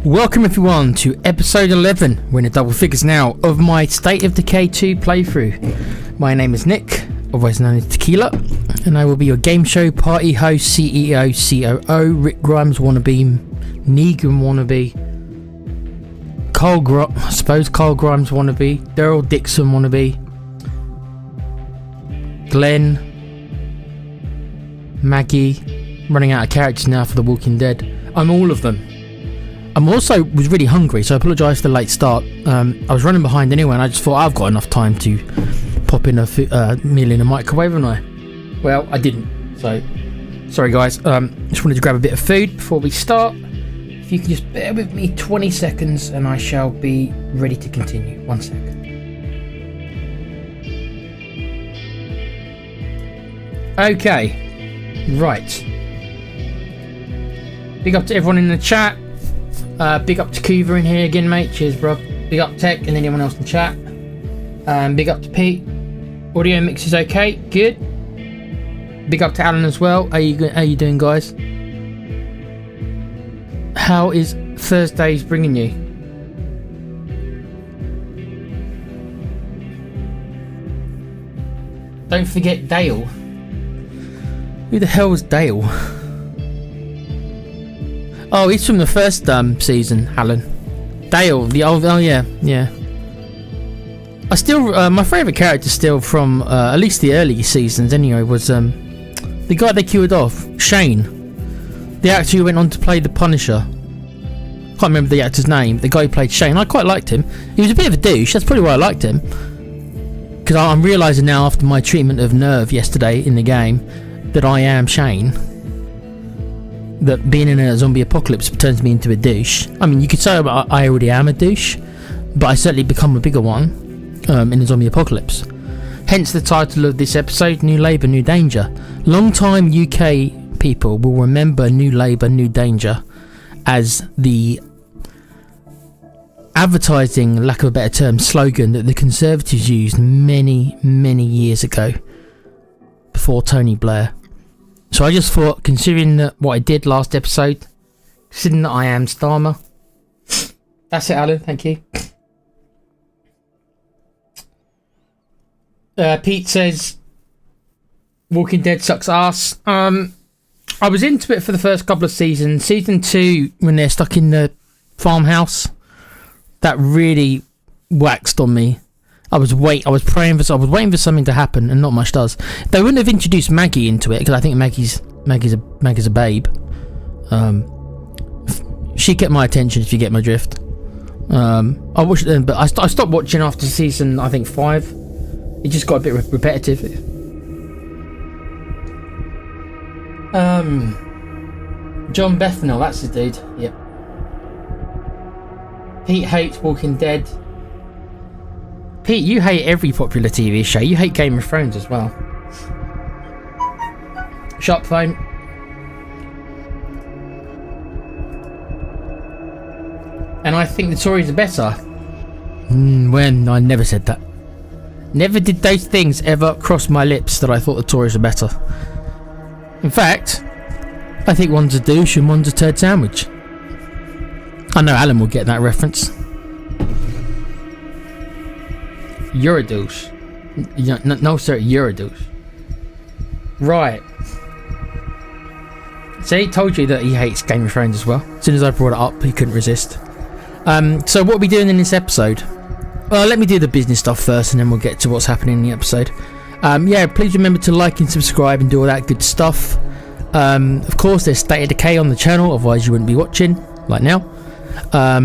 Welcome everyone to episode 11. We're in the double figures now of my State of Decay 2 playthrough. My name is Nick, otherwise known as Tequila, and I will be your game show party host, CEO, COO, Rick Grimes wannabe, Negan wannabe, Carl Grimes wannabe, Daryl Dixon wannabe, Glenn, Maggie, running out of characters now for The Walking Dead. I'm all of them. I also was really hungry, so I apologise for the late start. I was running behind anyway, and I just thought I've got enough time to pop in a meal in a microwave, haven't I? Well, I didn't, so sorry guys. Just wanted to grab a bit of food before we start. If you can just bear with me 20 seconds and I shall be ready to continue. 1 second. Okay, right. Big up to everyone in the chat. Big up to Kuva in here again, mate. Cheers, bro. Big up Tech and anyone else in the chat. Big up to Pete. Audio mix is okay. Good. Big up to Alan as well. How you doing, guys? How is Thursdays bringing you? Don't forget Dale. Who the hell is Dale? Oh, he's from the first season, Alan. Dale, the old... Oh, yeah. I still... my favourite character still from at least the early seasons anyway was the guy they killed off, Shane. The actor who went on to play the Punisher. Can't remember the actor's name. The guy who played Shane. I quite liked him. He was a bit of a douche. That's probably why I liked him. Because I'm realising now after my treatment of Nerve yesterday in the game that I am Shane. That being in a zombie apocalypse turns me into a douche. I mean, you could say I already am a douche, but I certainly become a bigger one in a zombie apocalypse. Hence the title of this episode, New Labour, New Danger. Long-time UK people will remember New Labour, New Danger as the advertising, lack of a better term, slogan that the Conservatives used many, many years ago before Tony Blair. So I just thought, considering what I did last episode, considering that I am Starmer. That's it, Alan. Thank you. Pete says, Walking Dead sucks ass. I was into it for the first couple of seasons. Season 2, when they're stuck in the farmhouse, that really waxed on me. I was waiting for something to happen, and not much does. They wouldn't have introduced Maggie into it because I think Maggie's a babe. She kept my attention, if you get my drift. I watched it, but I stopped watching after season, I think 5. It just got a bit repetitive. John Bethnal, that's the dude. Yep. Pete hates Walking Dead. Pete, you hate every popular TV show. You hate Game of Thrones as well. Sharp phone. And I think the Tories are better. When? I never said that. Never did those things ever cross my lips that I thought the Tories were better. In fact, I think one's a douche and one's a turd sandwich. I know Alan will get that reference. You're a douche. No, sir, you're a douche. Right. See, he told you that he hates Game of Thrones as well. As soon as I brought it up, he couldn't resist. So what are we doing in this episode? Let me do the business stuff first, and then we'll get to what's happening in the episode. Please remember to like and subscribe and do all that good stuff. Of course, there's State of Decay on the channel, otherwise you wouldn't be watching, like now.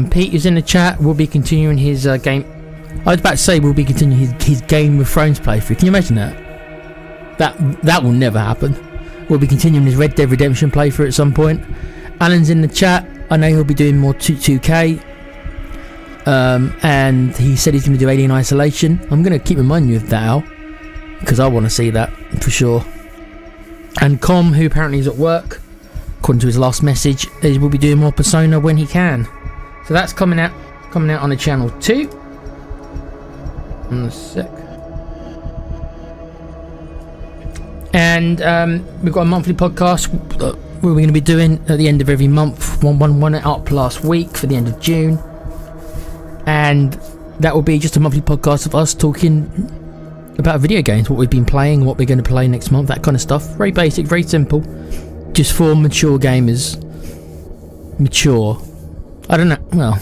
Pete is in the chat. We'll be continuing his game... I was about to say we'll be continuing his Game of Thrones playthrough. Can you imagine that? That will never happen. We'll be continuing his Red Dead Redemption playthrough at some point. Alan's in the chat. I know he'll be doing more 2K. And he said he's going to do Alien Isolation. I'm going to keep reminding you of that, Al, because I want to see that for sure. And Com, who apparently is at work, according to his last message, will be doing more Persona when he can. So that's coming out on the channel too. In a sec. And we've got a monthly podcast we're going to be doing at the end of every month. One up last week for the end of June, and that will be just a monthly podcast of us talking about video games, what we've been playing, what we're going to play next month, that kind of stuff. Very basic, very simple, just for mature gamers. Mature, I don't know, well,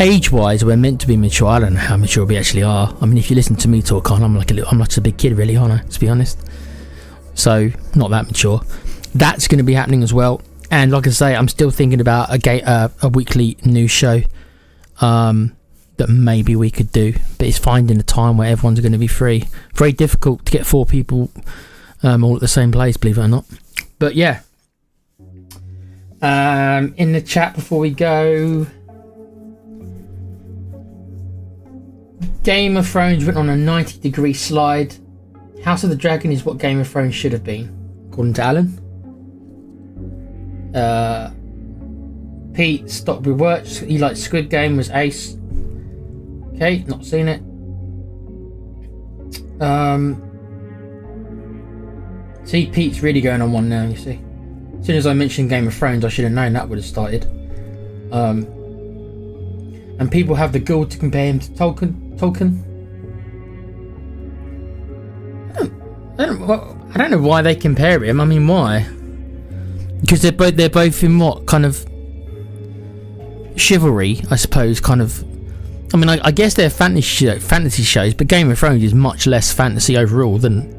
age-wise we're meant to be mature. I don't know how mature we actually are. I mean, if you listen to me talk on, I'm like a big kid really, aren't I, to be honest? So not that mature. That's going to be happening as well. And like I say, I'm still thinking about a weekly news show that maybe we could do, but it's finding a time where everyone's going to be free. Very difficult to get 4 people all at the same place, believe it or not. But yeah, in the chat before we go, Game of Thrones went on a 90-degree slide. House of the Dragon is what Game of Thrones should have been, according to Alan. Pete stopped with work. He liked Squid Game, was ace. Okay, not seen it. See, Pete's really going on one now, you see. As soon as I mentioned Game of Thrones, I should have known that would have started. And people have the gall to compare him to Tolkien. I don't know why they compare him. I mean, why? Because they're both in what kind of chivalry, I suppose. Kind of. I mean, I guess they're fantasy shows, but Game of Thrones is much less fantasy overall than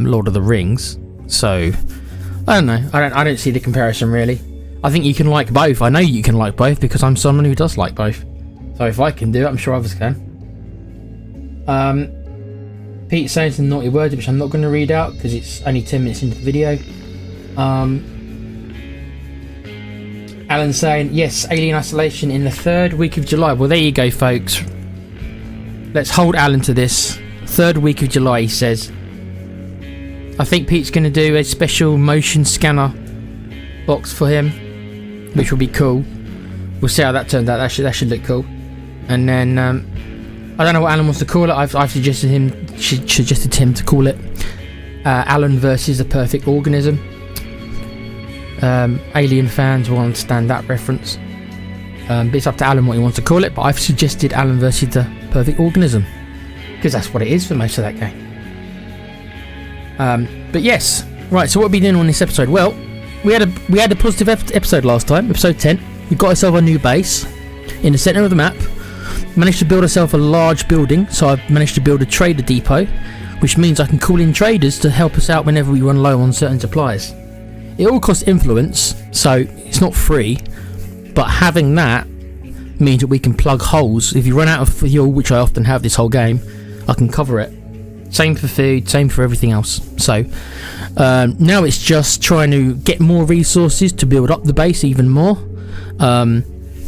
Lord of the Rings. So I don't know. I don't see the comparison really. I think you can like both. I know you can like both because I'm someone who does like both. So if I can do it, I'm sure others can. Pete saying some naughty words, which I'm not going to read out because it's only 10 minutes into the video. Alan saying, yes, Alien Isolation in the 3rd week of July. Well, there you go, folks. Let's hold Alan to this. 3rd week of July, he says. I think Pete's going to do a special motion scanner box for him, which will be cool. We'll see how that turns out. That should look cool. And then I don't know what Alan wants to call it. I've suggested him to call it Alan versus the Perfect Organism. Alien fans will understand that reference. But it's up to Alan what he wants to call it. But I've suggested Alan versus the Perfect Organism because that's what it is for most of that game. But yes, right. So what are we doing on this episode? Well, we had a positive episode last time, episode 10. We got ourselves a new base in the centre of the map. Managed to build ourselves a large building, so I've managed to build a trader depot, which means I can call in traders to help us out whenever we run low on certain supplies. It all costs influence, so it's not free, but having that means that we can plug holes. If you run out of fuel, which I often have this whole game, I can cover it. Same for food, same for everything else. So now it's just trying to get more resources to build up the base even more.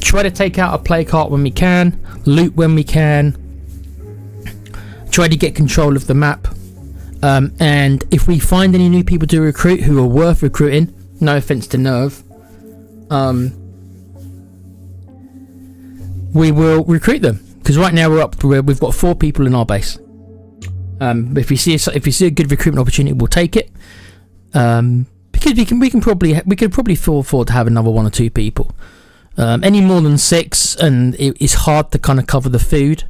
Try to take out a play cart when we can, loot when we can, try to get control of the map, and if we find any new people to recruit who are worth recruiting, no offense to Nerve, we will recruit them, because right now we've got 4 people in our base. If we see a good recruitment opportunity, we'll take it, because we could probably afford to have another 1 or 2 people. Any more than 6 and it's hard to kind of cover the food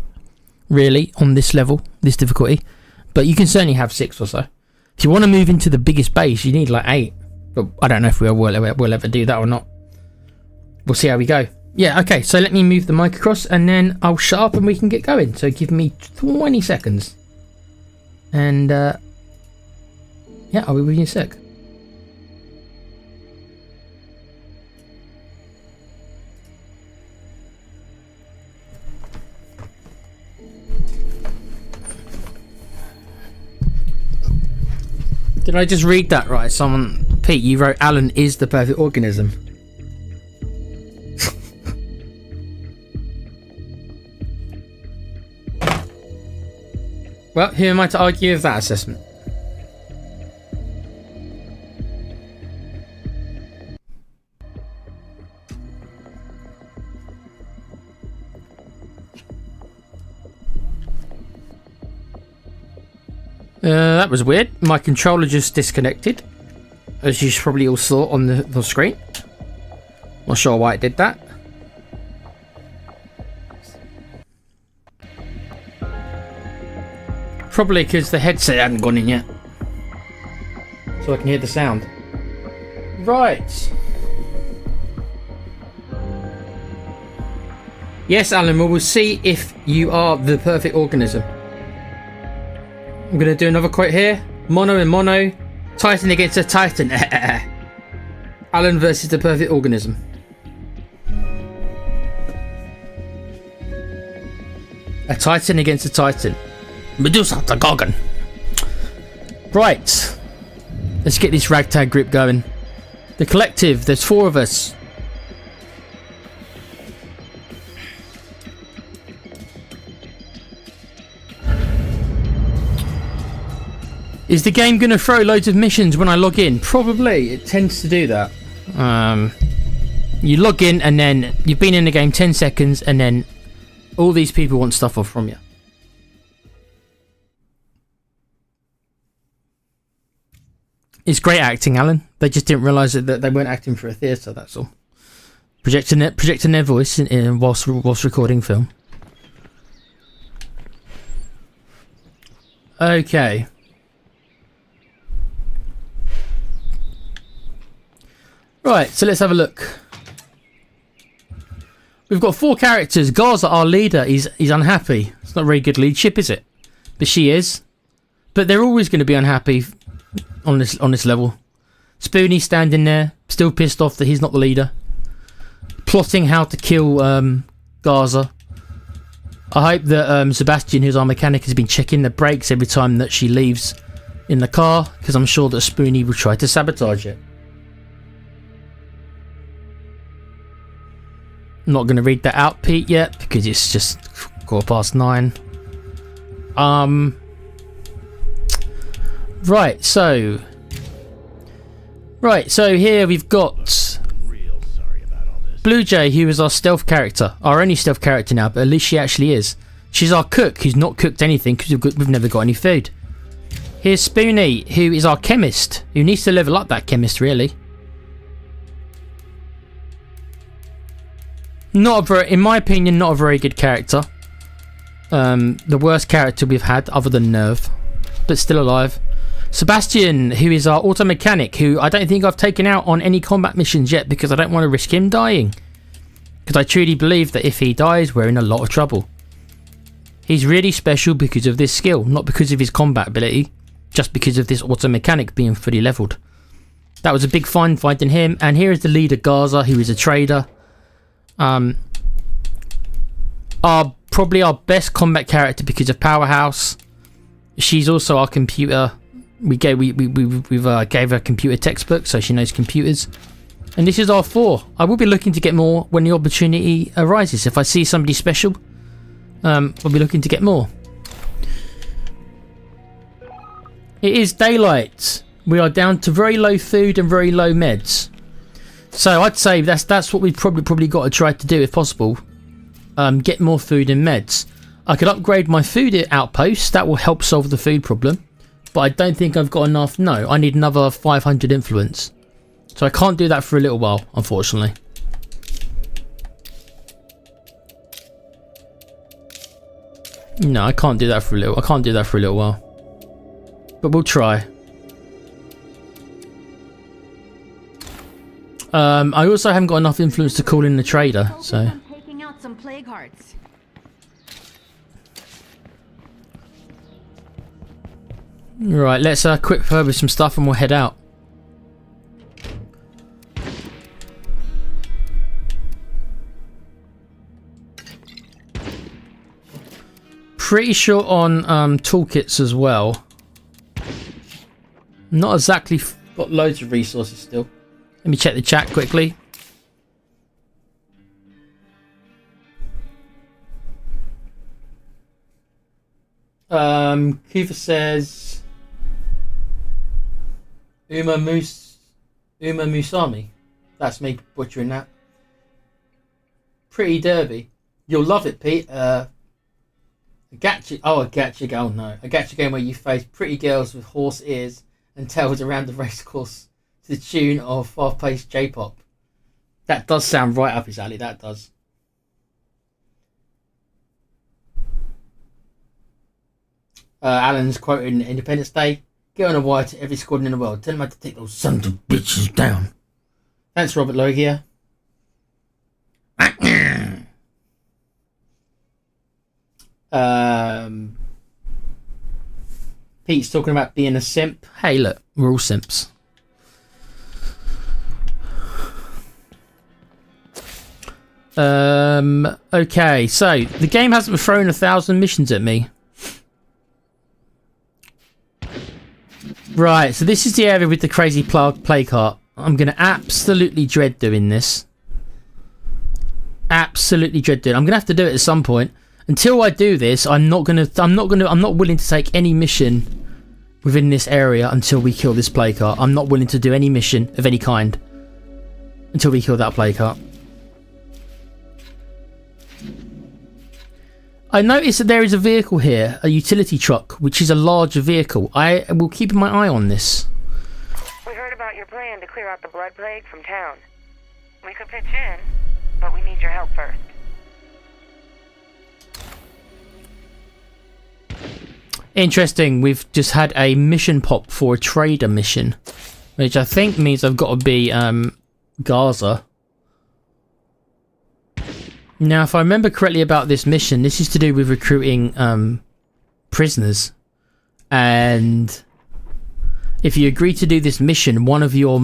really on this level, this difficulty, but you can certainly have 6 or so. If you want to move into the biggest base, you need like 8, but I don't know if we'll ever do that or not. We'll see how we go. Yeah, okay, so let me move the mic across and then I'll shut up and we can get going. So give me 20 seconds and yeah, I'll be with you in a sec. Did I just read that right? Pete, you wrote Alan is the perfect organism. Well, who am I to argue with that assessment? That was weird. My controller just disconnected. as you probably all saw on the screen. Not sure why it did that. Probably because the headset hadn't gone in yet, so I can hear the sound. Right. Yes, Alan, we will see if you are the perfect organism. I'm going to do another quote here. Mono and mono. Titan against a titan. Alan versus the perfect organism. A titan against a titan. Medusa the Gorgon. Right. Let's get this ragtag group going. The collective, there's 4 of us. Is the game going to throw loads of missions when I log in? Probably. It tends to do that. You log in and then you've been in the game 10 seconds and then all these people want stuff off from you. It's great acting, Alan. They just didn't realise that they weren't acting for a theatre, that's all. Projecting their voice whilst recording film. Okay. Right, so let's have a look. We've got 4 characters. Gaza, our leader, is unhappy. It's not very good leadership, is it? But she is. But they're always going to be unhappy on this level. Spoonie standing there, still pissed off that he's not the leader. Plotting how to kill Gaza. I hope that Sebastian, who's our mechanic, has been checking the brakes every time that she leaves in the car, because I'm sure that Spoonie will try to sabotage it. I'm not going to read that out, Pete, yet, because it's just 9:15. Right, so here we've got Blue Jay, who is our stealth character, our only stealth character now, but at least she actually is. She's our cook, who's not cooked anything because we've never got any food. Here's Spoonie, who is our chemist, who needs to level up that chemist, really. In my opinion, not a very good character. The worst character we've had, other than Nerve, but still alive. Sebastian, who is our auto mechanic, who I don't think I've taken out on any combat missions yet because I don't want to risk him dying. Because I truly believe that if he dies, we're in a lot of trouble. He's really special because of this skill, not because of his combat ability, just because of this auto mechanic being fully leveled. That was a big find finding him. And here is the leader, Gaza, who is a trader. Probably our best combat character because of Powerhouse. She's also our computer. We gave her a computer textbook, so she knows computers. And this is our 4. I will be looking to get more when the opportunity arises. If I see somebody special, I'll be looking to get more. It is daylight. We are down to very low food and very low meds. So I'd say that's what we've probably got to try to do if possible. Get more food and meds. I could upgrade my food outpost. That will help solve the food problem. But I don't think I've got enough. No, I need another 500 influence. So I can't do that for a little while, unfortunately. No, I can't do that for a little while. But we'll try. I also haven't got enough influence to call in the trader, so. Taking out some plague hearts. Right, let's quick furbish some stuff and we'll head out. Pretty short on toolkits as well. Not exactly got loads of resources still. Let me check the chat quickly. Kufa says Uma Musami. That's me butchering that. Pretty Derby. You'll love it, Pete. A gacha game. No, a gacha game where you face pretty girls with horse ears and tails around the racecourse to the tune of fast-paced J-pop. That does sound right up his alley, that does. Alan's quoting Independence Day. Get on a wire to every squadron in the world. Tell them how to take those sons of bitches down. Thanks, Robert Logia. Pete's talking about being a simp. Hey, look, we're all simps. Okay, so the game hasn't thrown 1,000 missions at me. Right, so this is the area with the crazy play cart. I'm gonna absolutely dread doing this. Absolutely dread doing it. I'm gonna have to do it at some point. Until I do this, I'm not willing to take any mission within this area until we kill this play cart. I'm not willing to do any mission of any kind until we kill that play cart. I noticed that there is a vehicle here, a utility truck, which is a larger vehicle. I will keep my eye on this. We heard about your plan to clear out the blood plague from town. We could pitch in, but we need your help first. Interesting, we've just had a mission pop for a trader mission, which I think means I've got to be Gaza. Now, if I remember correctly about this mission, this is to do with recruiting prisoners, and if you agree to do this mission, one of your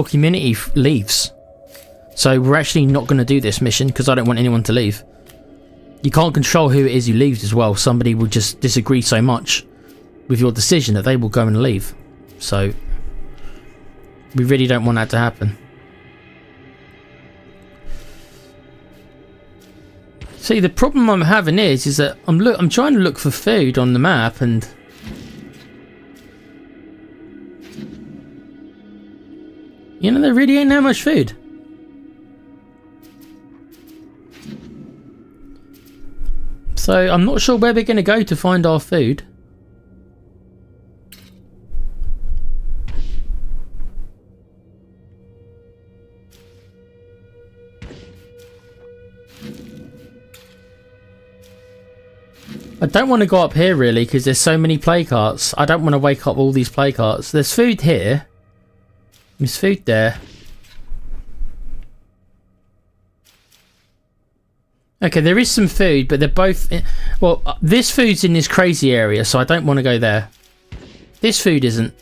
community leaves. So we're actually not going to do this mission because I don't want anyone to leave. You can't control who it is who leaves as well. Somebody will just disagree so much with your decision that they will go and leave. So we really don't want that to happen. See, the problem I'm having is that I'm trying to look for food on the map, and you know, there really ain't that much food. So I'm not sure where we're going to go to find our food. I don't want to go up here really because there's so many play carts. I don't want to wake up all these play carts. There's food here. There's food there. Okay, there is some food, but they're both... Well, this food's in this crazy area, so I don't want to go there. This food isn't.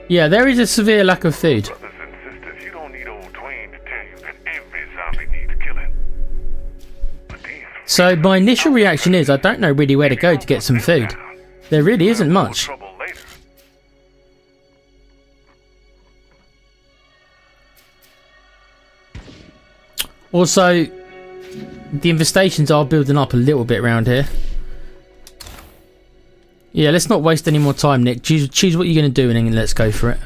Yeah, there is a severe lack of food. Brothers and sisters, you don't need old Dwayne to tell you that every zombie needs killing. But these So my initial reaction is I don't know really where to go to get some food. There really isn't much. trouble later. Also, the infestations are building up a little bit around here. Yeah, let's not waste any more time, Nick. Choose what you're going to do and then let's go for it.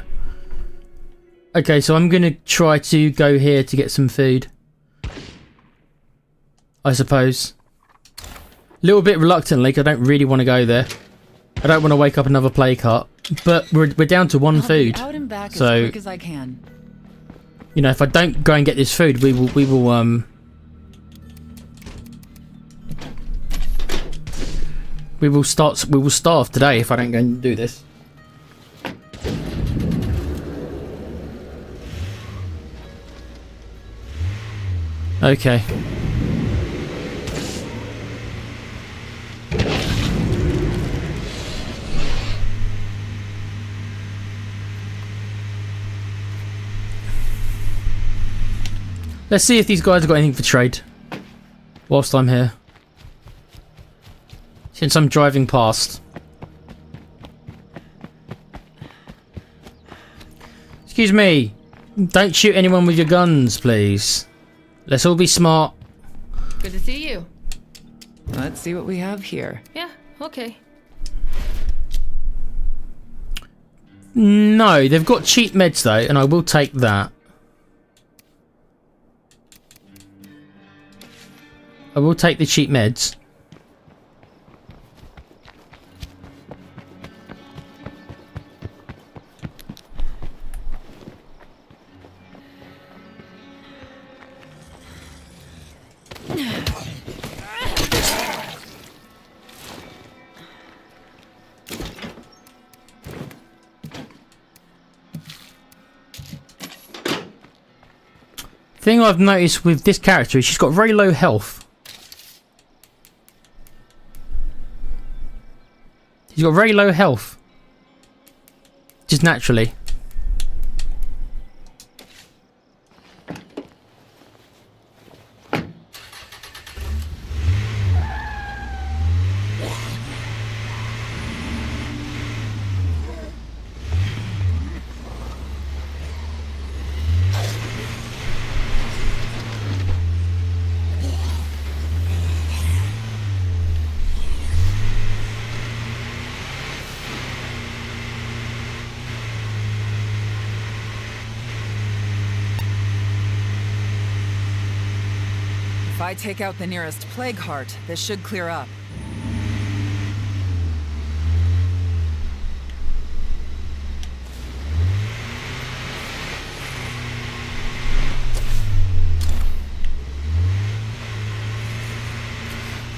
Okay, so I'm going to try to go here to get some food, I suppose. A little bit reluctantly, because I don't really want to go there. I don't want to wake up another play cart. But we're down to one food. Out and back So, as quick as I can. you know, if I don't go and get this food, we will starve today if I don't go and do this. Okay. Let's see if these guys have got anything for trade whilst I'm here. Since I'm driving past. Excuse me. Don't shoot anyone with your guns, please. Let's all be smart. Good to see you. Let's see what we have here. Yeah, okay. No, they've got cheap meds though, and I will take that. I will take the cheap meds. Thing I've noticed with this character is she's got very low health. She's got very low health. Just naturally. If I take out the nearest plague heart, this should clear up.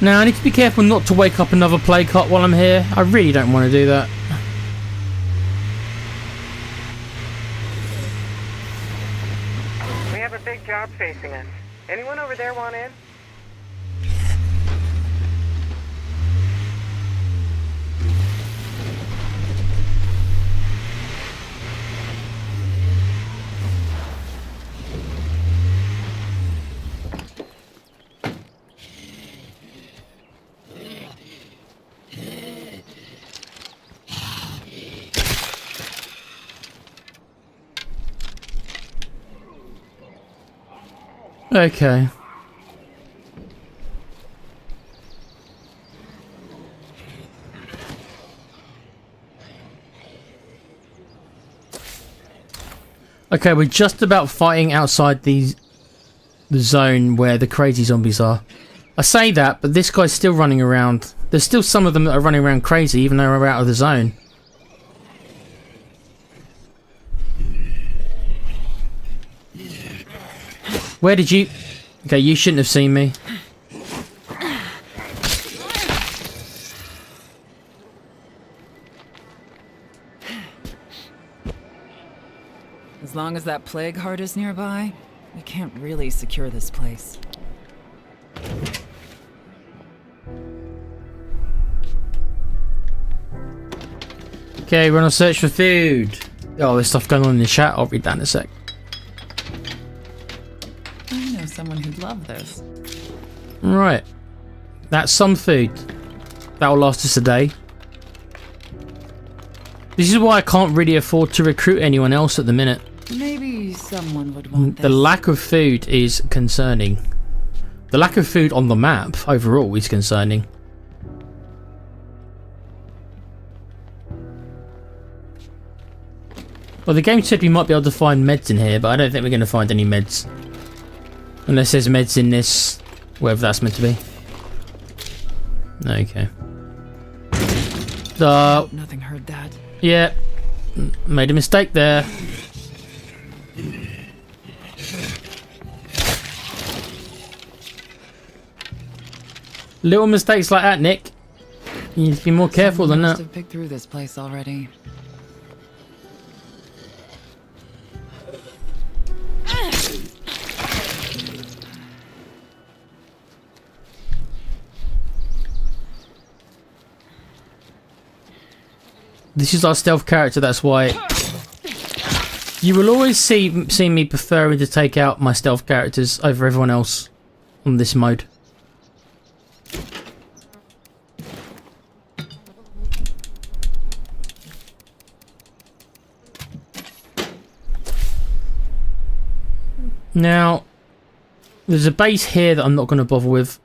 Now I need to be careful not to wake up another plague heart while I'm here. I really don't want to do that. We have a big job facing us. Anyone over there want in? Okay. Okay, we're just about fighting outside the zone where the crazy zombies are. I say that, but this guy's still running around. There's still some of them that are running around crazy, even though we're out of the zone. Where did you... Okay, you shouldn't have seen me. As long as that plague heart is nearby, we can't really secure this place. Okay, we're on a search for food. Oh, there's stuff going on in the chat. I'll read that in a sec. I know someone who'd love this. Right. That's some food. That'll last us a day. This is why I can't really afford to recruit anyone else at the minute. Maybe someone would want this. The lack of food is concerning. The lack of food on the map overall is concerning. Well, the game said we might be able to find meds in here, but I don't think we're going to find any meds. Unless there's meds in this, wherever that's meant to be. Okay. Nothing heard that. Yeah. Made a mistake there. Little mistakes like that, Nick. You need to be more careful than Someone must that. have picked through this place already. This is our stealth character, that's why. You will always see me preferring to take out my stealth characters over everyone else on this mode. Now, there's a base here that I'm not going to bother with.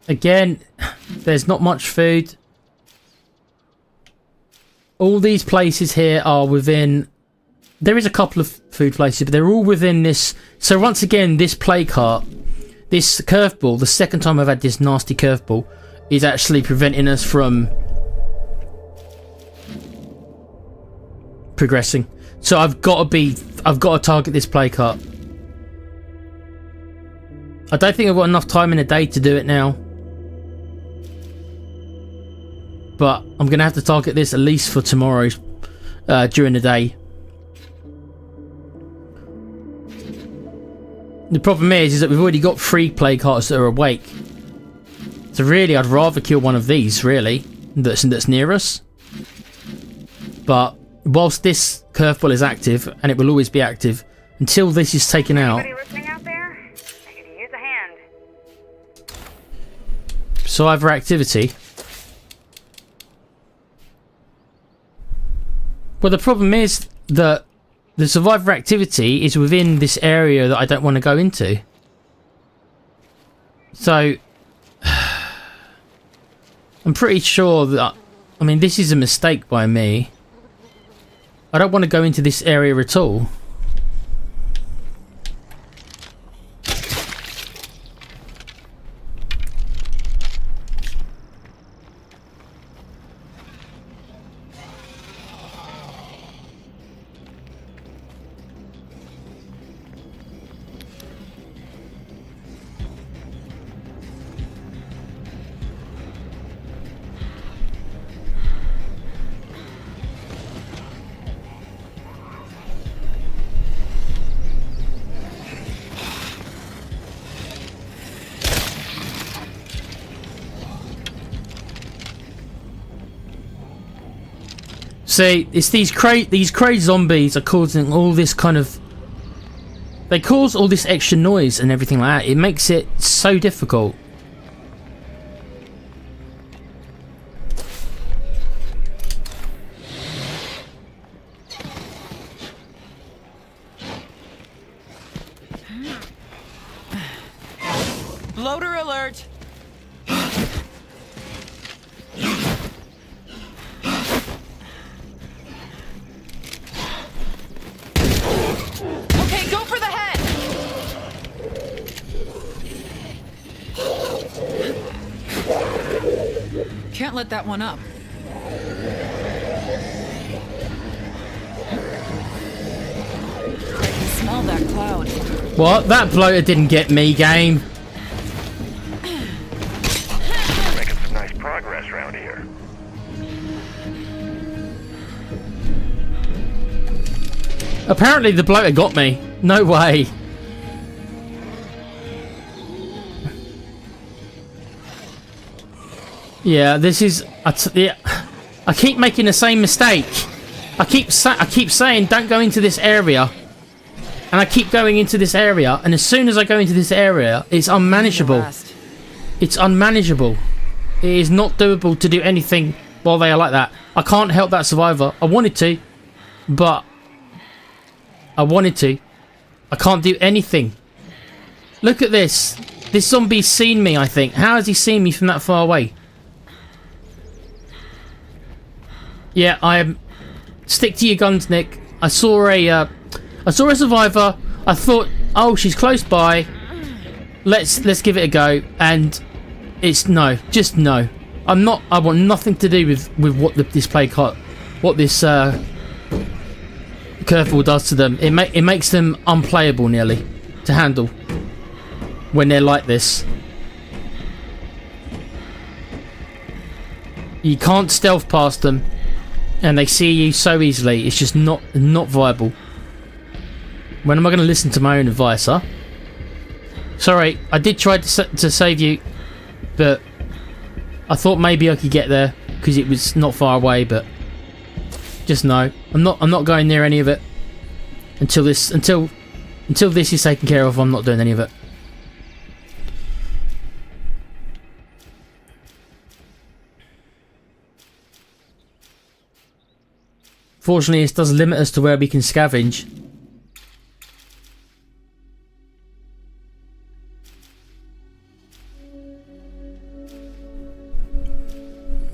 Again, there's not much food. all these places here are within... There is a couple of food places, but they're all within this... So once again, this play cart, this curveball, the second time I've had this nasty curveball, is actually preventing us from progressing. So I've got to target this play cart. I don't think I've got enough time in the day to do it now. But I'm going to have to target this at least for tomorrow's during the day. The problem is that we've already got 3 play carts that are awake. So really, I'd rather kill one of these, really, that's near us. But whilst this curveball is active, and it will always be active, until this is taken out... Anybody listening out there? I could use a hand. Survivor activity. Well, the problem is that the survivor activity is within this area that I don't want to go into. So... I'm pretty sure that... I mean, this is a mistake by me. I don't want to go into this area at all. See, it's these crazy zombies are causing all this kind of... They cause all this extra noise and everything like that. It makes it so difficult. Loader alert! Okay, go for the head! Can't let that one up. I can smell that cloud. What? That bloater didn't get me, game. Making some nice progress around here. Apparently the bloater got me. No way. Yeah, this is... I keep making the same mistake. I keep saying don't go into this area. And I keep going into this area. And as soon as I go into this area, it's unmanageable. It's unmanageable. It is not doable to do anything while they are like that. I can't help that survivor. I wanted to. But... I wanted to. I can't do anything. Look at this. This zombie's seen me, I think. How has he seen me from that far away? Yeah, I am... Stick to your guns, Nick. I saw a survivor. I thought, oh, she's close by. Let's give it a go. And it's no. Just no. I'm not... I want nothing to do with what this play cart... What this, curveball does to them. It makes them unplayable nearly to handle when they're like this. You can't stealth past them and they see you so easily. It's just not viable. When am I going to listen to my own advice, huh? Sorry, I did try to save you, but I thought maybe I could get there because it was not far away, but just no. I'm not going near any of it until this is taken care of. I'm not doing any of it. Fortunately, this does limit us to where we can scavenge.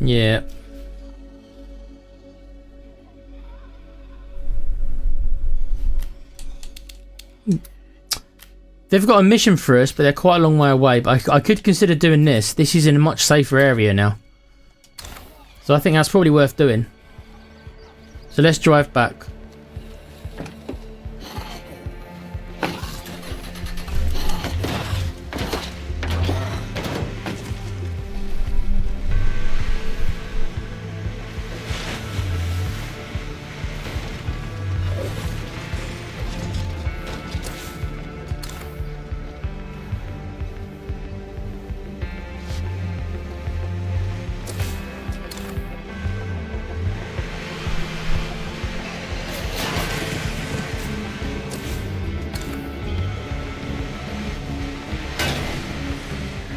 Yeah. They've got a mission for us, but they're quite a long way away. But I could consider doing this. This is in a much safer area now. So I think that's probably worth doing. So let's drive back.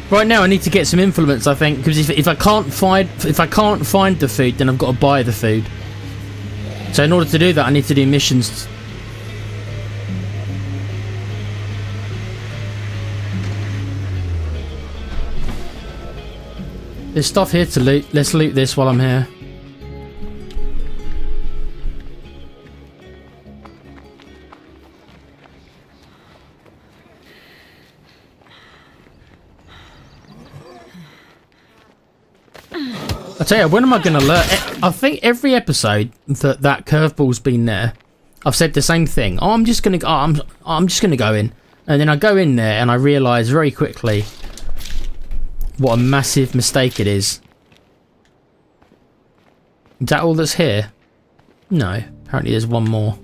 Right now, I need to get some implements. I think because if I can't find the food, then I've got to buy the food. So in order to do that, I need to do missions. There's stuff here to loot. Let's loot this while I'm here. I tell you, when am I going to learn? I think every episode that curveball's been there, I've said the same thing. Oh, I'm just going to go in, and then I go in there and I realise very quickly what a massive mistake it is. Is that all that's here? No, apparently there's one more.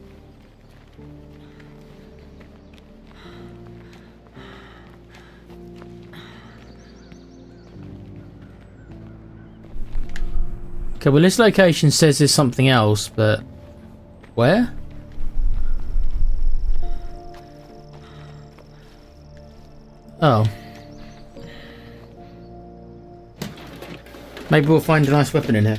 Okay, well this location says there's something else, but where? Oh. Maybe we'll find a nice weapon in here.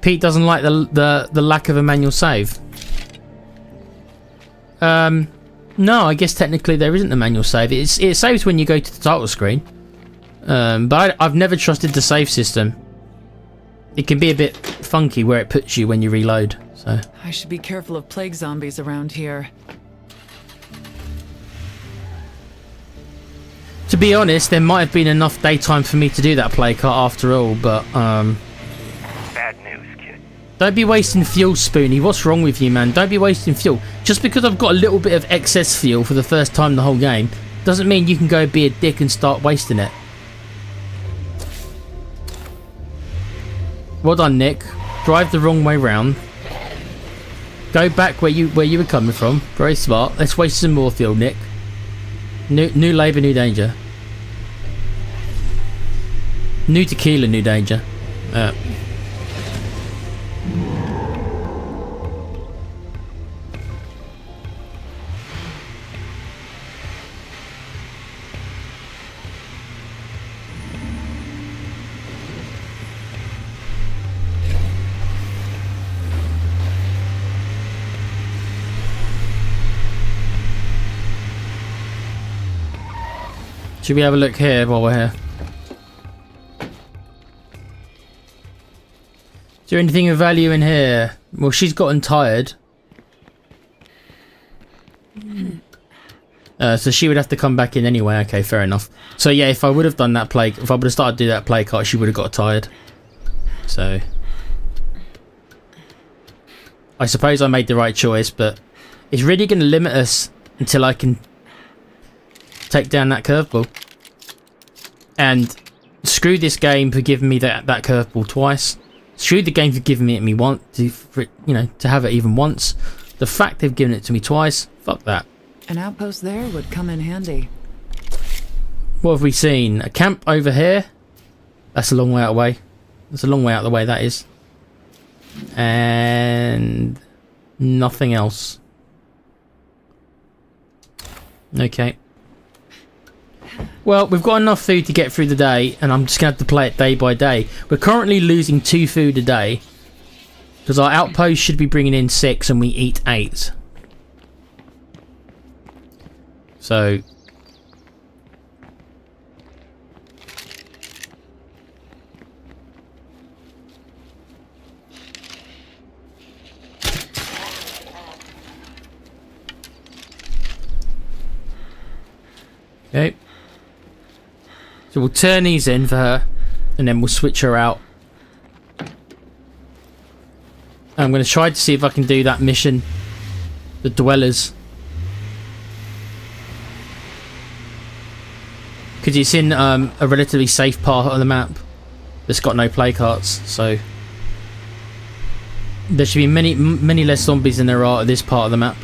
Pete doesn't like the lack of a manual save. No, I guess technically there isn't a manual save. It saves when you go to the title screen. But I've never trusted the save system. It can be a bit funky where it puts you when you reload. So I should be careful of plague zombies around here. to be honest, there might have been enough daytime for me to do that play cut after all, but Bad news, kid. don't be wasting fuel, Spoonie. What's wrong with you, man? Don't be wasting fuel. Just because I've got a little bit of excess fuel for the first time the whole game doesn't mean you can go be a dick and start wasting it. Well done, Nick. Drive the wrong way round. Go back where you were coming from. Very smart. Let's waste some more fuel, Nick. New labour, new danger. New tequila, new danger. Should we have a look here while we're here? Is there anything of value in here? Well, she's gotten tired. So she would have to come back in anyway. Okay, fair enough. So yeah, if I would have done that play, if I would have started to do that play card, she would have got tired. So I suppose I made the right choice, but it's really going to limit us until I can take down that curveball. And screw this game for giving me that curveball twice. Screw the game for giving it me once, to have it even once. The fact they've given it to me twice, fuck that. An outpost there would come in handy. What have we seen? A camp over here. That's a long way out of the way. That's a long way out of the way, that is. And nothing else. Okay. Well, we've got enough food to get through the day, and I'm just going to have to play it day by day. We're currently losing 2 food a day, because our outpost should be bringing in 6 and we eat 8. So So we'll turn these in for her, and then we'll switch her out. I'm going to try to see if I can do that mission, the Dwellers. Because it's in a relatively safe part of the map that's got no play carts, so there should be many less zombies than there are at this part of the map.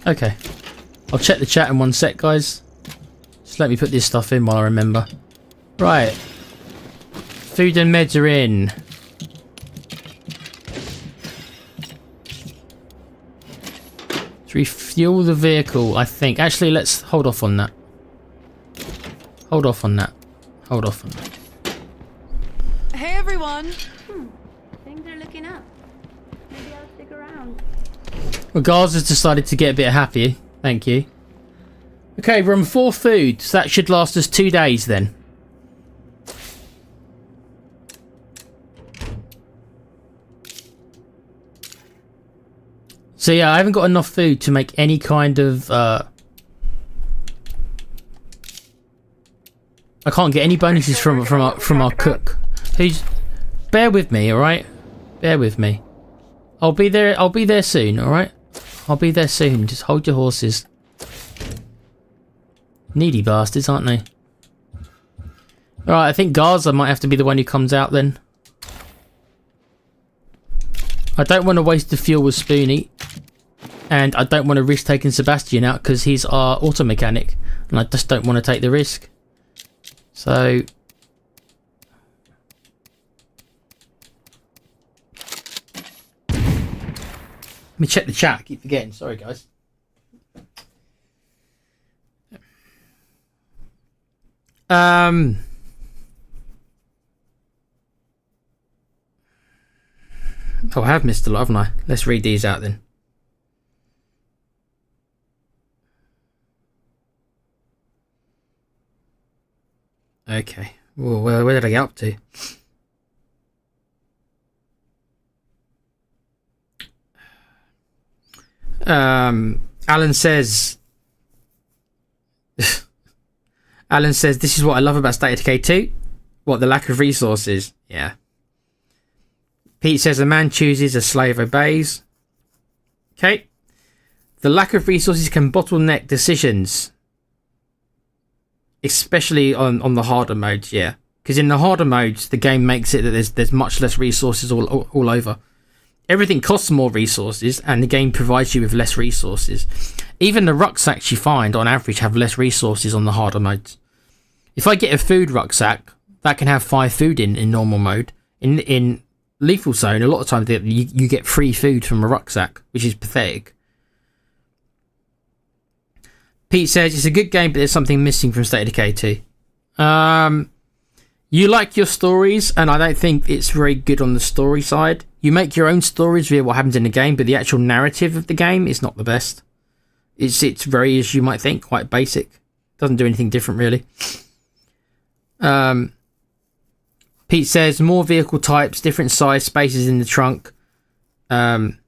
Okay, I'll check the chat in one sec, guys. Just let me put this stuff in while I remember. Right, food and meds are in. To refuel the vehicle, I think. Actually, let's hold off on that. Hold off on that. Hold off on that. Hey, everyone. Things are looking up. Maybe I'll stick around. Well, Gaz has decided to get a bit happy. Thank you. Okay, we're on 4 food, so that should last us 2 days then. So yeah, I haven't got enough food to make any kind of I can't get any bonuses from our cook. Who's bear with me, alright? Bear with me. I'll be there soon, alright? I'll be there soon. Just hold your horses. Needy bastards, aren't they? Alright, I think Gaza might have to be the one who comes out then. I don't want to waste the fuel with Spoonie. And I don't want to risk taking Sebastian out because he's our auto mechanic. And I just don't want to take the risk. So... let me check the chat. I keep forgetting. Sorry, guys. Oh, I have missed a lot, haven't I? Let's read these out then. Okay. Well, where did I get up to? Alan says... Alan says, this is what I love about State of Decay 2. What, the lack of resources? Yeah. Pete says, a man chooses, a slave obeys. Okay. The lack of resources can bottleneck decisions. Especially on the harder modes, yeah. Because in the harder modes, the game makes it that there's much less resources all over. Everything costs more resources, and the game provides you with less resources. Even the rucksacks you find, on average, have less resources on the harder modes. If I get a food rucksack, that can have 5 food in normal mode. In Lethal Zone, a lot of times you get free food from a rucksack, which is pathetic. Pete says, it's a good game, but there's something missing from State of Decay 2. You like your stories, and I don't think it's very good on the story side. You make your own stories via what happens in the game, but the actual narrative of the game is not the best. It's very, as you might think, quite basic. Doesn't do anything different, really. Pete says, more vehicle types, different size, spaces in the trunk. Z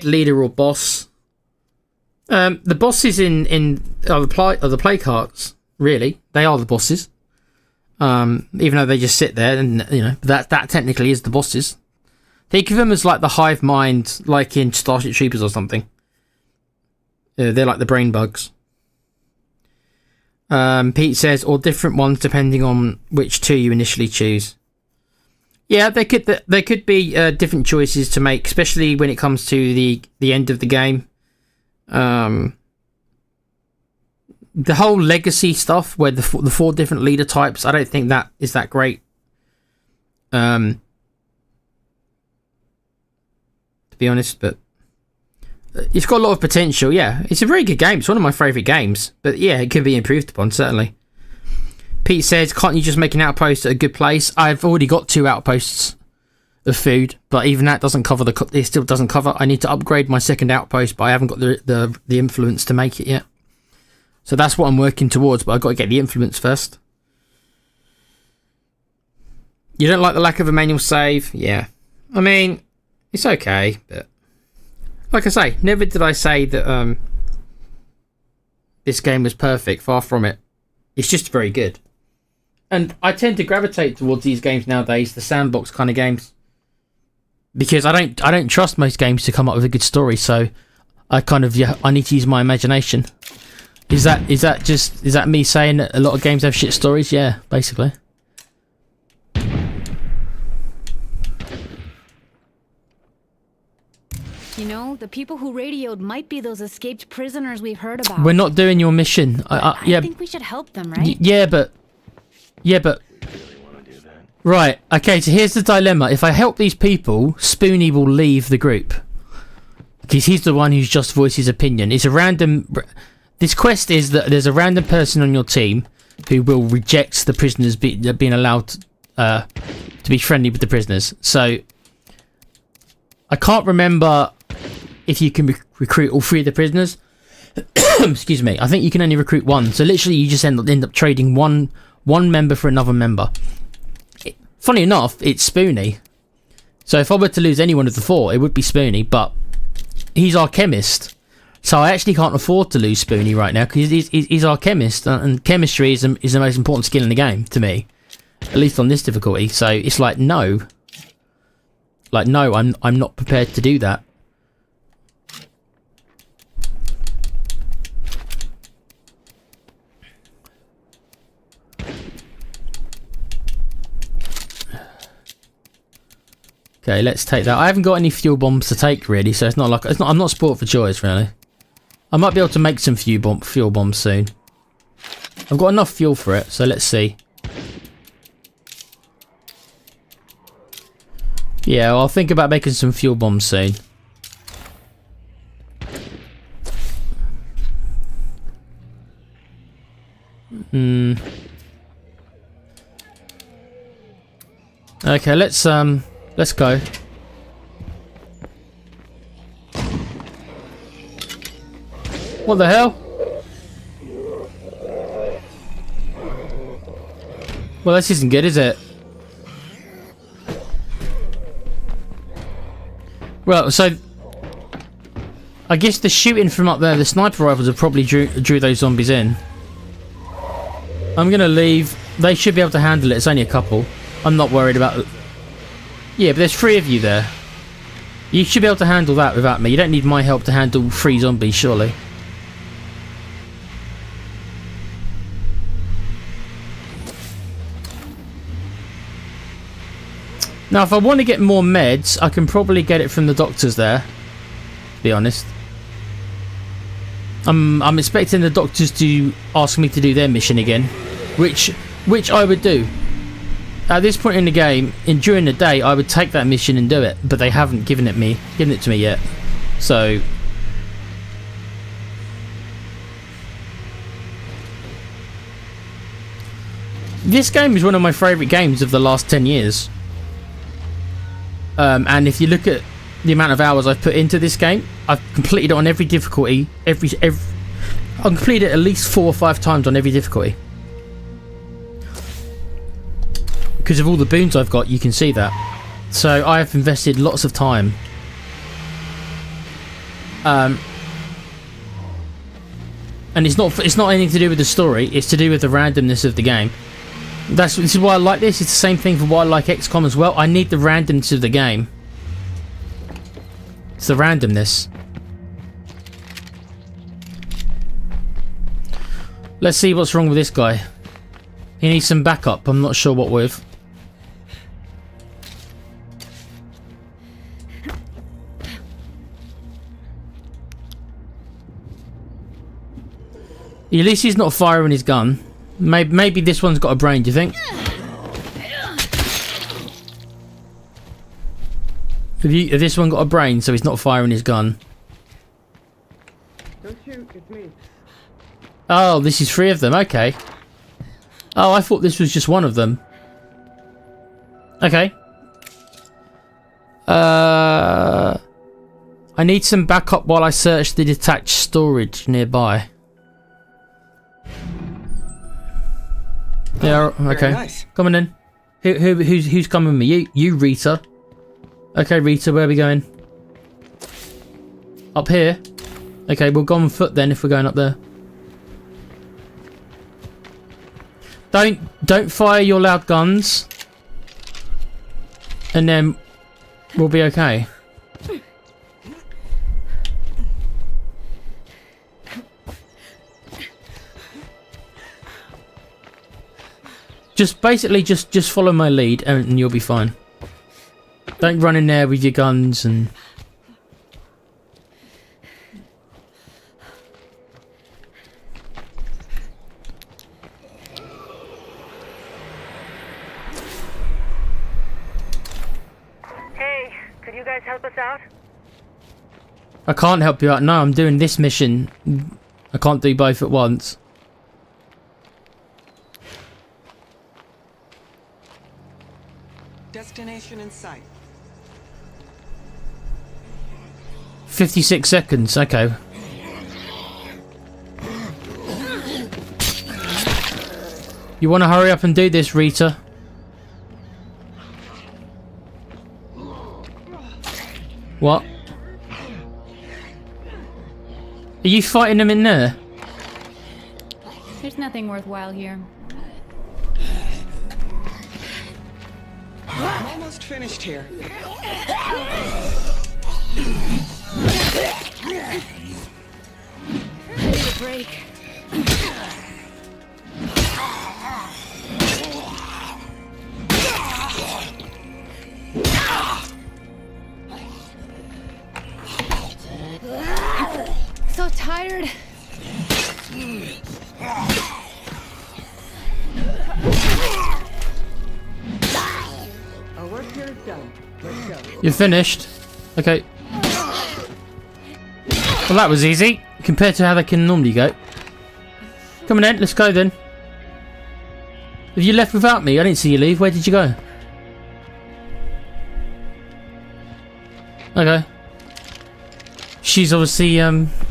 leader or boss. The bosses are the play carts, really. They are the bosses. Even though they just sit there, and you know that technically is the bosses. Think of them as like the hive mind, like in Starship Troopers or something. They're like the brain bugs. Pete says, or different ones depending on which 2 you initially choose. Yeah, there could be different choices to make, especially when it comes to the end of the game. The whole legacy stuff, where the 4 different leader types, I don't think that is that great. To be honest, but it's got a lot of potential. Yeah, it's a very good game. It's one of my favourite games, but yeah, it can be improved upon, certainly. Pete says, can't you just make an outpost at a good place? I've already got 2 outposts of food, but even that doesn't cover it still doesn't cover. I need to upgrade my second outpost, but I haven't got the influence to make it yet. So that's what I'm working towards, but I've got to get the influence first. You don't like the lack of a manual save? Yeah. I mean, it's okay, but like I say, never did I say that this game was perfect. Far from it. It's just very good. And I tend to gravitate towards these games nowadays, the sandbox kind of games, because I don't trust most games to come up with a good story. So I need to use my imagination. Is that me saying that a lot of games have shit stories? Yeah, basically. You know, the people who radioed might be those escaped prisoners we've heard about. We're not doing your mission. I think we should help them, right? Yeah, but right. Okay, so here's the dilemma. If I help these people, Spoonie will leave the group because he's the one who's just voiced his opinion. It's a random. This quest is that there's a random person on your team who will reject the prisoners being allowed to be friendly with the prisoners. So I can't remember if you can recruit all 3 of the prisoners. Excuse me. I think you can only recruit 1. So literally, you just end up trading one member for another member. Funny enough, it's Spoonie. So if I were to lose any one of the 4, it would be Spoonie. But he's our chemist. So I actually can't afford to lose Spoonie right now because he's our chemist, and chemistry is the most important skill in the game to me, at least on this difficulty. So it's like no, I'm not prepared to do that. Okay, let's take that. I haven't got any fuel bombs to take really, so I'm not sport for choice really. I might be able to make some fuel bombs soon. I've got enough fuel for it, so let's see. Yeah, I'll think about making some fuel bombs soon. Okay, let's go. What the hell? Well, this isn't good, is it? Well, so I guess the shooting from up there, the sniper rifles have probably drew those zombies in. I'm gonna leave. They should be able to handle it. It's only a couple. I'm not worried about it. Yeah, but there's 3 of you there. You should be able to handle that without me. You don't need my help to handle 3 zombies, surely. Now, if I want to get more meds, I can probably get it from the doctors there, to be honest. I'm expecting the doctors to ask me to do their mission again, which I would do. At this point in the game, during the day, I would take that mission and do it, but they haven't given it to me yet. So this game is one of my favourite games of the last 10 years. And if you look at the amount of hours I've put into this game, I've completed it on every difficulty. I've completed it at least 4 or 5 times on every difficulty. Because of all the boons I've got, you can see that. So I have invested lots of time. And it's not anything to do with the story. It's to do with the randomness of the game. This is why I like this. It's the same thing for why I like XCOM as well. I need the randomness of the game. It's the randomness. Let's see what's wrong with this guy. He needs some backup. I'm not sure what with. At least he's not firing his gun. Maybe this one's got a brain, do you think? Have this one got a brain, so he's not firing his gun? Don't shoot, it's me. Oh, this is 3 of them, okay. Oh, I thought this was just one of them. Okay. I need some backup while I search the detached storage nearby. Yeah, okay. Nice. Come on in. Who's coming with me? You, Rita. Okay, Rita, where are we going? Up here? Okay, we'll go on foot then if we're going up there. Don't fire your loud guns. And then we'll be okay. Just basically just follow my lead and you'll be fine. Don't run in there with your guns and... Hey, could you guys help us out? I can't help you out. No, I'm doing this mission. I can't do both at once. Destination in sight. 56 seconds, okay. You want to hurry up and do this, Rita? What? Are you fighting them in there? There's nothing worthwhile here. I'm almost finished here. Need a break. So tired. Our work here is done. Let's go. You're finished? Okay. Well, that was easy compared to how they can normally go. Come on then, let's go then. Have you left without me? I didn't see you leave. Where did you go? Okay. She's obviously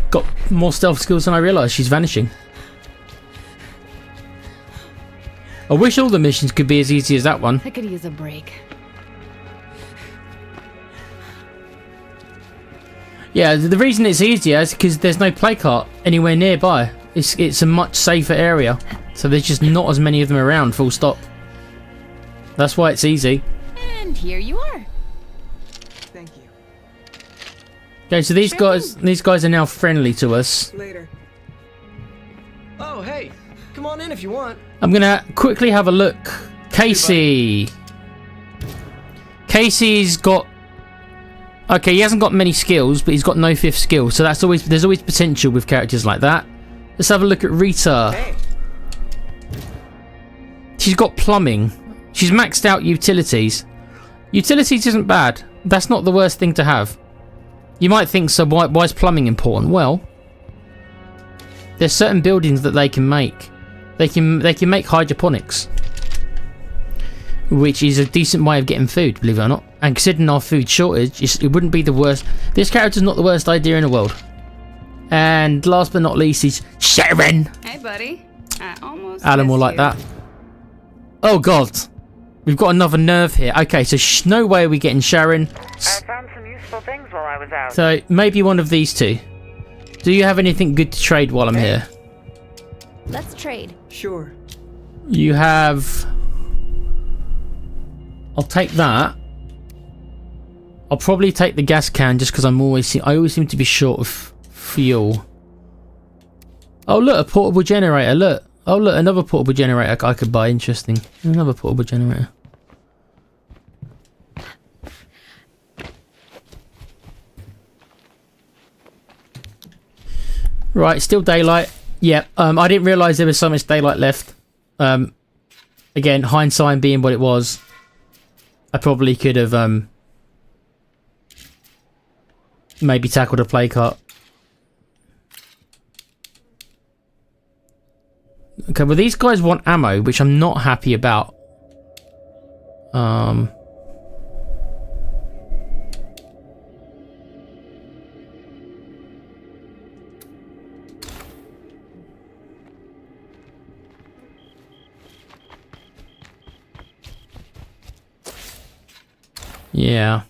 got more stealth skills than I realised. She's vanishing. I wish all the missions could be as easy as that one. I could use a break. Yeah, the reason it's easier is because there's no play cart anywhere nearby. It's a much safer area. So there's just not as many of them around, full stop. That's why it's easy. And here you are. Thank you. Okay, so these guys are now friendly to us. Later. Oh, hey. Come on in if you want. I'm gonna quickly have a look. Casey. Casey's got... Okay, he hasn't got many skills, but he's got no 5th skill. So there's always potential with characters like that. Let's have a look at Rita. Hey. She's got plumbing. She's maxed out utilities. Utilities isn't bad. That's not the worst thing to have. You might think, so why is plumbing important? Well, there's certain buildings that they can make. They can make hydroponics, which is a decent way of getting food, believe it or not. And considering our food shortage, it wouldn't be the worst. This character's not the worst idea in the world. And last but not least is Sharon. Hey, buddy. I almost Alan will missed like you. that. Oh god, we've got another nerve here. Okay, so no way are we getting Sharon. I found some useful things while I was out. So maybe one of these two. Do you have anything good to trade while I'm here? Let's trade. Sure. You have... I'll take that. I'll probably take the gas can just because I always seem to be short of fuel. Oh look, a portable generator, look. Oh look, another portable generator I could buy, interesting. Another portable generator. Right, still daylight. Yeah, I didn't realise there was so much daylight left. Again, hindsight being what it was, I probably could have maybe tackled a play cart. Okay, well these guys want ammo, which I'm not happy about. Yeah.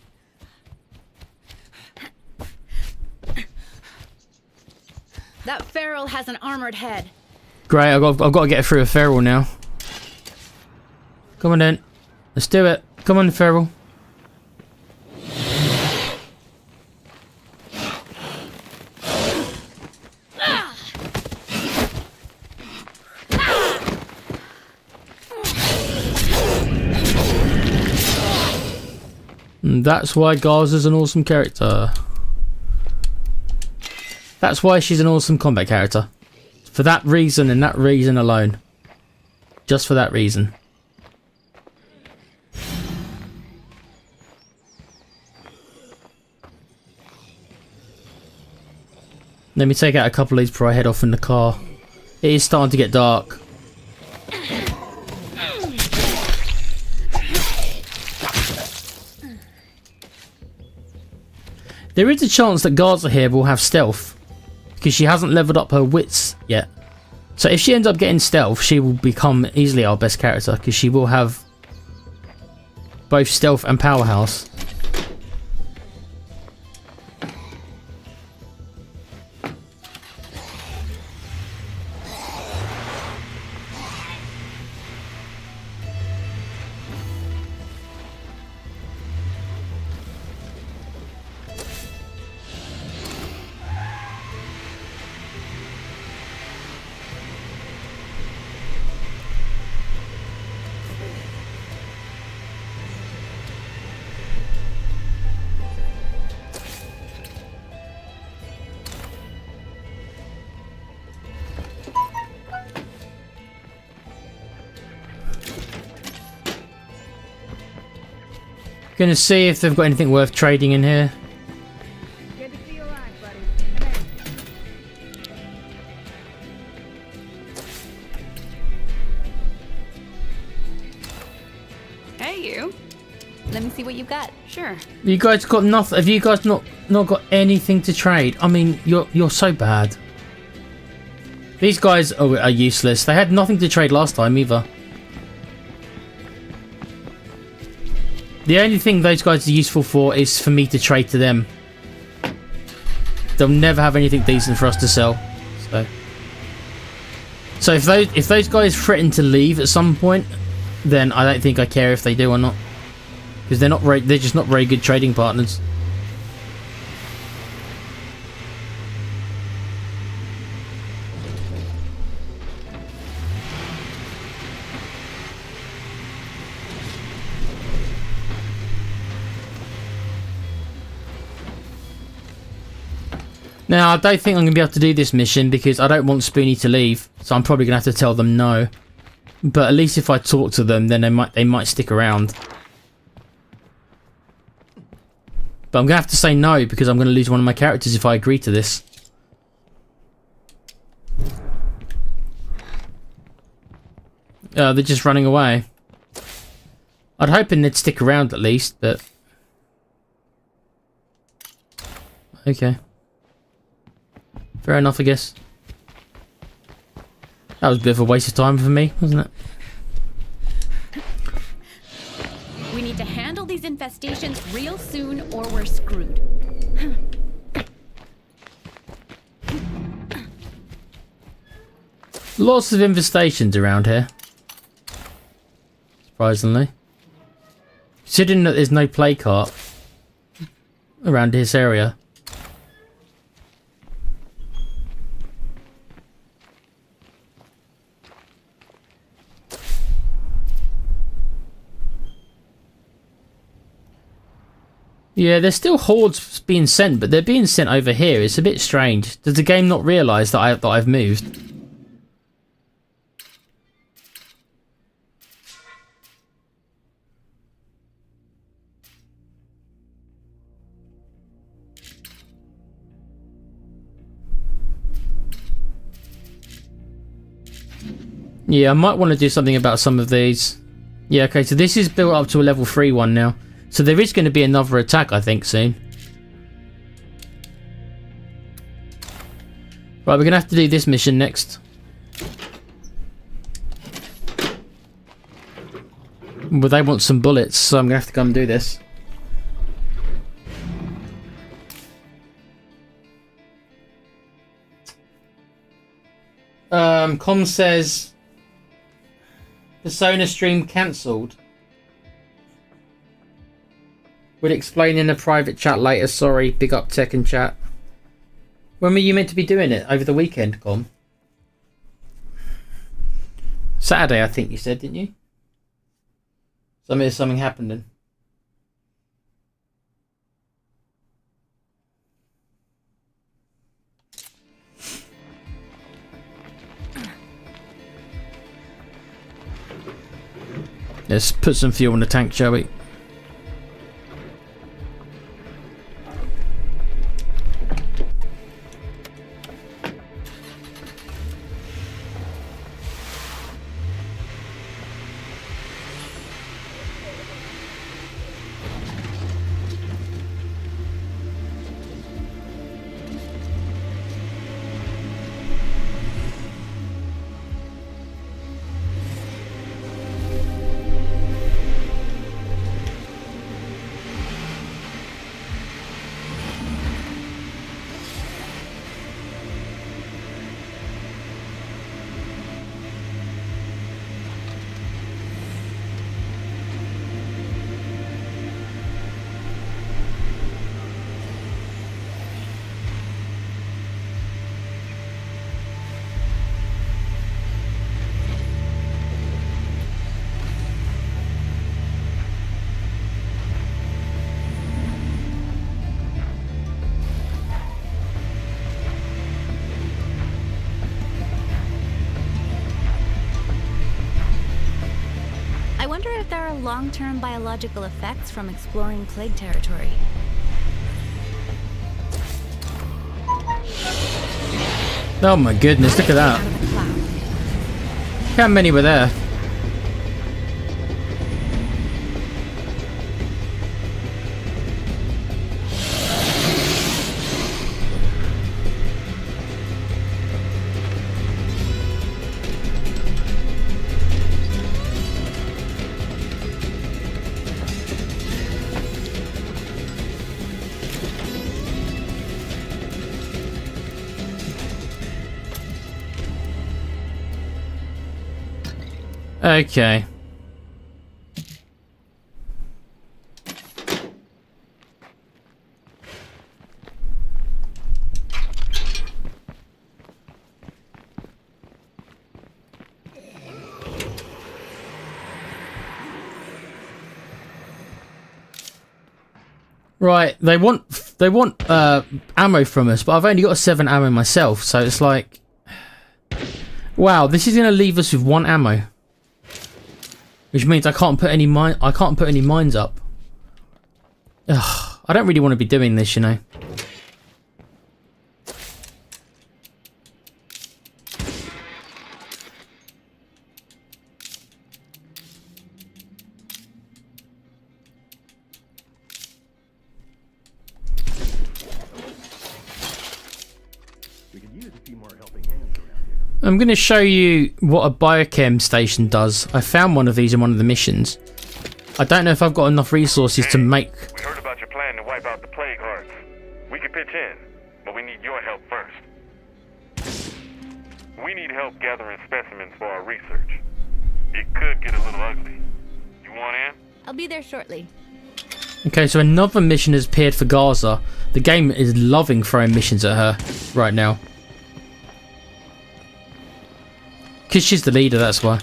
That feral has an armored head. Great, I've got to get through a feral now. Come on then. Let's do it. Come on, feral. And that's why Gaza's an awesome character. That's why she's an awesome combat character. For that reason and that reason alone. Just for that reason. Let me take out a couple of these before I head off in the car. It is starting to get dark. There is a chance that Gaza here will have stealth, because she hasn't leveled up her wits yet. So if she ends up getting stealth, she will become easily our best character, because she will have both stealth and powerhouse. Gonna see if they've got anything worth trading in here. Good to see you alive, buddy. Come Hey, you. Let me see what you've got. Sure. You guys got nothing. Have you guys not got anything to trade? I mean, you're so bad. These guys are useless. They had nothing to trade last time either. The only thing those guys are useful for is for me to trade to them. They'll never have anything decent for us to sell. So if those guys threaten to leave at some point, then I don't think I care if they do or not, because they're just not very good trading partners. Now, I don't think I'm going to be able to do this mission because I don't want Spoonie to leave, so I'm probably going to have to tell them no. But at least if I talk to them, then they might stick around. But I'm going to have to say no because I'm going to lose one of my characters if I agree to this. They're just running away. I'd hoping they'd stick around at least, but... Okay. Fair enough, I guess. That was a bit of a waste of time for me, wasn't it? We need to handle these infestations real soon or we're screwed. Lots of infestations around here. Surprisingly. Considering that there's no play cart around this area. Yeah, there's still hordes being sent, but they're being sent over here. It's a bit strange. Does the game not realise that I've moved? Yeah, I might want to do something about some of these. Yeah, okay, so this is built up to a level 3 one now. So there is going to be another attack, I think, soon. Right, we're going to have to do this mission next. Well, they want some bullets, so I'm going to have to come and do this. Com says Persona stream cancelled. We'll explain in a private chat later. Sorry, big up tech and chat. When were you meant to be doing it? Over the weekend, Com? Saturday, I think you said, didn't you? Something happened then. Let's put some fuel in the tank, shall we? I wonder if there are long-term biological effects from exploring plague territory. Oh my goodness, look at that. How many were there? Okay. Right, they want ammo from us, but I've only got 7 ammo myself, so it's like, wow, this is gonna leave us with 1 ammo. Which means I can't put any mines up. Ugh, I don't really want to be doing this, you know. I'm going to show you what a biochem station does. I found one of these in one of the missions. I don't know if I've got enough resources to make... We heard about your plan to wipe out the plague hearts. We could pitch in, but we need your help first. We need help gathering specimens for our research. It could get a little ugly. You want in? I'll be there shortly. Okay, so another mission has appeared for Gaza. The game is loving throwing missions at her right now. Because she's the leader, that's why.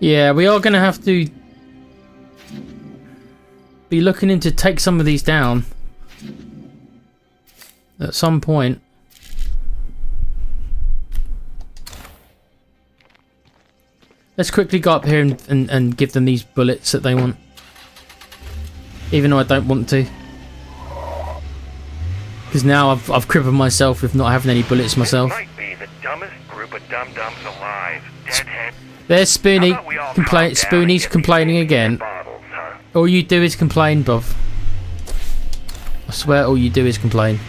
Yeah, we are going to have to be looking into take some of these down at some point. Let's quickly go up here and give them these bullets that they want. Even though I don't want to. Because now I've crippled myself with not having any bullets myself. This might be the dumbest group of dum-dums alive. Deadhead. There's Spoonie's complaining again. Bottles, huh? All you do is complain, bruv. I swear all you do is complain.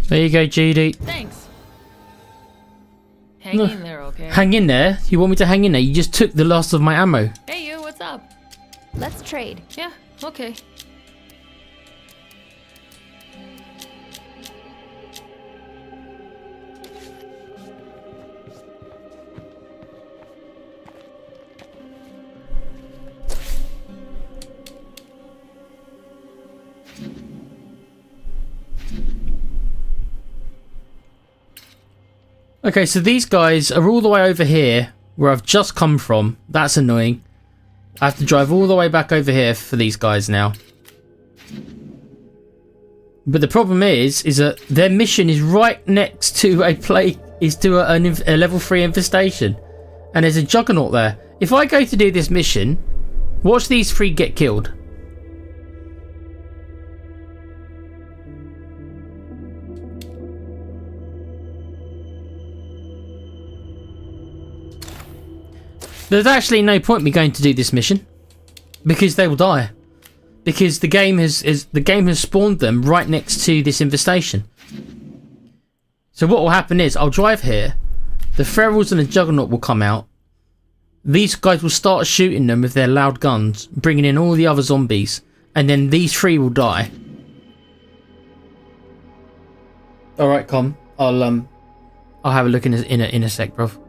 There you go, Judy. Thanks. Hang No. in there, okay? Hang in there? You want me to hang in there? You just took the last of my ammo. Hey, you, what's up? Let's trade. Yeah, okay. Okay, so these guys are all the way over here, where I've just come from. That's annoying. I have to drive all the way back over here for these guys now. But the problem is that their mission is right next to a level 3 infestation. And there's a juggernaut there. If I go to do this mission, watch these 3 get killed. There's actually no point me going to do this mission, because they will die, because the game has spawned them right next to this infestation. So what will happen is I'll drive here, the ferals and the juggernaut will come out, these guys will start shooting them with their loud guns, bringing in all the other zombies, and then these 3 will die. All right, Com, I'll have a look in a sec, bruv.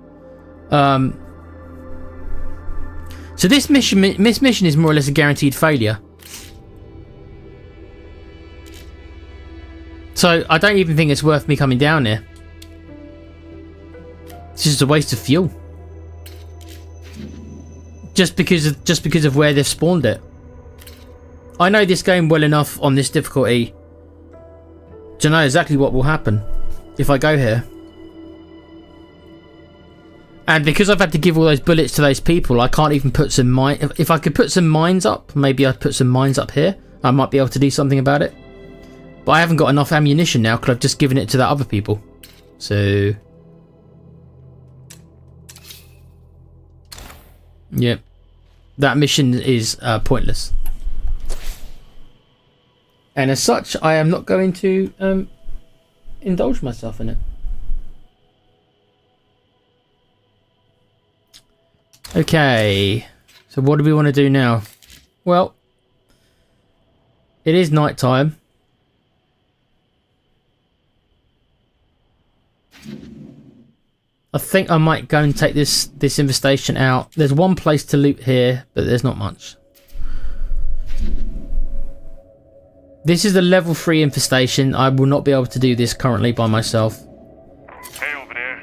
So this mission is more or less a guaranteed failure. So I don't even think it's worth me coming down here. It's just a waste of fuel. Just because of where they've spawned it. I know this game well enough on this difficulty to know exactly what will happen if I go here. And because I've had to give all those bullets to those people, I can't even put some mine. If I could put some mines up, maybe I'd put some mines up here. I might be able to do something about it. But I haven't got enough ammunition now because I've just given it to the other people. So, yep, that mission is pointless. And as such, I am not going to indulge myself in it. Okay, so what do we want to do now? Well, it is night time. I think I might go and take this infestation out. There's one place to loot here, but there's not much. This is the level 3 infestation. I will not be able to do this currently by myself. Hey, over there.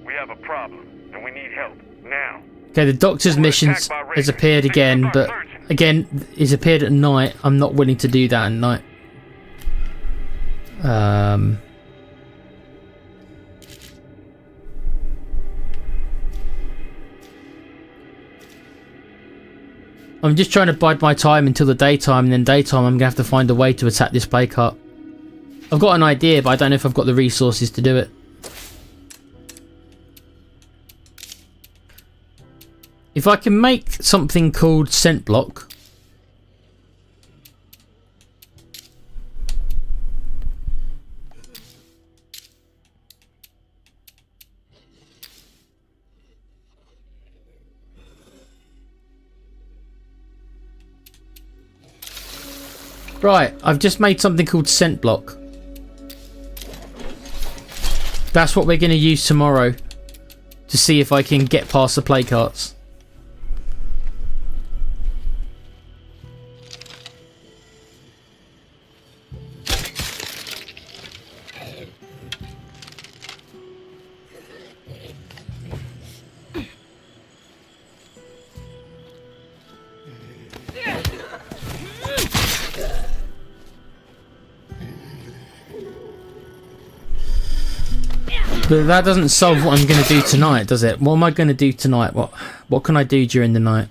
We have a problem, and we need help now. Okay, the doctor's missions has appeared again, but again, it's appeared at night. I'm not willing to do that at night. I'm just trying to bide my time until the daytime, and then daytime I'm going to have to find a way to attack this plague cart. I've got an idea, but I don't know if I've got the resources to do it. If I can make something called scent block. Right, I've just made something called scent block. That's what we're going to use tomorrow to see if I can get past the plague carts. But that doesn't solve what I'm going to do tonight, does it? What am I going to do tonight? What can I do during the night?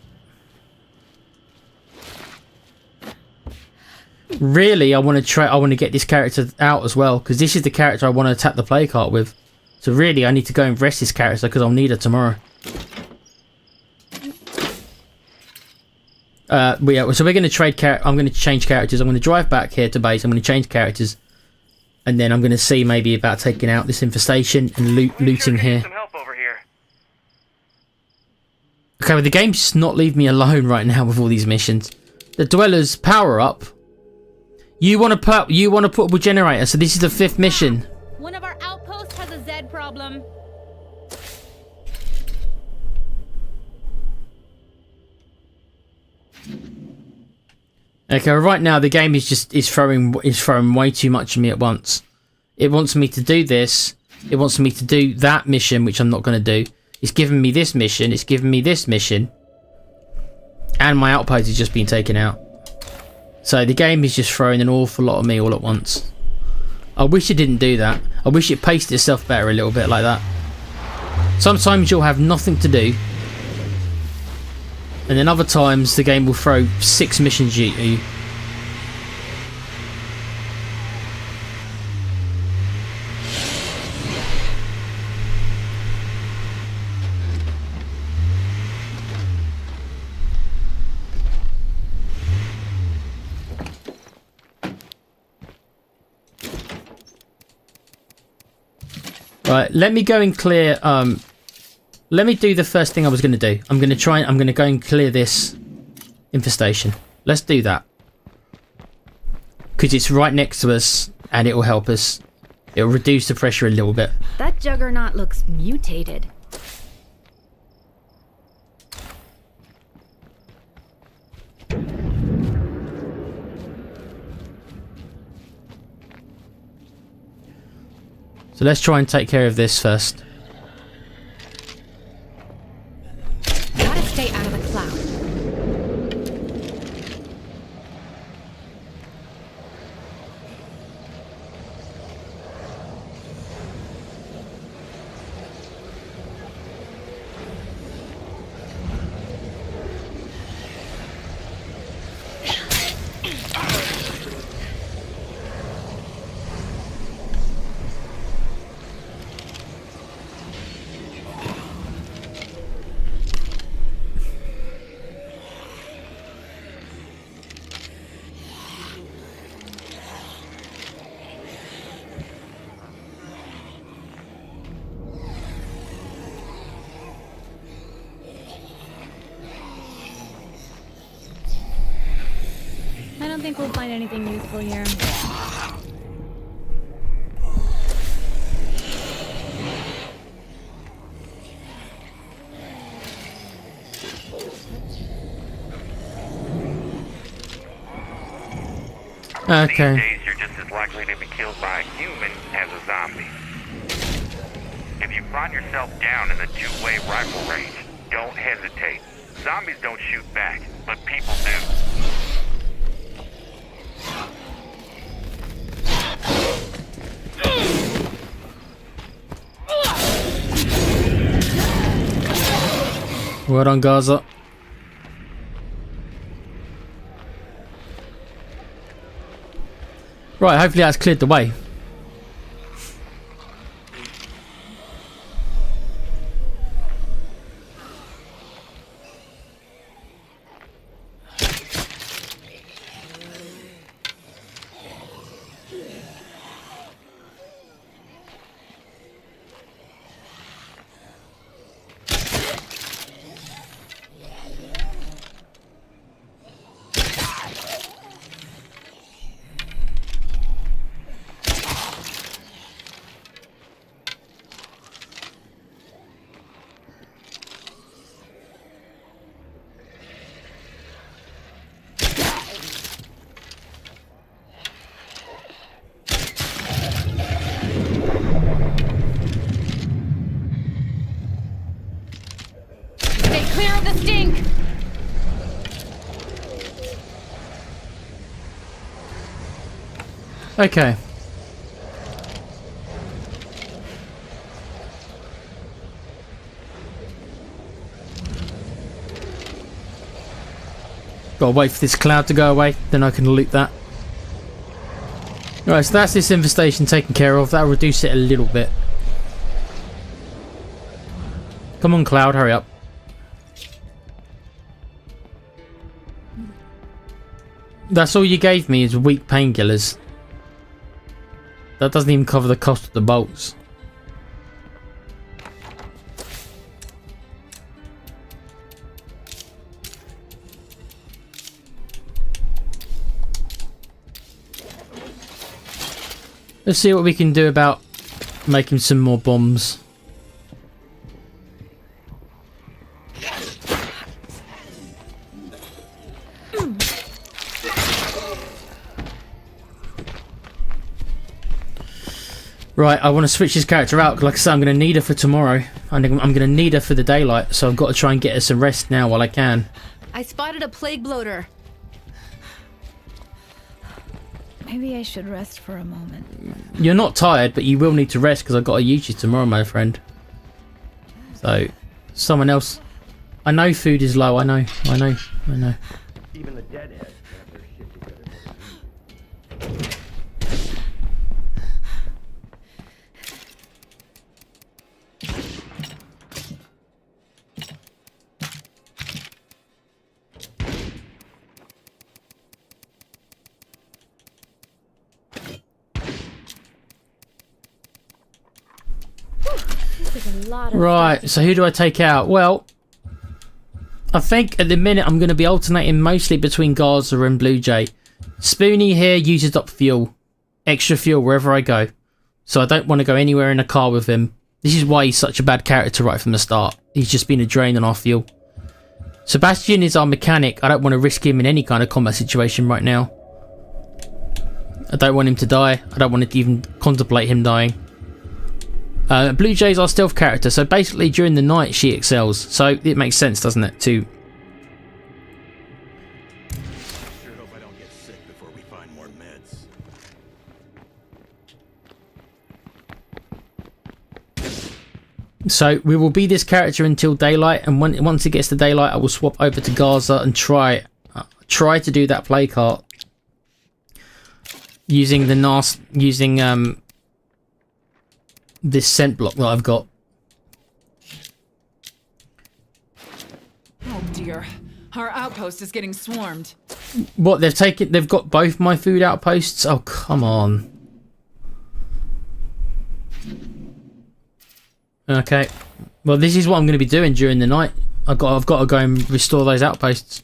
Really, I want to get this character out as well, because this is the character I want to attack the plague cart with. So really, I need to go and rest this character because I'll need her tomorrow. Yeah, so we're going to trade I'm going to change characters. I'm going to drive back here to base. I'm going to change characters. And then I'm going to see maybe about taking out this infestation and looting here. Some help over here. Okay, well the game's just not leave me alone right now with all these missions. The Dwellers power up. You want a portable generator, so this is the 5th mission. One of our outposts has a Z problem. Okay, right now the game is throwing way too much at me at once. It wants me to do this. It wants me to do that mission, which I'm not going to do. It's giving me this mission. It's giving me this mission. And my outpost is just being taken out. So the game is just throwing an awful lot at me all at once. I wish it didn't do that. I wish it paced itself better a little bit like that. Sometimes you'll have nothing to do. And then other times the game will throw 6 missions at you. Right, let me go and clear let me do the first thing I was going to do. I'm going to go and clear this infestation. Let's do that. Because it's right next to us and it will help us. It will reduce the pressure a little bit. That juggernaut looks mutated. So let's try and take care of this first. Gotta stay out of the cloud. I don't think we'll find anything useful here. Okay. These days, you're just as likely to be killed by a human as a zombie. If you find yourself down in the 2-way rifle range, don't hesitate. Zombies don't shoot back, but people do. Well done, Gaza. Right, hopefully that's cleared the way. Stay clear of the stink! Okay. Gotta wait for this cloud to go away, then I can loot that. Alright, so that's this infestation taken care of. That'll reduce it a little bit. Come on, cloud, hurry up. That's all you gave me is weak painkillers. That doesn't even cover the cost of the bolts. Let's see what we can do about making some more bombs. Right, I want to switch this character out. Like I said, I'm going to need her for tomorrow. I'm going to need her for the daylight, so I've got to try and get her some rest now while I can. I spotted a plague bloater. Maybe I should rest for a moment. You're not tired, but you will need to rest because I've got to use you tomorrow, my friend. So, someone else. I know food is low. I know. Even the deadheads have their shit together. Right, so who do I take out? Well, I think at the minute I'm going to be alternating mostly between Gaza and Blue Jay. Spoonie here uses up fuel. Extra fuel wherever I go. So I don't want to go anywhere in a car with him. This is why he's such a bad character right from the start. He's just been a drain on our fuel. Sebastian is our mechanic. I don't want to risk him in any kind of combat situation right now. I don't want him to die. I don't want to even contemplate him dying. Blue Jay's our stealth character, so basically during the night she excels. So it makes sense, doesn't it, to... Sure hope I don't get sick before we find more meds. So we will be this character until daylight, and once it gets to daylight I will swap over to Gaza and try to do that play cart. Using the this scent block that I've got. Oh dear. Our outpost is getting swarmed. What, they've got both my food outposts? Oh, come on. Okay. Well, this is what I'm going to be doing during the night. I've got to go and restore those outposts.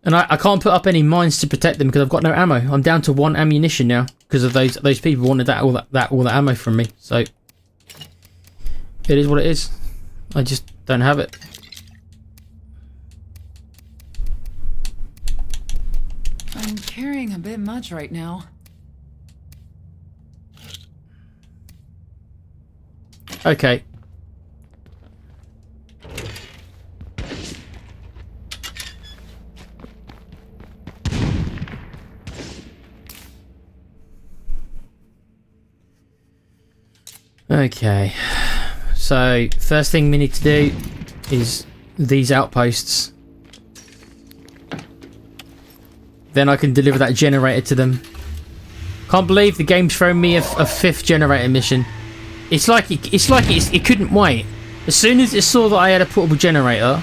And I can't put up any mines to protect them because I've got no ammo. I'm down to 1 ammunition now because of those people wanted all the ammo from me. So it is what it is. I just don't have it. I'm carrying a bit much right now. Okay. Okay, so first thing we need to do is these outposts. Then I can deliver that generator to them. Can't believe the game's thrown me a 5th generator mission. It couldn't wait. As soon as it saw that I had a portable generator,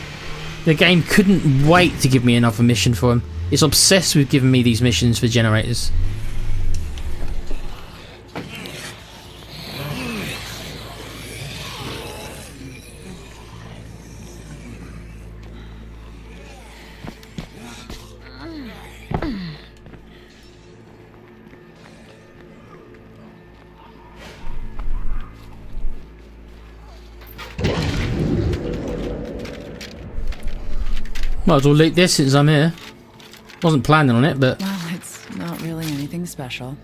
the game couldn't wait to give me another mission for him. It's obsessed with giving me these missions for generators. Might as well loot this since I'm here. Wasn't planning on it, but... Well, it's not really anything special.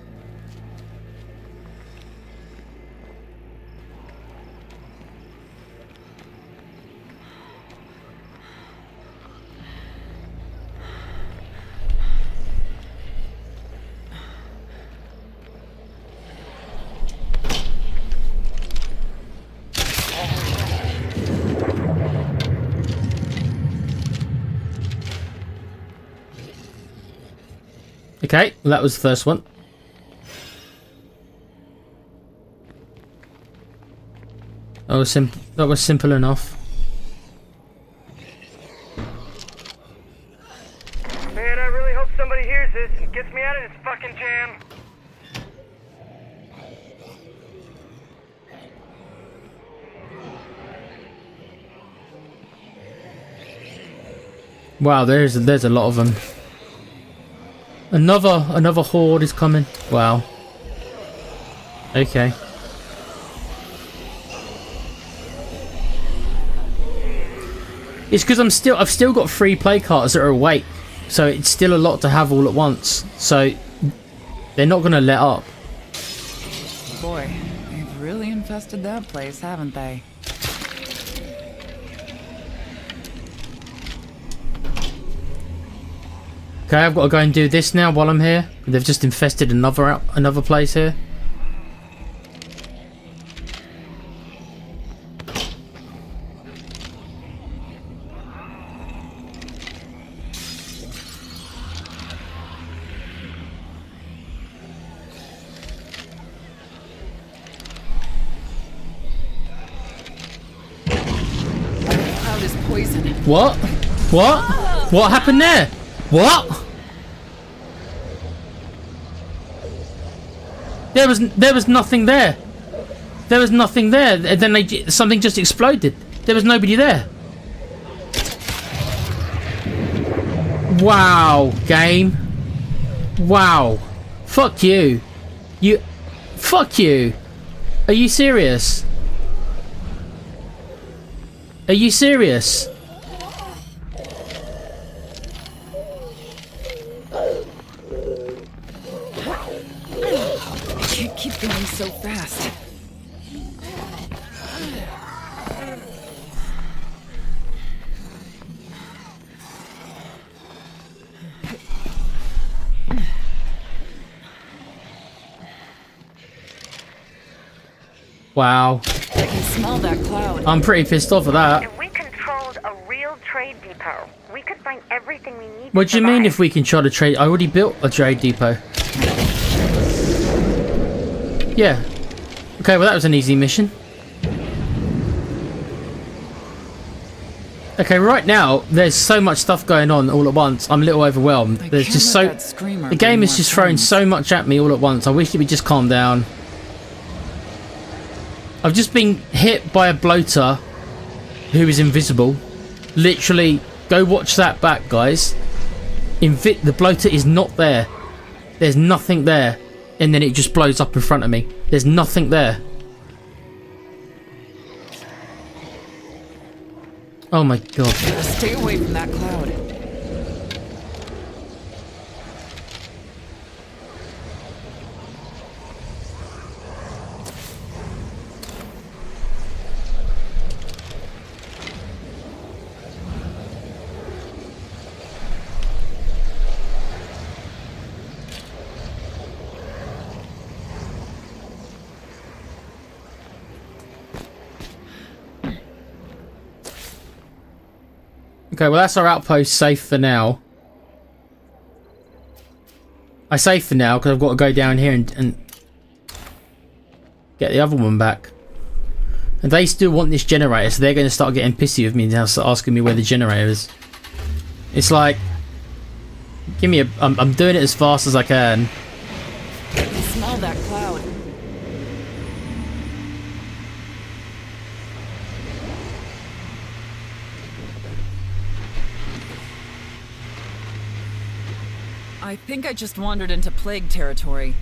Okay, well, that was the first one. That was simple enough. There's Anybody hears this and gets me out of this fucking jam. Wow, there's a lot of them. Another horde is coming. Wow. Okay. It's because I've still got 3 play cards that are awake, so it's still a lot to have all at once. So they're not gonna let up. Boy, they've really infested that place, haven't they? Okay, I've got to go and do this now while I'm here. They've just infested another place here. Cloud is poison. What? What? What happened there? What? There was nothing there. There was nothing there. And then something just exploded. There was nobody there. Wow, game. Wow. Fuck you. Fuck you. Are you serious? Are you serious? Keep going so fast. Wow. I can smell that cloud. I'm pretty pissed off at that. If we controlled a real trade depot, we could find everything we need. What do you mean if we can try to trade? I already built a trade depot. Yeah. Okay, well that was an easy mission. Okay, right now there's so much stuff going on all at once. I'm a little overwhelmed. There's just so the game is just throwing so much at me all at once. I wish it would just calm down. I've just been hit by a bloater who is invisible. Literally, go watch that back, guys. The bloater is not there. There's nothing there. And then it just blows up in front of me. There's nothing there. Oh my god. Stay away from that cloud. Okay, well that's our outpost safe for now. I say for now because I've got to go down here and get the other one back. And they still want this generator, so they're going to start getting pissy with me now, asking me where the generator is. It's like, give me a... I'm doing it as fast as I can. I can smell that cloud. I think I just wandered into plague territory.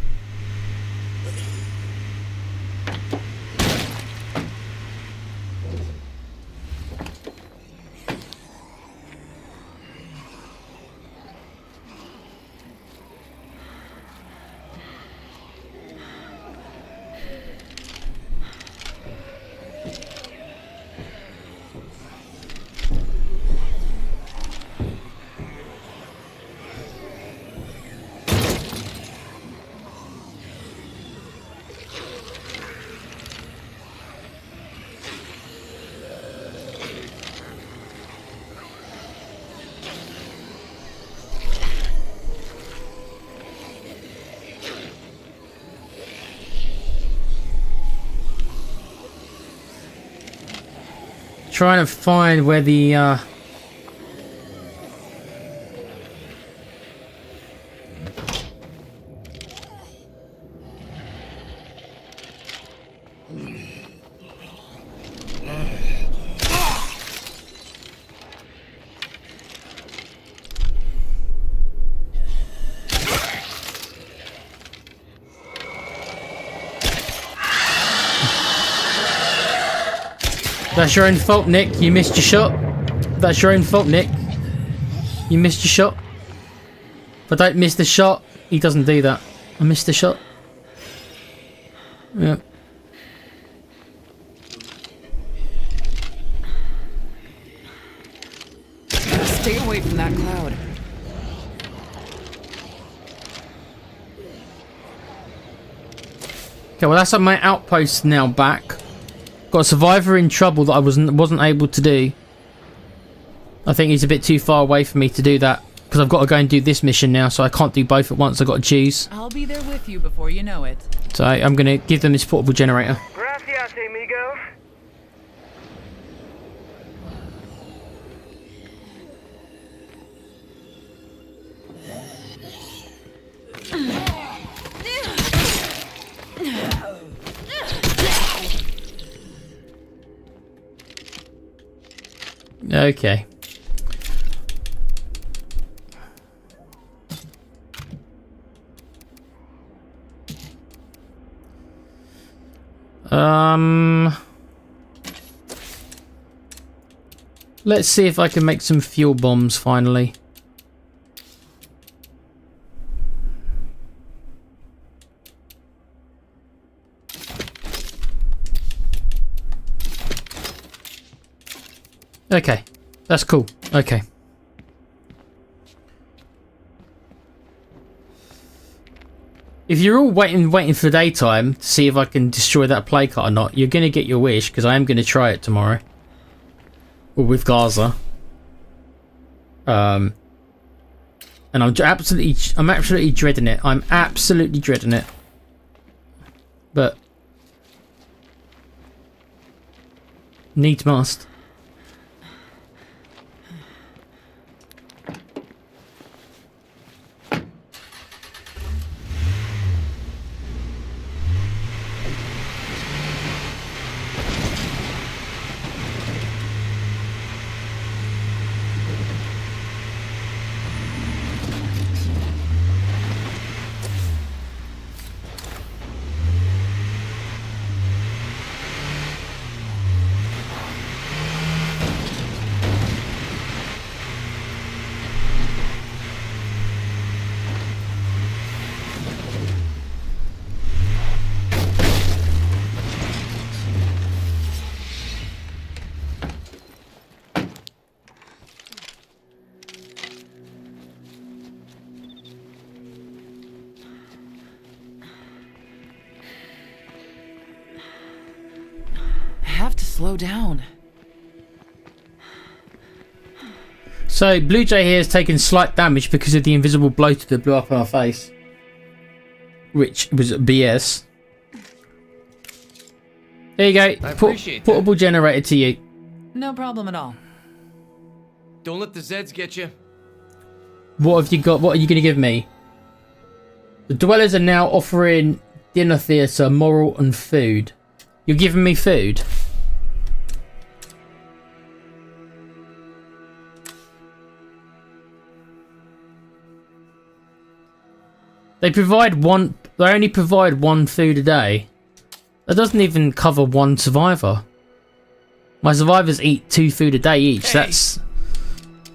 Trying to find where the That's your own fault, Nick. You missed your shot. That's your own fault, Nick. You missed your shot. If I don't miss the shot, he doesn't do that. I missed the shot. Yeah. Stay away from that cloud. Okay, well that's on my outpost now back. Got a survivor in trouble that I wasn't able to do. I think he's a bit too far away for me to do that because I've got to go and do this mission now, so I can't do both at once. I've got to choose. I'll be there with you before you know it. So I'm going to give them this portable generator. Gracias, amigo. Okay. Let's see if I can make some fuel bombs finally. Okay, that's cool. Okay. If you're all waiting for daytime to see if I can destroy that play cart or not, you're going to get your wish, because I am going to try it tomorrow. Or with Gaza. And I'm absolutely dreading it. I'm absolutely dreading it. But needs must. Slow down. So, Blue Jay here has taken slight damage because of the invisible bloater that blew up in our face. Which was BS. There you go. I appreciate portable generator to you. No problem at all. Don't let the Zeds get you. What have you got? What are you going to give me? The dwellers are now offering dinner theatre, moral and food. You're giving me food? They only provide one food a day. That doesn't even cover one survivor. My survivors eat 2 food a day each. Hey.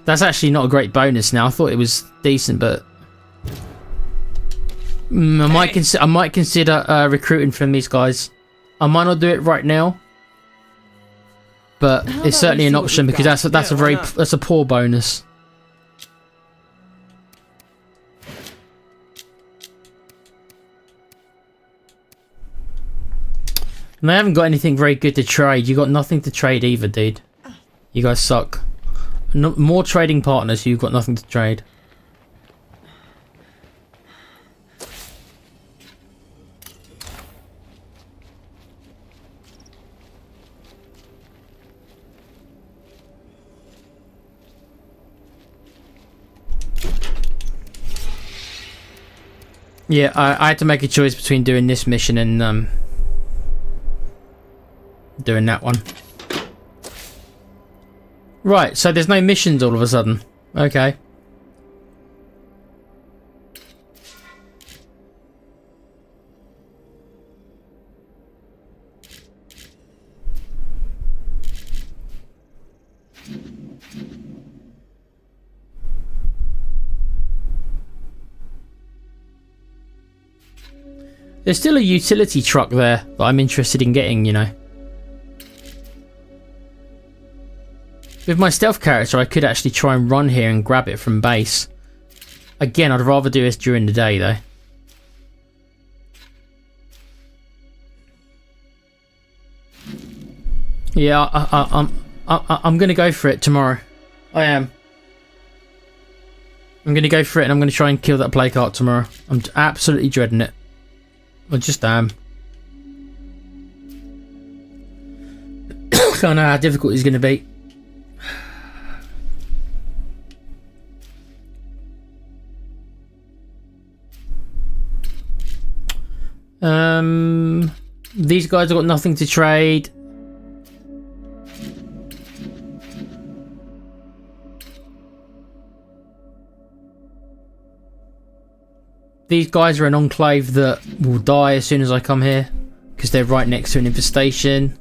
That's actually not a great bonus now. I thought it was decent, but I might consider recruiting from these guys. I might not do it right now, but it's certainly an option because that's a poor bonus. And I haven't got anything very good to trade. You got nothing to trade either, dude. You guys suck. More trading partners, you've got nothing to trade. Yeah, I had to make a choice between doing this mission and doing that one. Right, so there's no missions all of a sudden. Okay. There's still a utility truck there that I'm interested in getting, you know. With my stealth character, I could actually try and run here and grab it from base. Again, I'd rather do this during the day, though. Yeah, I'm gonna go for it tomorrow. I am. I'm gonna go for it, and I'm gonna try and kill that plague heart tomorrow. I'm absolutely dreading it. I just am. I don't know how difficult it's gonna be. These guys have got nothing to trade. These guys are an enclave that will die as soon as I come here because they're right next to an infestation.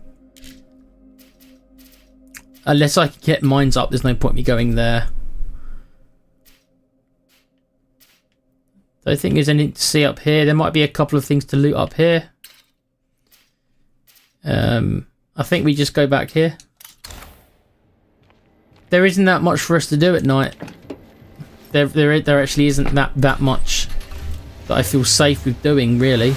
Unless I can get mines up, there's no point me going there. Don't think there's anything to see up here. There might be a couple of things to loot up here. I think we just go back here. There isn't that much for us to do at night. There actually isn't that much that I feel safe with doing, really.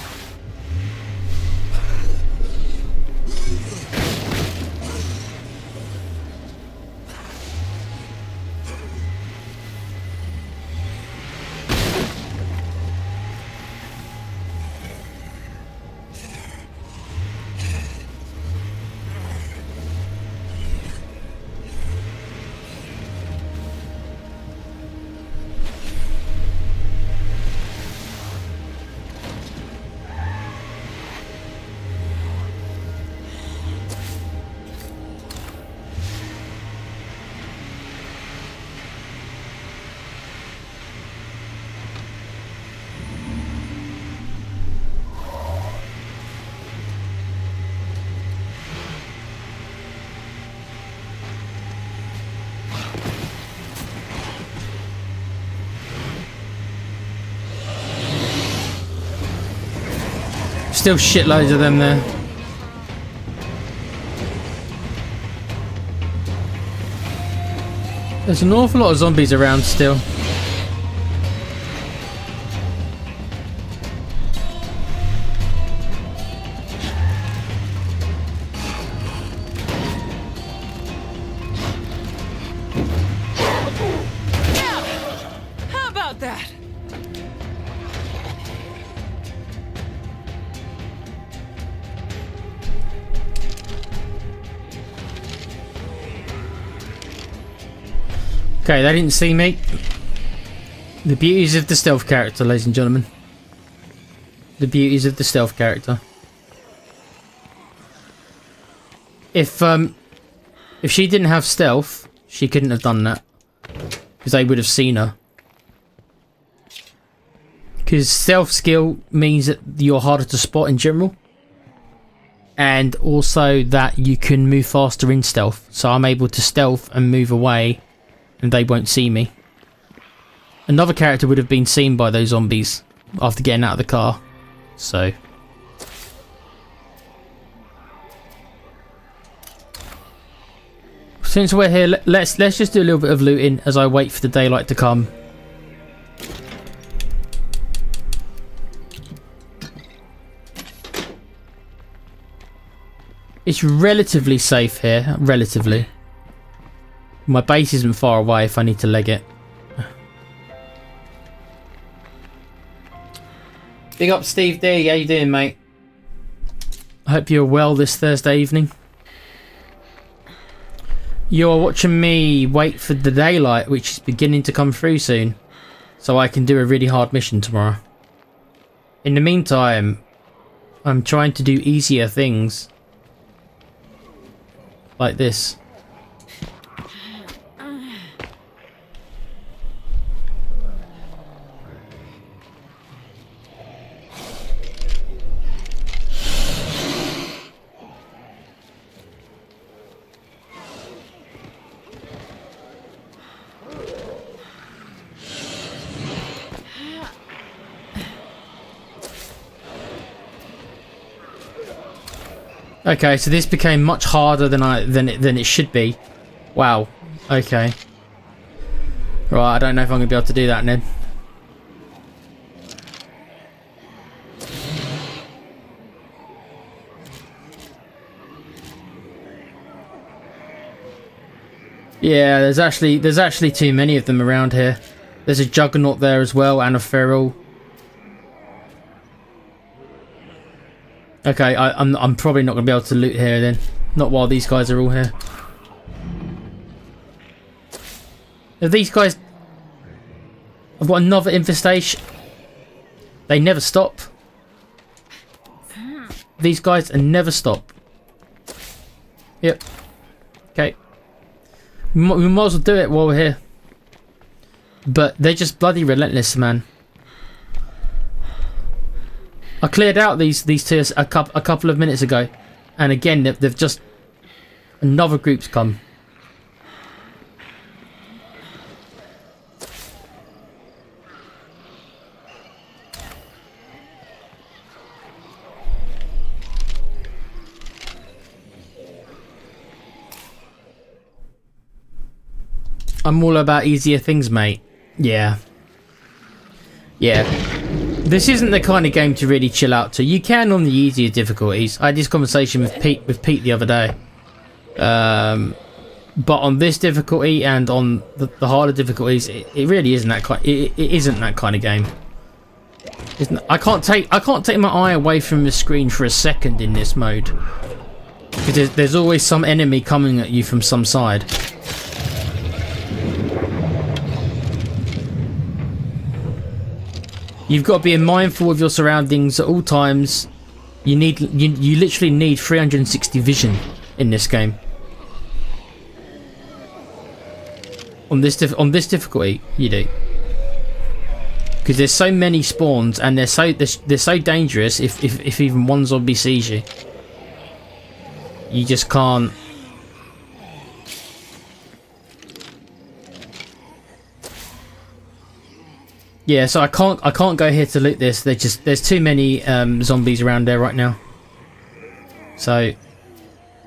Still shitloads of them there. There's an awful lot of zombies around still. How about that? Okay, they didn't see me. The beauties of the stealth character, ladies and gentlemen. The beauties of the stealth character. If she didn't have stealth, she couldn't have done that. Because they would have seen her. Because stealth skill means that you're harder to spot in general. And also that you can move faster in stealth. So I'm able to stealth and move away. And they won't see me. Another character would have been seen by those zombies after getting out of the car. So. Since we're here, let's just do a little bit of looting as I wait for the daylight to come. It's relatively safe here, relatively. My base isn't far away if I need to leg it. Big up Steve D, how you doing, mate? I hope you're well this Thursday evening. You're watching me wait for the daylight, which is beginning to come through soon, so I can do a really hard mission tomorrow. In the meantime, I'm trying to do easier things. Like this. Okay, so this became much harder than it should be. Wow. Okay. Right, I don't know if I'm gonna be able to do that, Ned. Yeah, there's actually too many of them around here. There's a Juggernaut there as well, and a Feral. Okay, I'm probably not gonna be able to loot here then. Not while these guys are all here. If these guys, I've got another infestation. They never stop. These guys never stop. Yep. Okay. We might as well do it while we're here. But they're just bloody relentless, man. I cleared out these two a couple of minutes ago, and again they've just another group's come. I'm all about easier things, mate. Yeah. Yeah. This isn't the kind of game to really chill out to. You can on the easier difficulties. I had this conversation with Pete the other day. But on this difficulty and on the harder difficulties, it really isn't that kind. It isn't that kind of game. I can't take my eye away from the screen for a second in this mode, because there's always some enemy coming at you from some side. You've got to be mindful of your surroundings at all times. You literally need 360 vision in this game. On this difficulty, you do, because there's so many spawns and they're so dangerous. If even one zombie sees you, you just can't. Yeah, so I can't go here to loot this. There's too many zombies around there right now. So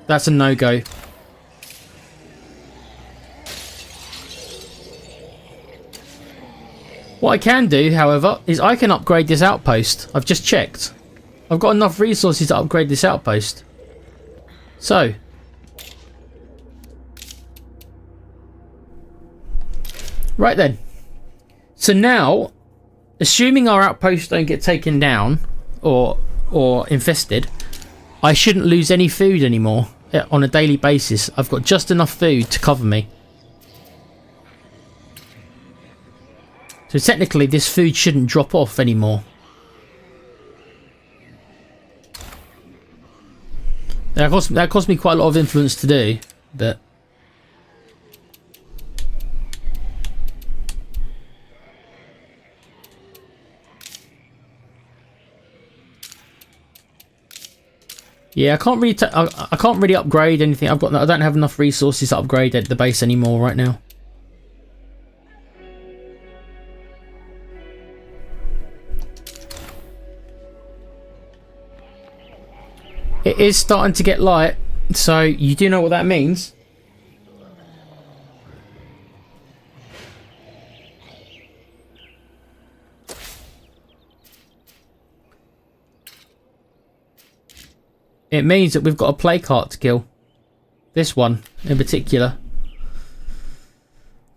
that's a no-go. What I can do, however, is I can upgrade this outpost. I've just checked. I've got enough resources to upgrade this outpost. So right then. So now, assuming our outposts don't get taken down or infested, I shouldn't lose any food anymore on a daily basis. I've got just enough food to cover me. So technically this food shouldn't drop off anymore. That cost me quite a lot of influence to do, but yeah, I can't really upgrade anything. I don't have enough resources to upgrade at the base anymore right now. It is starting to get light, so you do know what that means. It means that we've got a plague heart to kill. This one in particular.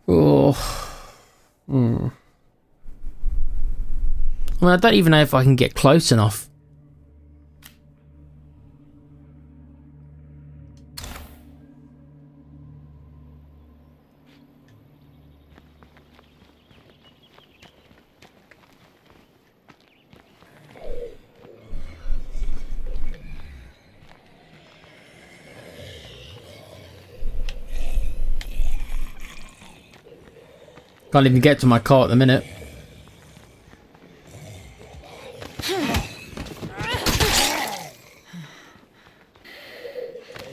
Oh. I mean, I don't even know if I can get close enough. Can't even get to my car at the minute.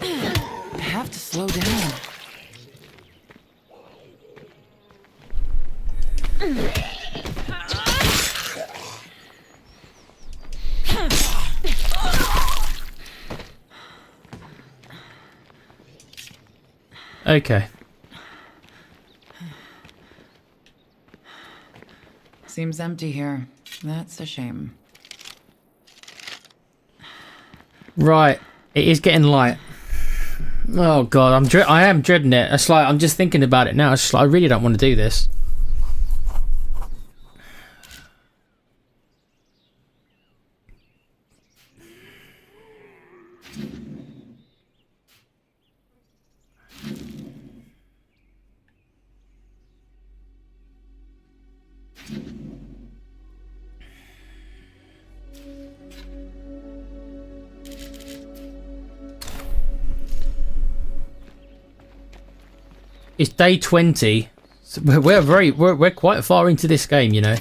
I have to slow down. Okay. Seems empty here. That's a shame. Right. It is getting light. Oh god, I am dreading it. It's like I'm just thinking about it now. It's just like I really don't want to do this. It's day 20. So we're quite far into this game, you know.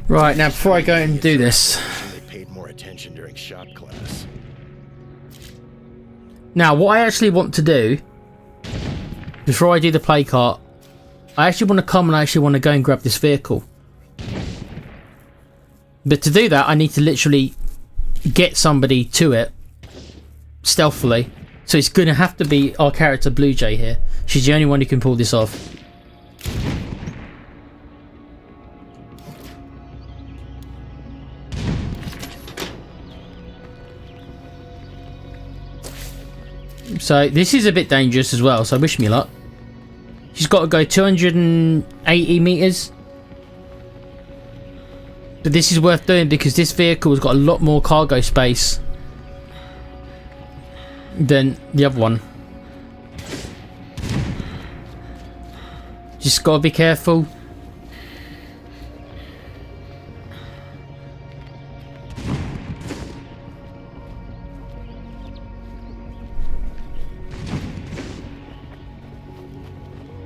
Right, now before I go and do this. They paid more attention during shop class. Now, what I actually want to do, before I do the play cart, I actually want to come and I actually want to go and grab this vehicle. But to do that, I need to literally get somebody to it stealthily. So it's going to have to be our character Blue Jay here. She's the only one who can pull this off. So this is a bit dangerous as well, so wish me luck. She's got to go 280 meters. But this is worth doing because this vehicle has got a lot more cargo space than the other one. Just got to be careful.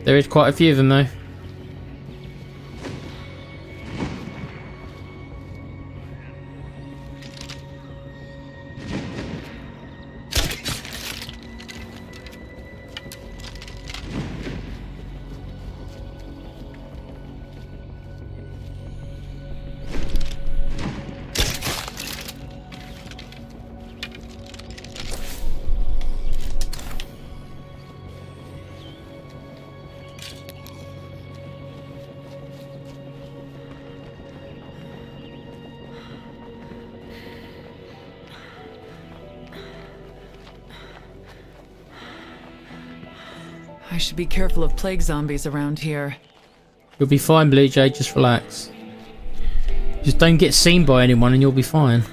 There is quite a few of them though. I should be careful of plague zombies around here. You'll be fine, Blue Jay, just relax. Just don't get seen by anyone and you'll be fine.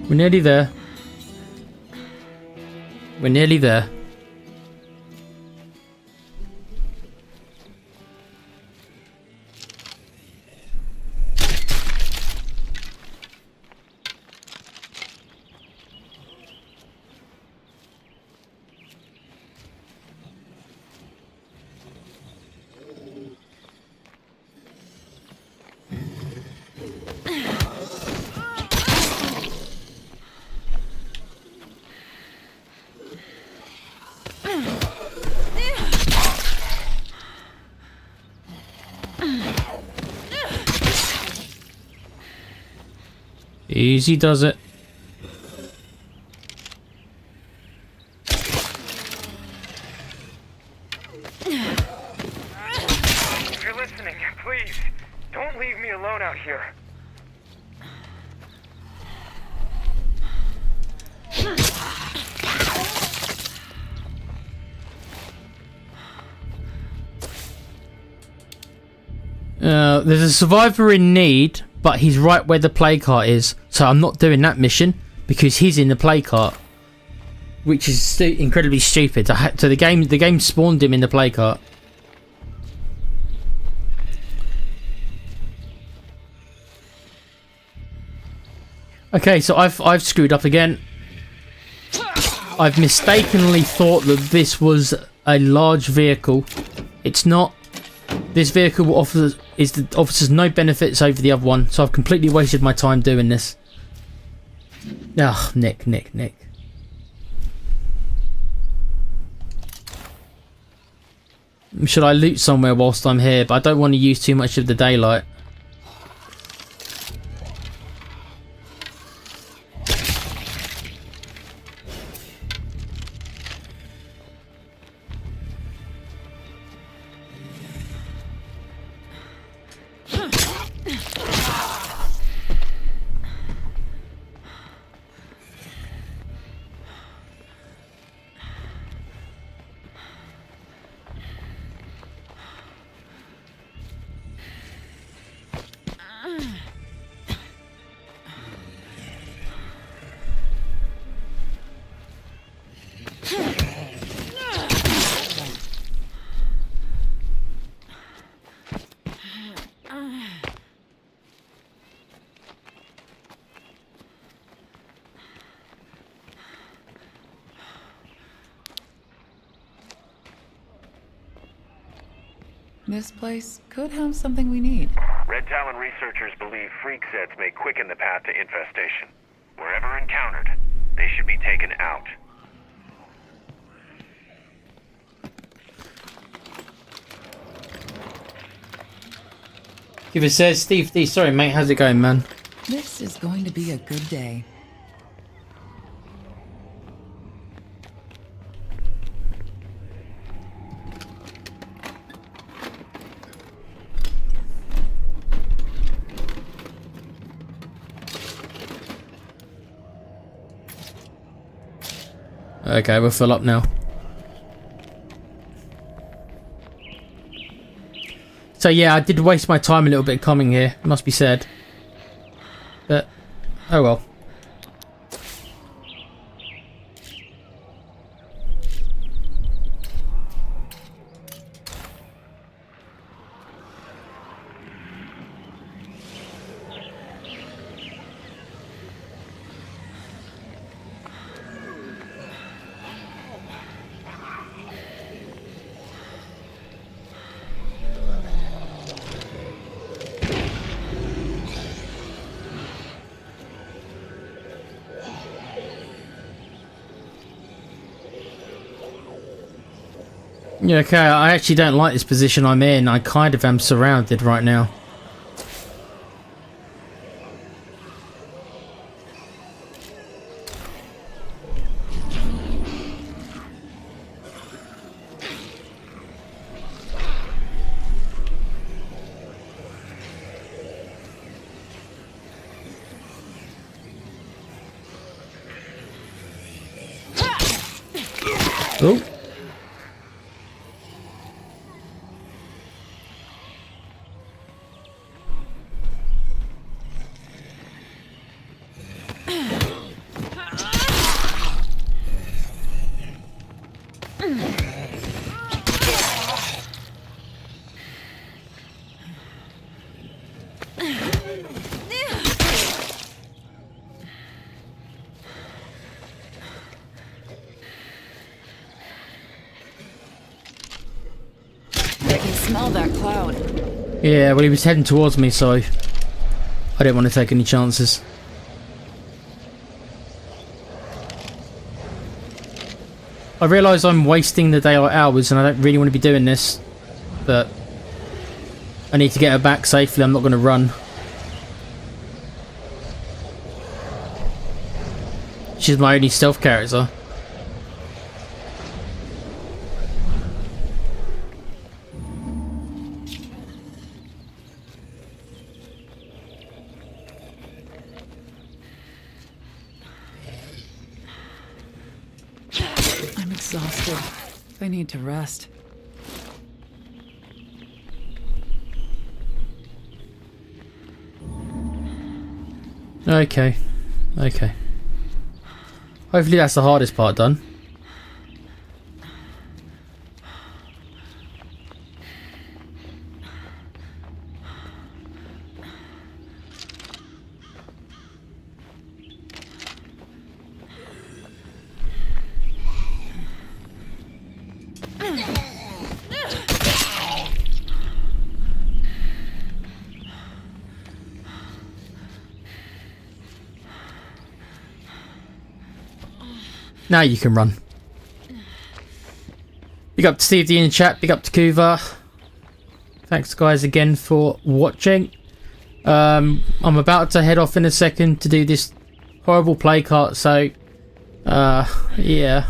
We're nearly there. We're nearly there. Easy does it. If you're listening, please, don't leave me alone out here. There's a survivor in need, but he's right where the plague heart is, so I'm not doing that mission because he's in the play cart, which is incredibly stupid. So the game spawned him in the play cart. Okay, so I've screwed up again. I've mistakenly thought that this was a large vehicle. It's not. This vehicle offers no benefits over the other one, so I've completely wasted my time doing this. Ugh, Nick. Should I loot somewhere whilst I'm here? But I don't want to use too much of the daylight. This place could have something we need. Red Talon researchers believe freak sets may quicken the path to infestation. Wherever encountered, they should be taken out. If it says Steve D, sorry mate, how's it going, man? This is going to be a good day. Okay, we're full up now. So yeah, I did waste my time a little bit coming here, it must be said. But, oh well. Yeah, okay, I actually don't like this position I'm in. I kind of am surrounded right now. Oh. Smell that cloud. Yeah, well he was heading towards me, so I didn't want to take any chances. I realise I'm wasting the daylight hours and I don't really want to be doing this, but I need to get her back safely. I'm not going to run. She's my only stealth character. Exhausted. I need to rest. Okay. Hopefully that's the hardest part done. Now you can run. Big up to Steve D in the chat. Big up to Kuva. Thanks guys again for watching. I'm about to head off in a second to do this horrible play cart. So, yeah.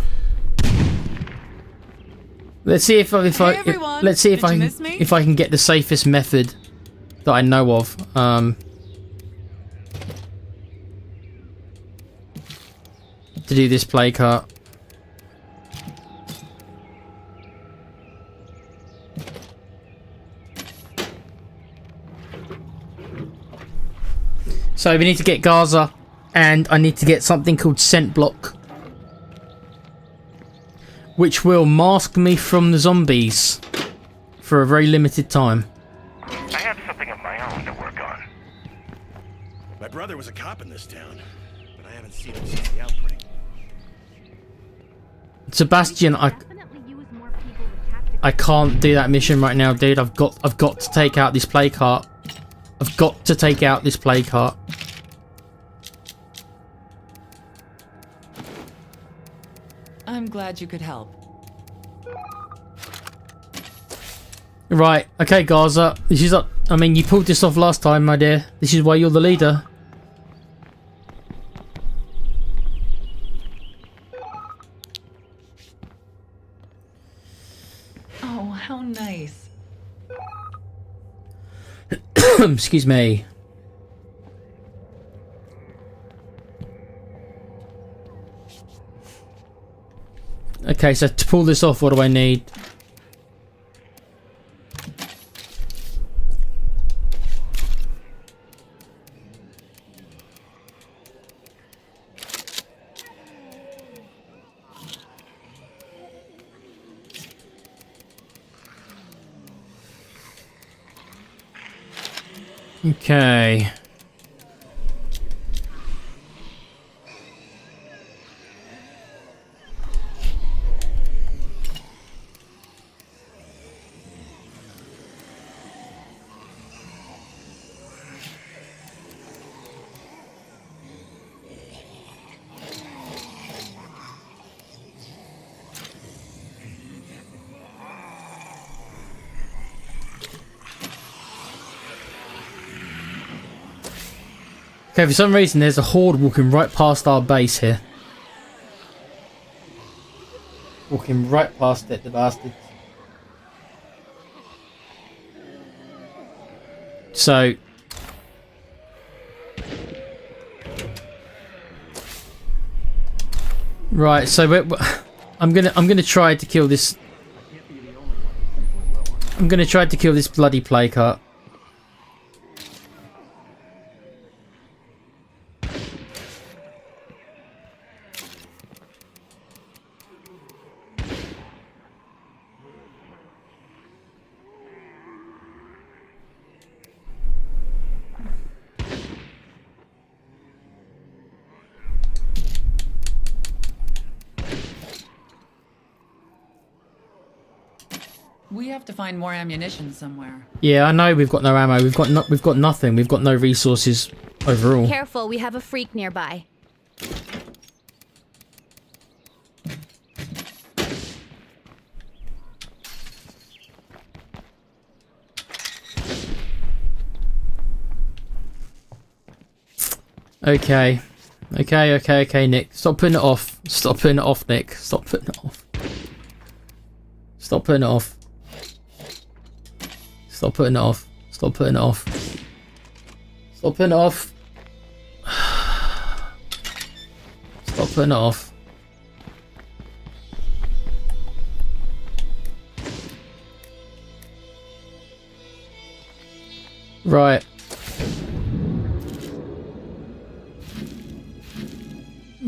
Let's see if let's see if I can get the safest method that I know of. To do this play cart. So we need to get Gaza, and I need to get something called scent block, which will mask me from the zombies for a very limited time. I have something of my own to work on. My brother was a cop in this town, but I haven't seen him since the outbreak. Sebastian, I can't do that mission right now, dude. I've got to take out this play cart. I've got to take out this play cart. I'm glad you could help. Right, okay, Gaza. This is I mean, you pulled this off last time, my dear. This is why you're the leader. Oh, how nice. Excuse me. Okay, so to pull this off, what do I need? Okay. Okay, for some reason there's a horde walking right past our base here. Walking right past it, the bastards. So right, so I'm gonna try to kill this. I'm gonna try to kill this bloody play cart. We have to find more ammunition somewhere. Yeah, I know we've got no ammo. We've got nothing. We've got no resources overall. Careful, we have a freak nearby. Okay. Okay, Nick. Stop putting it off. Stop putting it off, Nick. Stop putting it off. Stop putting it off. Stop putting it off. Stop putting it off. Stop putting it off. Stop putting it off. Right.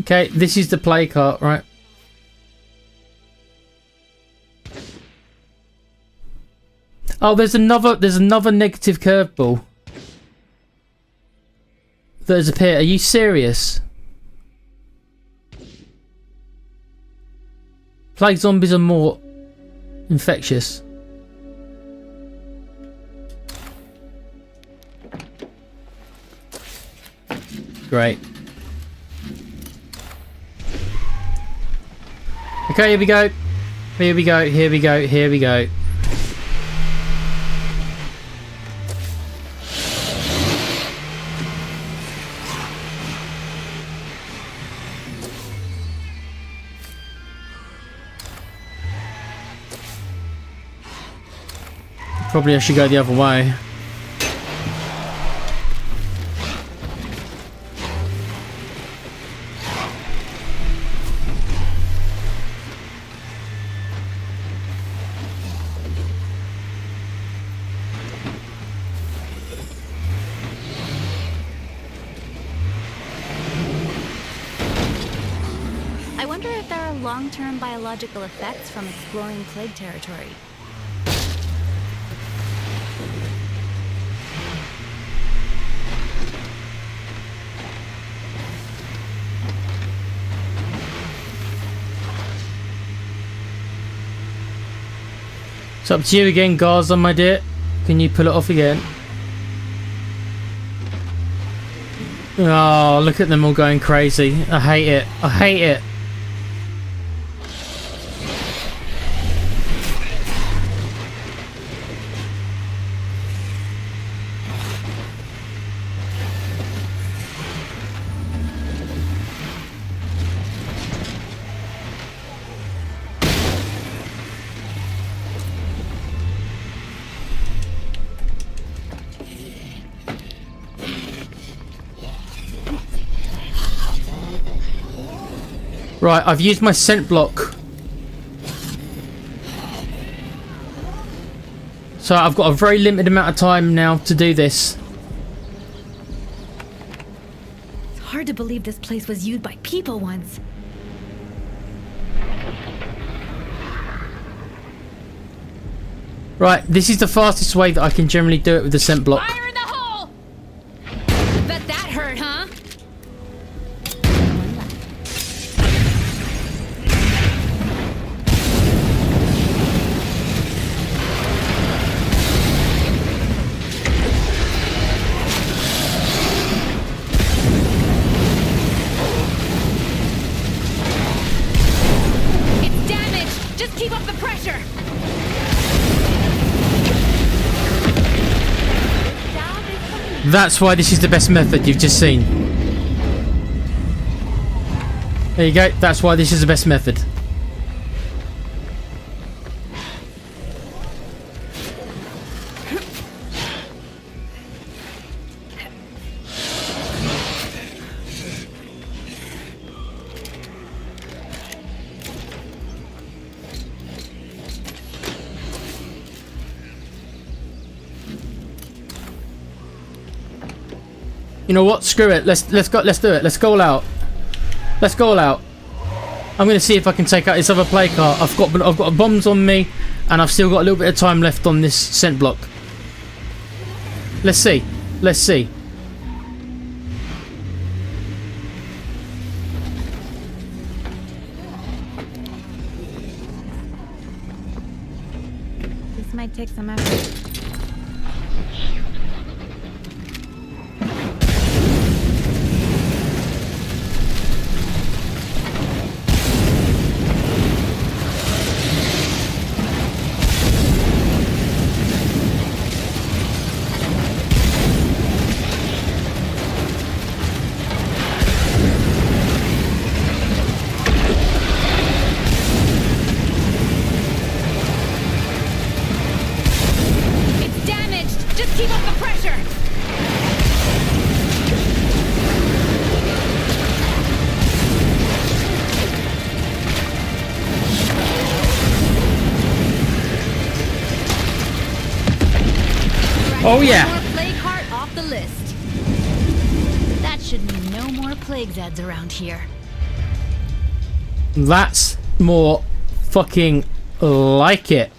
Okay, this is the play cart, right? Oh, there's another negative curveball that has appeared. Are you serious? Plague zombies are more infectious. Great. Okay, here we go. Here we go. Here we go. Here we go. Probably I should go the other way. I wonder if there are long-term biological effects from exploring plague territory. It's up to you again, Gaza, my dear. Can you pull it off again? Oh, look at them all going crazy. I hate it. I hate it. Right, I've used my scent block. So I've got a very limited amount of time now to do this. It's hard to believe this place was used by people once. Right, this is the fastest way that I can generally do it with the scent block. Fire in the hole! Bet that hurt, huh? It's damaged! Just keep up the pressure! That's why this is the best method you've just seen. There you go. That's why this is the best method. You know what? Screw it. Let's do it. Let's go all out. Let's go all out. I'm gonna see if I can take out this other play cart. I've got bombs on me, and I've still got a little bit of time left on this scent block. Let's see. Let's see. This might take some effort. Keep up the pressure! Oh yeah! One more plague heart off the list. That should mean no more plague Zeds around here. That's more fucking like it.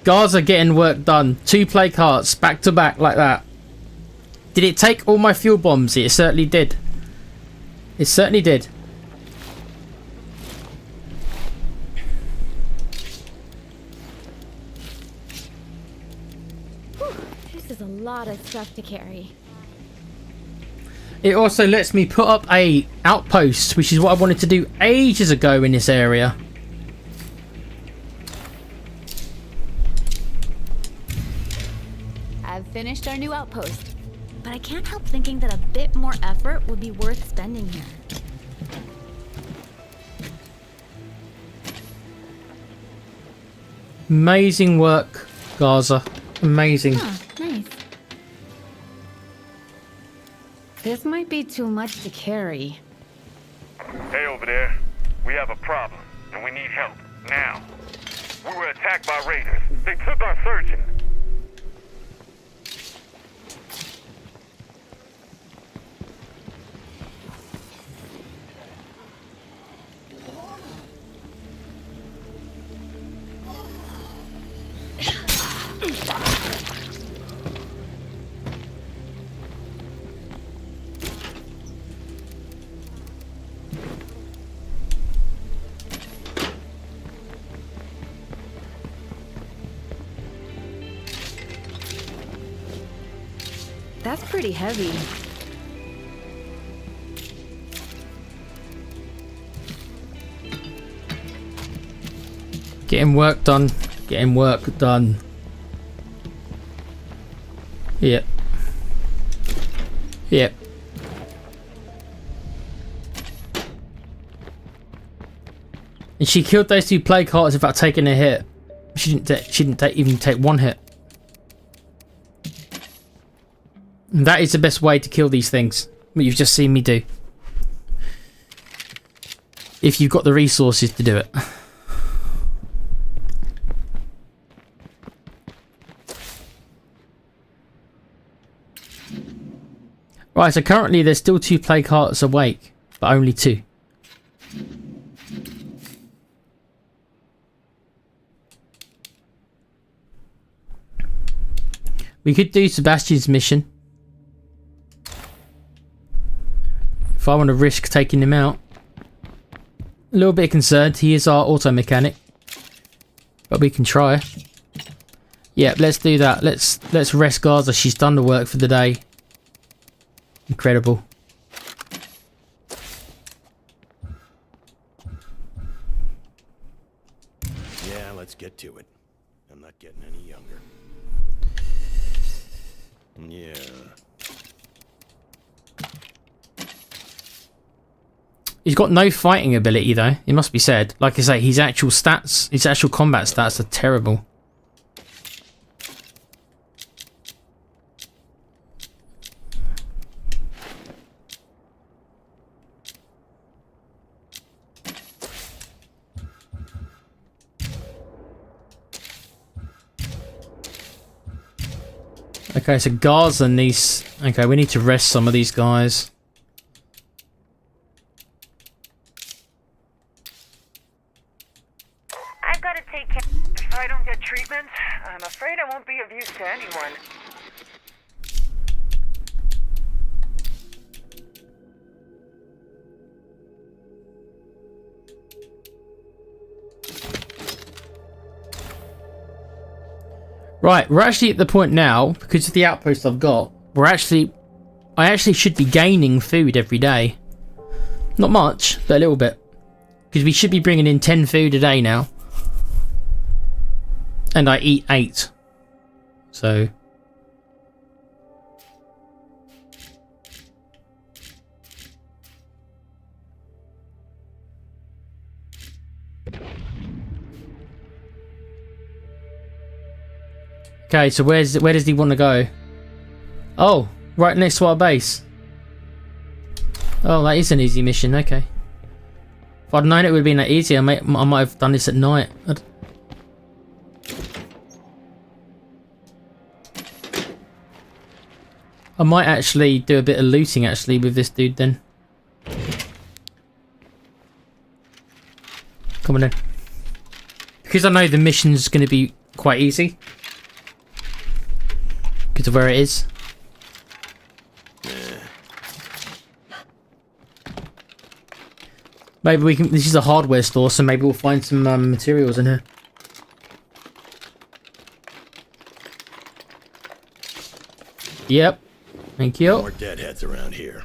Gaza getting work done. 2 plague hearts back to back like that. Did it take all my fuel bombs? It certainly did. It certainly did. This is a lot of stuff to carry. It also lets me put up a outpost, which is what I wanted to do ages ago in this area. I've finished our new outpost, but I can't help thinking that a bit more effort would be worth spending here. Amazing work, Gaza. Amazing. Nice. This might be too much to carry. Hey, over there. We have a problem, and we need help, now. We were attacked by raiders. They took our surgeon. That's pretty heavy. Getting work done. Getting work done. Yep. Yep. And she killed those 2 plague hearts without taking a hit. She didn't even take 1 hit. And that is the best way to kill these things. What you've just seen me do. If you've got the resources to do it. Right, so currently there's still 2 plague hearts awake, but only 2. We could do Sebastian's mission. If I want to risk taking him out. A little bit concerned, he is our auto mechanic. But we can try. Yeah, let's do that. Let's rest Gaza. She's done the work for the day. Incredible. Yeah, let's get to it. I'm not getting any younger. Yeah. He's got no fighting ability though, it must be said. Like I say, his actual stats, his actual combat stats are terrible. Okay, so Gaza and these... Okay, we need to rest some of these guys. I've got to take care. If I don't get treatment, I'm afraid I won't be of use to anyone. Right, we're actually at the point now, because of the outpost I've got, I actually should be gaining food every day. Not much, but a little bit. Because we should be bringing in 10 food a day now. And I eat 8. So... Okay, so where does he want to go? Oh, right next to our base. Oh, that is an easy mission, okay. If I'd known it would have been that easy, I might have done this at night. I might actually do a bit of looting actually with this dude then. Come on in. Because I know the mission's going to be quite easy. Because of where it is. Maybe we can... This is a hardware store, so maybe we'll find some materials in here. Yep. Thank you. More deadheads around here.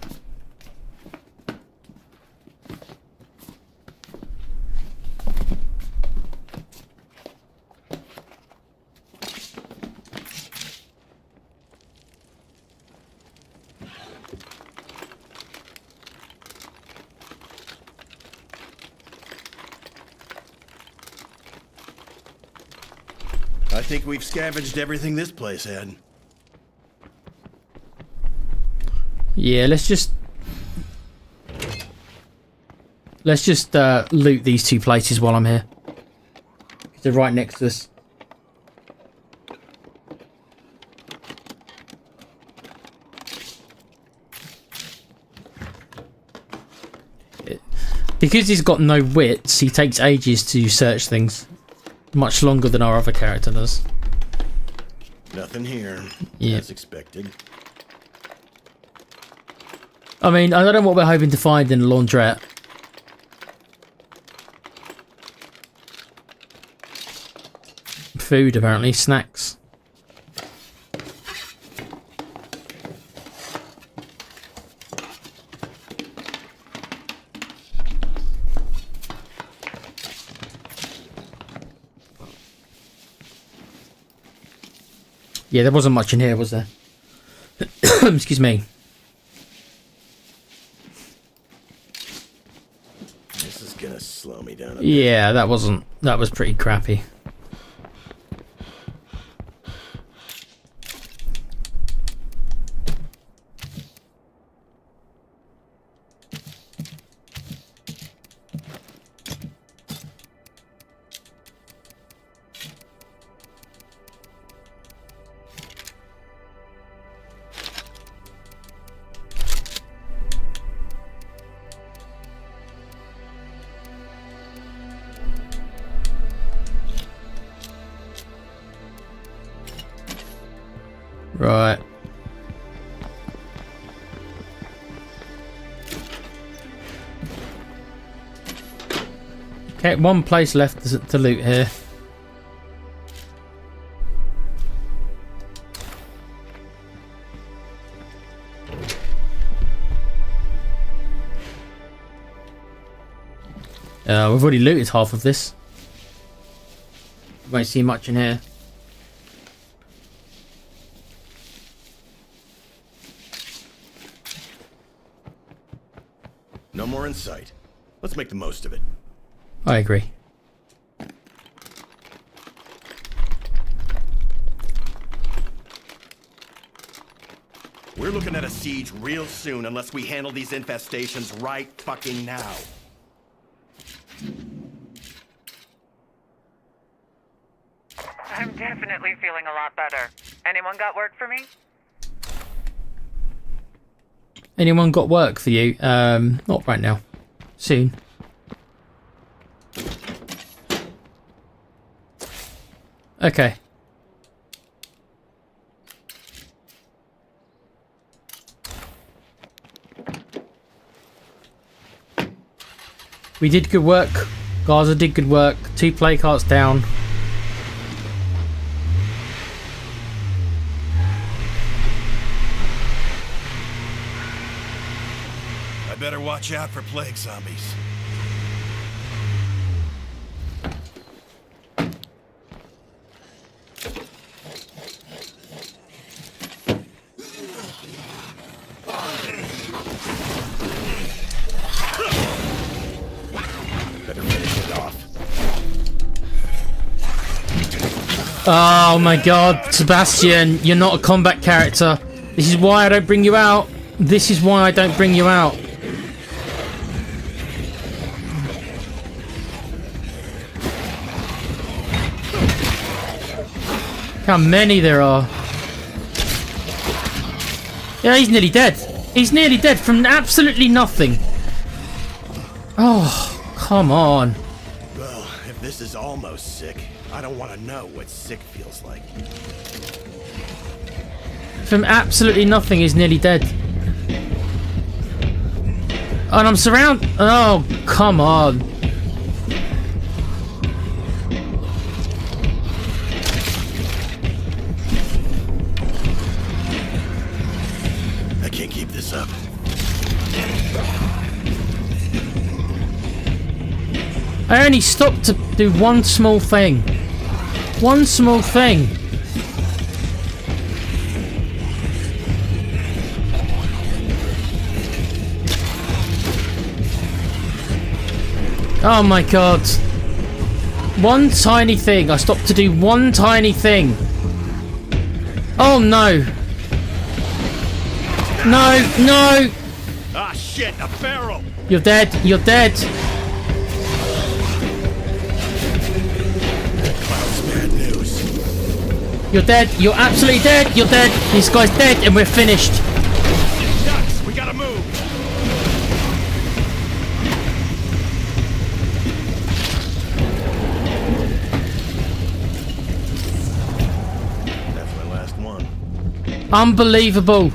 I think we've scavenged everything this place had. Yeah, let's just loot these two places while I'm here. They're right next to us. Because he's got no wits, he takes ages to search things. Much longer than our other character does. Nothing here. Yeah. As expected. I mean, I don't know what we're hoping to find in the laundrette. Food, apparently. Snacks. Yeah, there wasn't much in here, was there? Excuse me. This is gonna slow me down a bit. Yeah, that was pretty crappy. Right. Okay, one place left to loot here. We've already looted half of this. Won't see much in here. No more in sight. Let's make the most of it. I agree. We're looking at a siege real soon unless we handle these infestations right fucking now. I'm definitely feeling a lot better. Anyone got work for me? Anyone got work for you? Not right now. Soon. Okay. We did good work. Gaza did good work. 2 play carts down. I better watch out for plague zombies. Better finish it off. Oh my god, Sebastian, you're not a combat character. This is why I don't bring you out. This is why I don't bring you out. How many there are. Yeah, he's nearly dead. He's nearly dead from absolutely nothing. Oh, come on. Well, if this is almost sick, I don't want to know what sick feels like. From absolutely nothing, he's nearly dead. And I'm surrounded. Oh, come on. I can't keep this up. I only stopped to do one small thing. One small thing. Oh my god. One tiny thing. I stopped to do one tiny thing. Oh no. No, no. Ah shit, a barrel! You're dead. You're dead. Cloud's bad news. You're dead. You're absolutely dead. You're dead. This guy's dead and we're finished. Ducks, we gotta move! That's my last one. Unbelievable.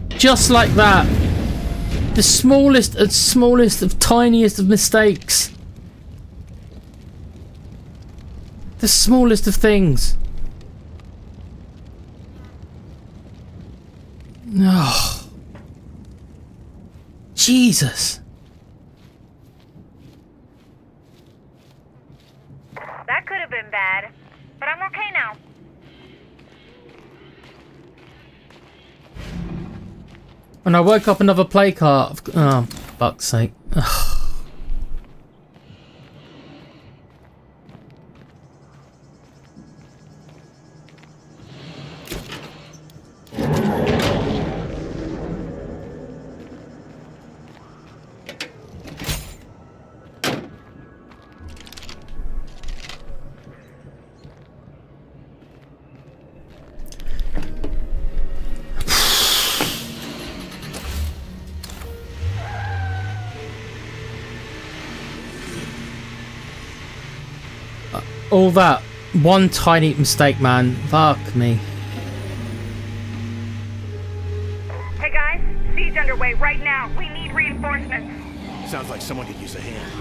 Just like that. The smallest of tiniest of mistakes. The smallest of things. Oh. Jesus. That could have been bad, but I'm okay now. And I woke up another play card. Oh, fuck's sake. Ugh. All that one tiny mistake, man. Fuck me. Hey guys, siege underway right now. We need reinforcements. Sounds like someone could use a hand.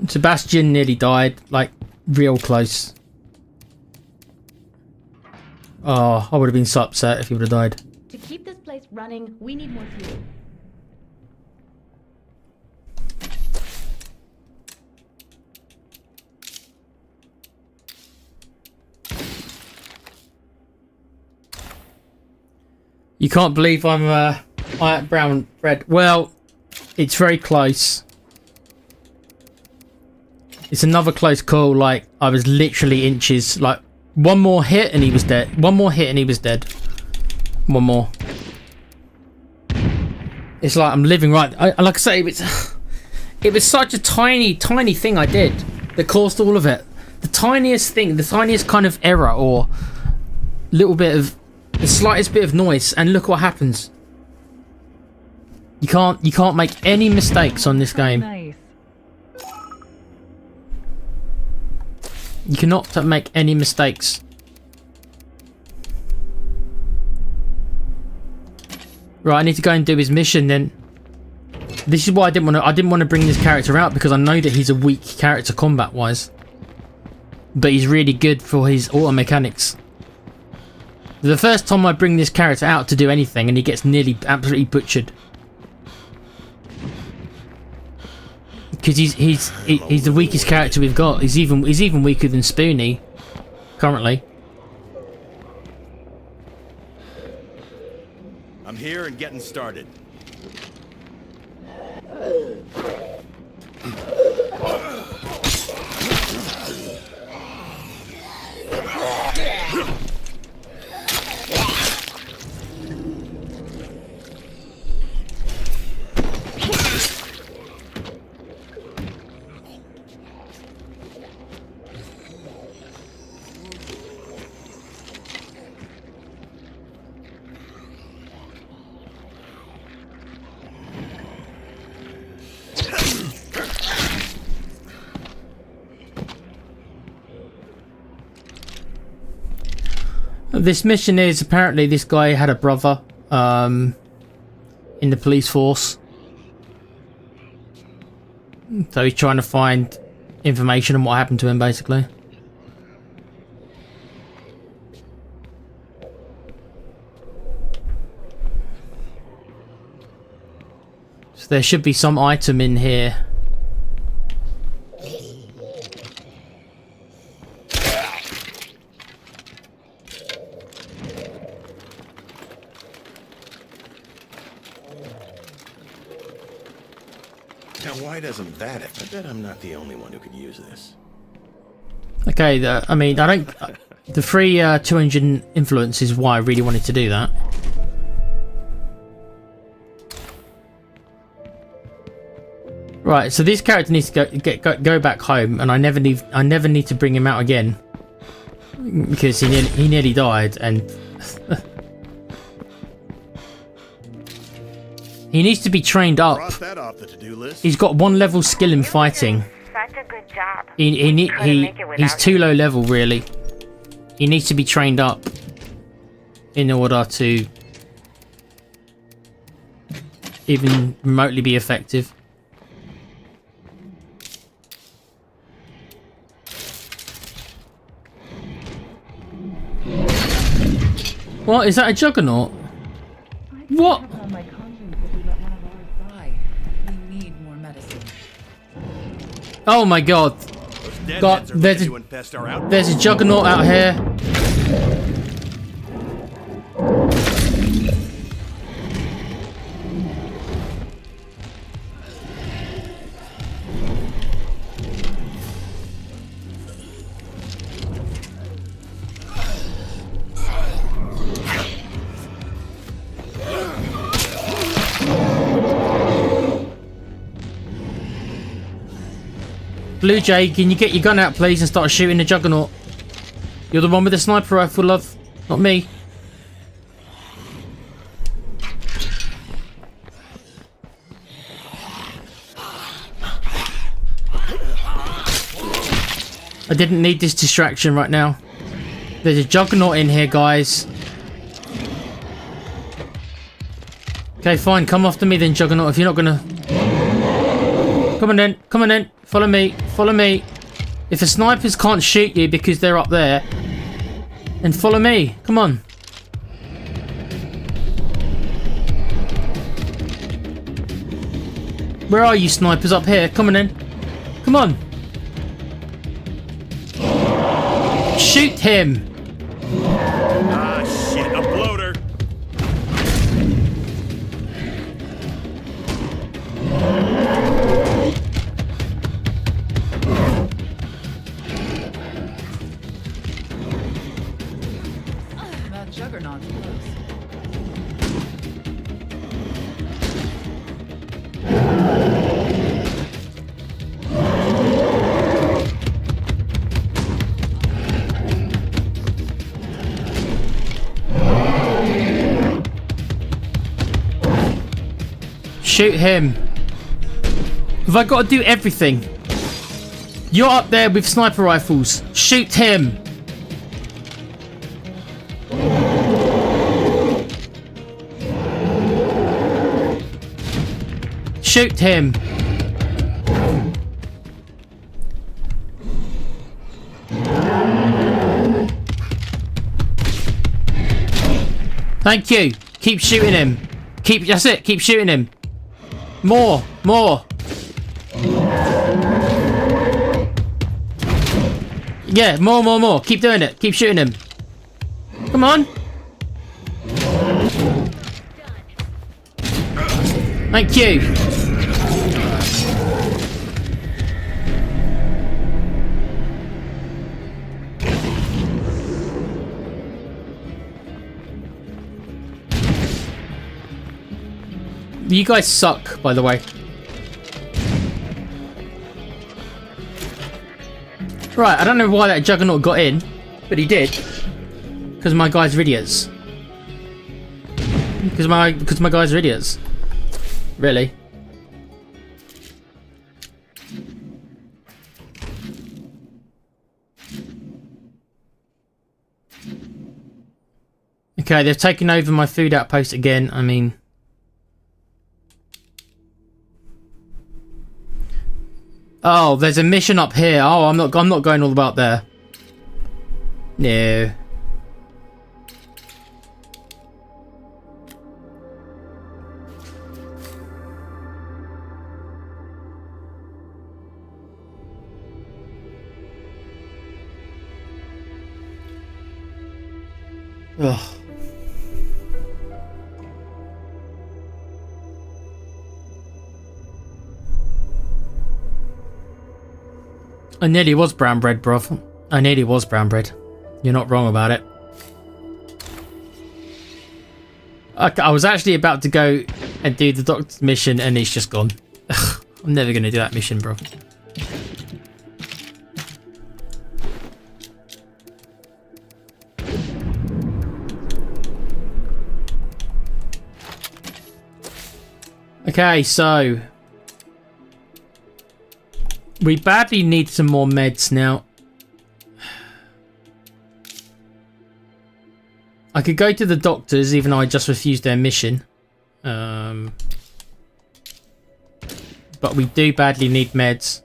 Sebastian nearly died, like real close. Oh, I would have been so upset if he would have died. To keep this place running, we need more fuel. You can't believe I'm brown bread. Well, it's very close. It's another close call. Like, I was literally inches. Like, one more hit and he was dead. One more hit and he was dead. One more. It's like I'm living right. Like I say, it was such a tiny thing I did that caused all of it. The tiniest thing, the tiniest kind of error or little bit of the slightest bit of noise, and look what happens. You can't make any mistakes on this game. Nice. You cannot make any mistakes. Right, I need to go and do his mission then. This is why I didn't want to bring this character out, because I know that he's a weak character combat wise, but he's really good for his auto mechanics. The first time I bring this character out to do anything, and he gets nearly absolutely butchered. Because he's the weakest character we've got. He's even weaker than Spoonie currently. I'm here and getting started. This mission is apparently this guy had a brother in the police force, so he's trying to find information on what happened to him, basically. So there should be some item in here. Doesn't that? I bet I'm not the only one who could use this. Okay, I mean, I don't. The free 200 influence is why I really wanted to do that. Right, so this character needs to go back home, and I never need to bring him out again because he nearly died, and he needs to be trained up. Cross that off the to-do list. He's got 1 level skill in fighting. Such a good job. He's too low level, really. He needs to be trained up in order to even remotely be effective. What? Is that a juggernaut? What? Oh my god. God, there's a juggernaut out here. Blue Jay, can you get your gun out, please, and start shooting the juggernaut? You're the one with the sniper rifle, love, not me. I didn't need this distraction right now. There's a juggernaut in here, guys. Okay, fine, come after me then, juggernaut, if you're not gonna... Come on then, follow me, follow me. If the snipers can't shoot you because they're up there, then follow me, come on. Where are you snipers up here? Come on then, come on. Shoot him. Ah, shit, a bloater. That juggernaut's close. Shoot him. Have I got to do everything? You're up there with sniper rifles. Shoot him. Shoot Shoot him. Thank you. Keep shooting him. That's it. Keep shooting him. More. Yeah, more. Keep doing it. Keep shooting him. Come on. Thank you. You guys suck, by the way. Right, I don't know why that Juggernaut got in, but he did. Because my guys are idiots. Because my guys are idiots. Really. Okay, they've taken over my food outpost again. I mean, oh, there's a mission up here. Oh, I'm not going all about there. No. Ugh. I nearly was brown bread, bruv. I nearly was brown bread. You're not wrong about it. I was actually about to go and do the doctor's mission and it's just gone. Ugh, I'm never going to do that mission, bro. Okay, so we badly need some more meds now. I could go to the doctors even though I just refused their mission. But we do badly need meds.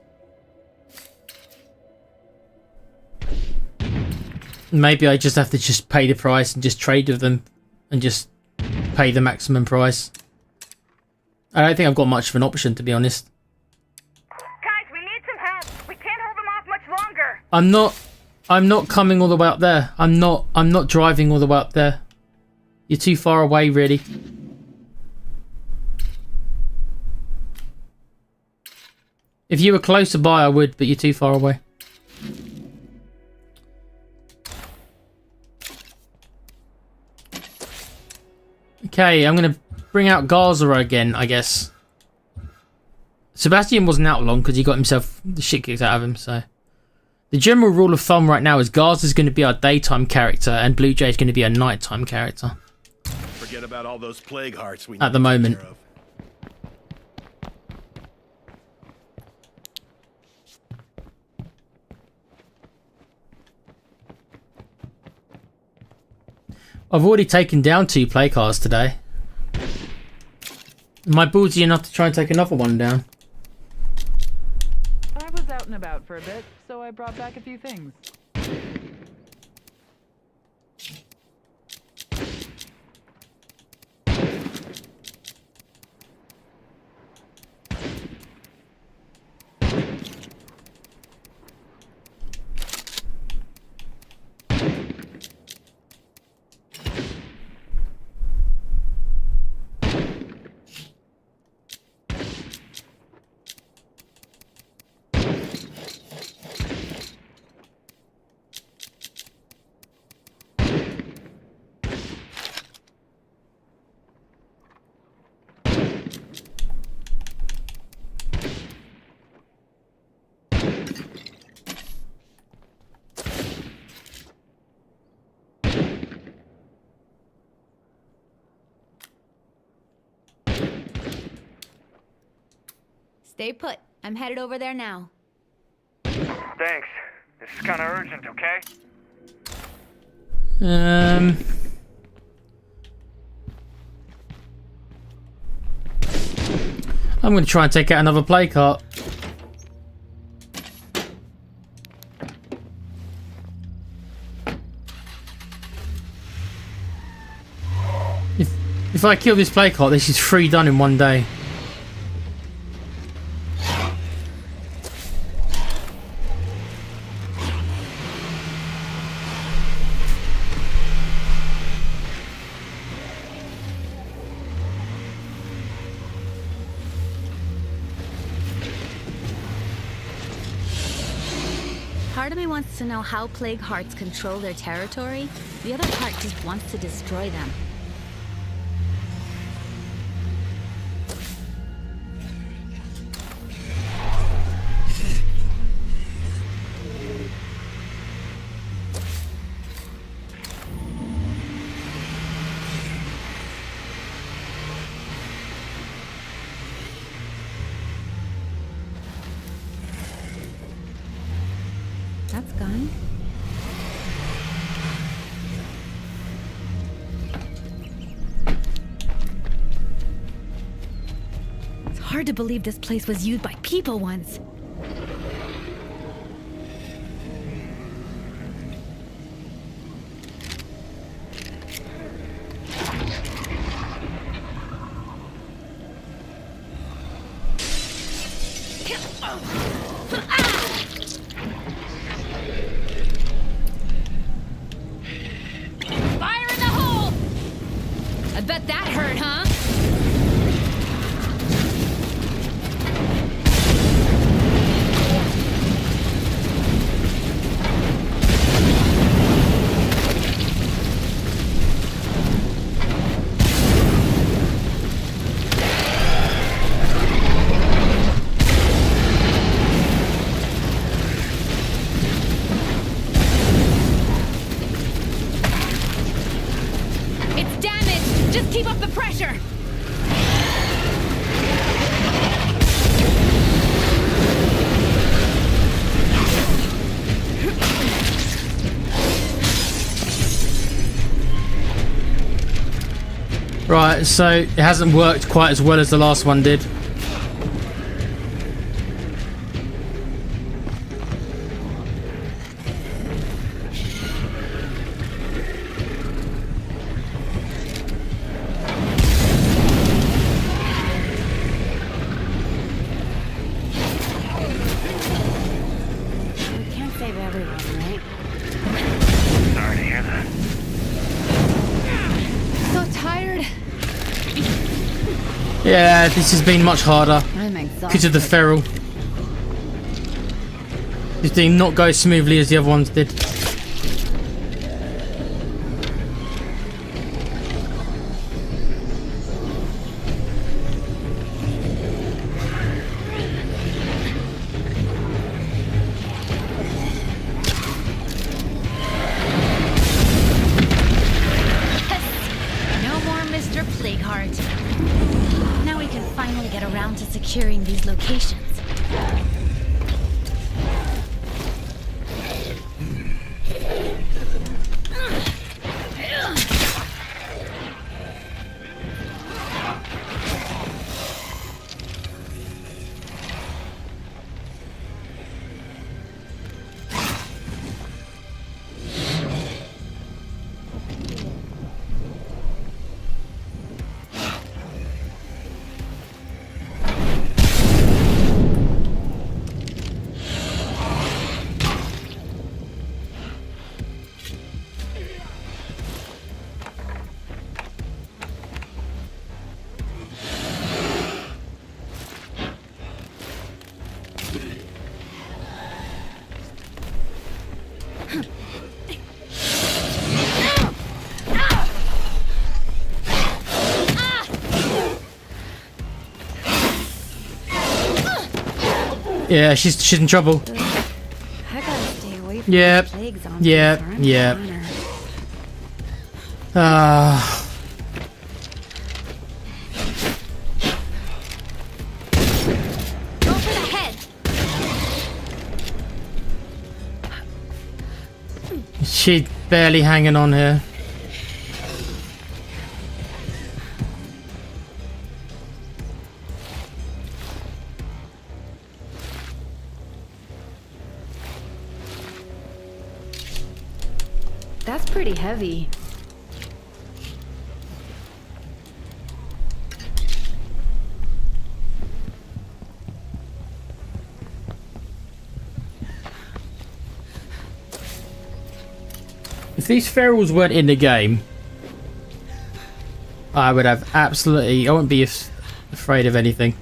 Maybe I just have to just pay the price and just trade with them and just pay the maximum price. I don't think I've got much of an option, to be honest. Guys, we need some help. We can't hold them off much longer. I'm not coming all the way up there. I'm not driving all the way up there. You're too far away, really. If you were closer by, I would, but you're too far away. Okay, I'm gonna bring out Gaza again, I guess. Sebastian wasn't out long because he got himself the shit kicked out of him, so. The general rule of thumb right now is Gaza's going to be our daytime character and Blue Jay's going to be a nighttime character. Forget about all those plague hearts we at the moment. I've already taken down 2 plague hearts today. Am I ballsy enough to try and take another one down? I was out and about for a bit, so I brought back a few things. Stay put. I'm headed over there now. Thanks. This is kind of urgent, okay? I'm going to try and take out another plague heart. If I kill this plague heart, this is 3 done in one day. Part of me wants to know how plague hearts control their territory. The other part just wants to destroy them. That's gone. It's hard to believe this place was used by people once. Fire in the hole! I bet that hurt, huh? It's damaged! Just keep up the pressure! Right, so it hasn't worked quite as well as the last one did. We can't save everyone, right? Sorry to hear that. So tired. Yeah, this has been much harder I'm exhausted. because of the feral. This did not go as smoothly as the other ones did. No more Mr. Plagueheart. Now we can finally get around to securing these locations. Yeah, she's in trouble. I gotta stay away from Yep. these plague zombies. Yep. or I'm Yep. gonna- Ah. Go for the head! She's barely hanging on here. That's pretty heavy. If these ferals weren't in the game, I would have absolutely... I wouldn't be afraid of anything.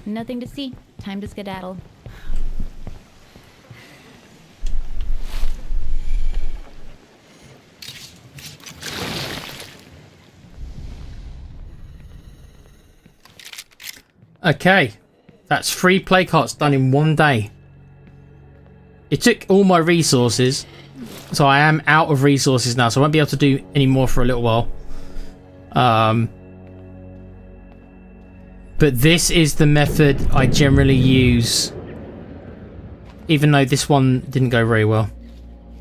Nothing to see. Time to skedaddle. Okay. That's 3 play carts done in one day. It took all my resources. So I am out of resources now. So I won't be able to do any more for a little while. But this is the method I generally use. Even though this one didn't go very well.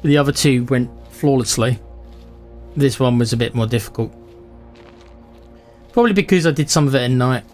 The other two went flawlessly. This one was a bit more difficult. Probably because I did some of it at night.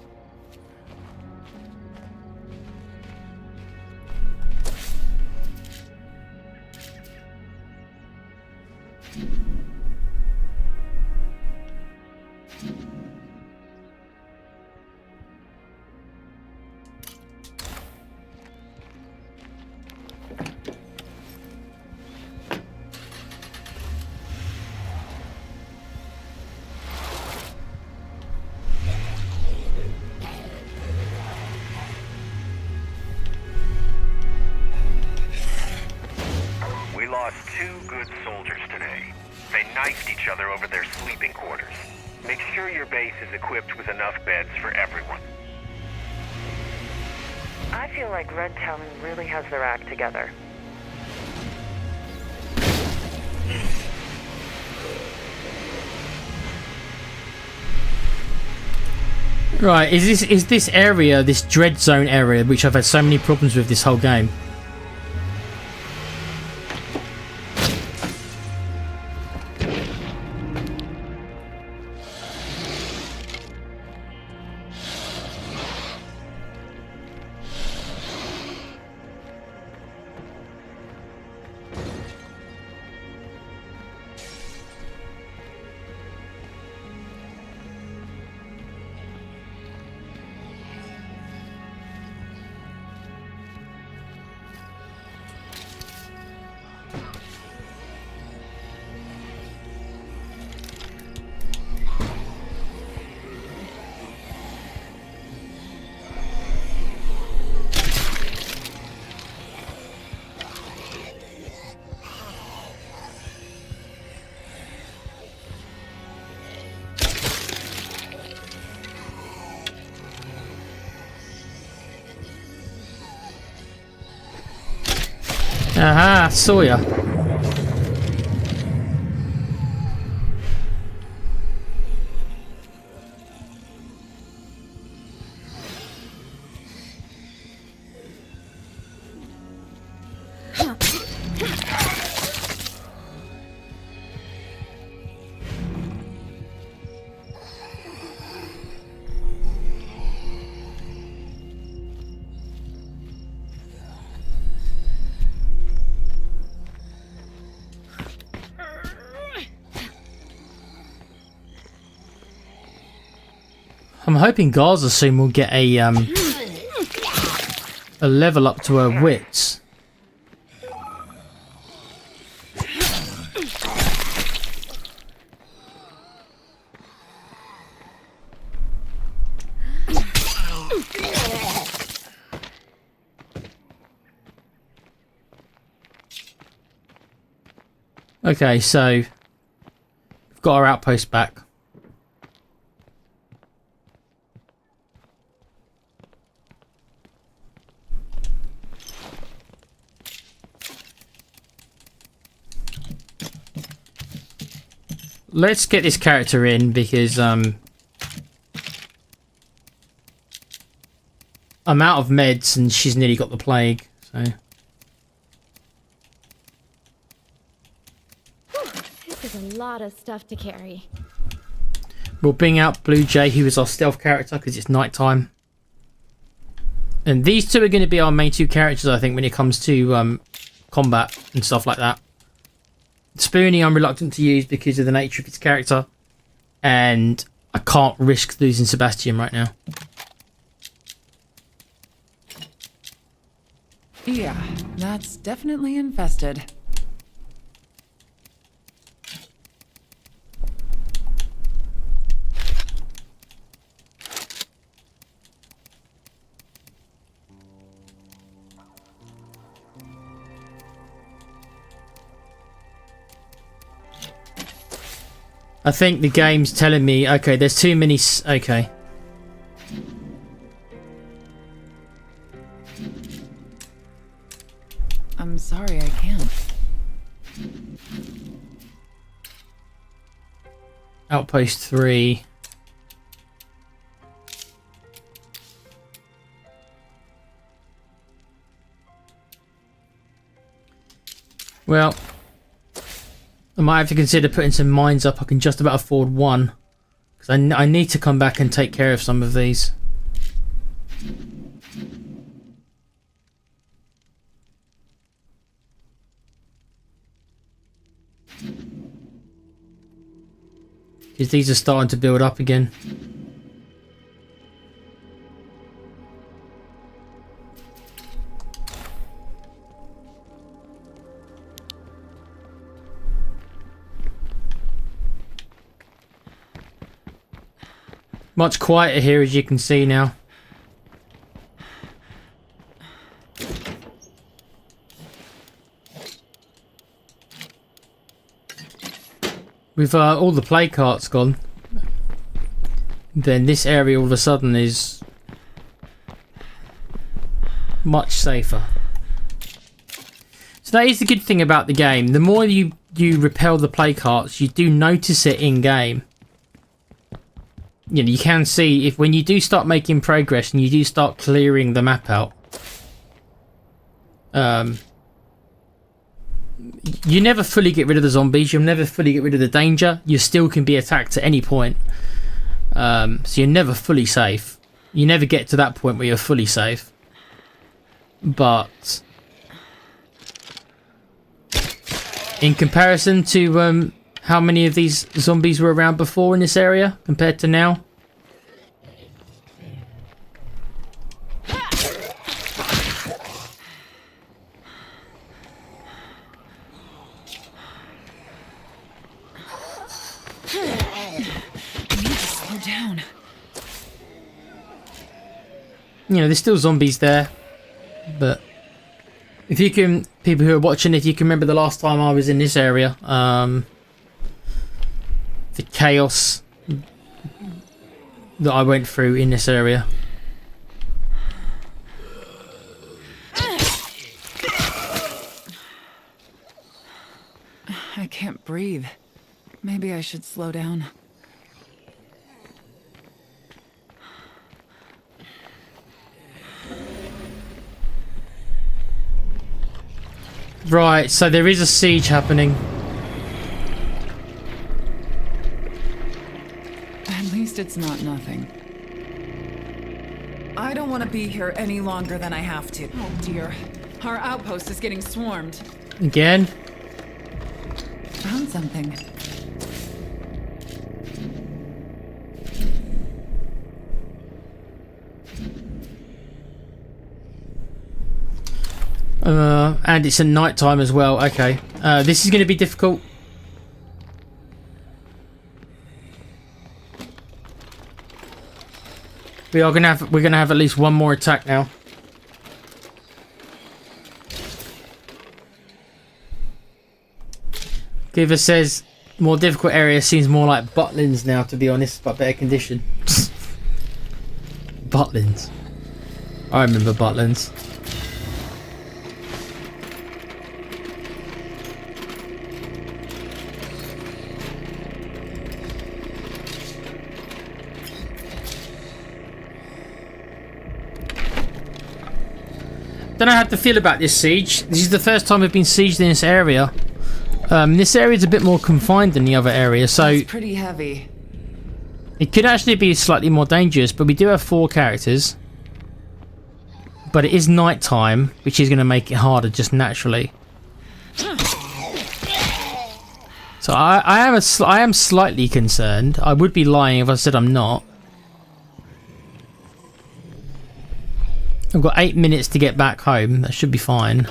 Together. Right, is this area, this dread zone area, which I've had so many problems with this whole game? Aha, saw ya. I'm hoping Gaza soon will get a level up to her wits. Okay, so we've got our outpost back. Let's get this character in because I'm out of meds and she's nearly got the plague, so... This is a lot of stuff to carry. We'll bring out Blue Jay, who is our stealth character, because it's nighttime. And these two are going to be our main two characters, I think, when it comes to combat and stuff like that. Spoonie I'm reluctant to use because of the nature of its character. And I can't risk losing Sebastian right now. Yeah, that's definitely infested. I think the game's telling me, okay, there's too many... Okay. I'm sorry, I can't. Outpost 3. Well... I might have to consider putting some mines up. I can just about afford one. Because I need to come back and take care of some of these. Because these are starting to build up again. Much quieter here, as you can see now. With all the play carts gone, then this area all of a sudden is much safer. So that is the good thing about the game. The more you repel the play carts, you do notice it in game. You know, you can see if when you do start making progress and you do start clearing the map out, you never fully get rid of the zombies, you'll never fully get rid of the danger, you still can be attacked at any point. So you're never fully safe. You never get to that point where you're fully safe. But in comparison to how many of these zombies were around before in this area compared to now? Down. You know, there's still zombies there, but if you can, people who are watching, if you can remember the last time I was in this area, the chaos that I went through in this area. I can't breathe. Maybe I should slow down. Right, so there is a siege happening. At least it's not nothing. I don't want to be here any longer than I have to. Oh dear. Our outpost is getting swarmed. Again? Found something. And it's at night time as well. Okay. This is going to be difficult. We're gonna have at least one more attack now. Giver says more difficult area seems more like Butlins now, to be honest, but better condition. Butlins. I remember Butlins. don't know how to feel about this siege. This is the first time we've been sieged in this area. This area is a bit more confined than the other area, so It's pretty heavy. it could actually be slightly more dangerous. But we do have 4 characters, but it is night time, which is going to make it harder just naturally. So I am slightly concerned. I would be lying if I said I'm not. I've got 8 minutes to get back home. That should be fine.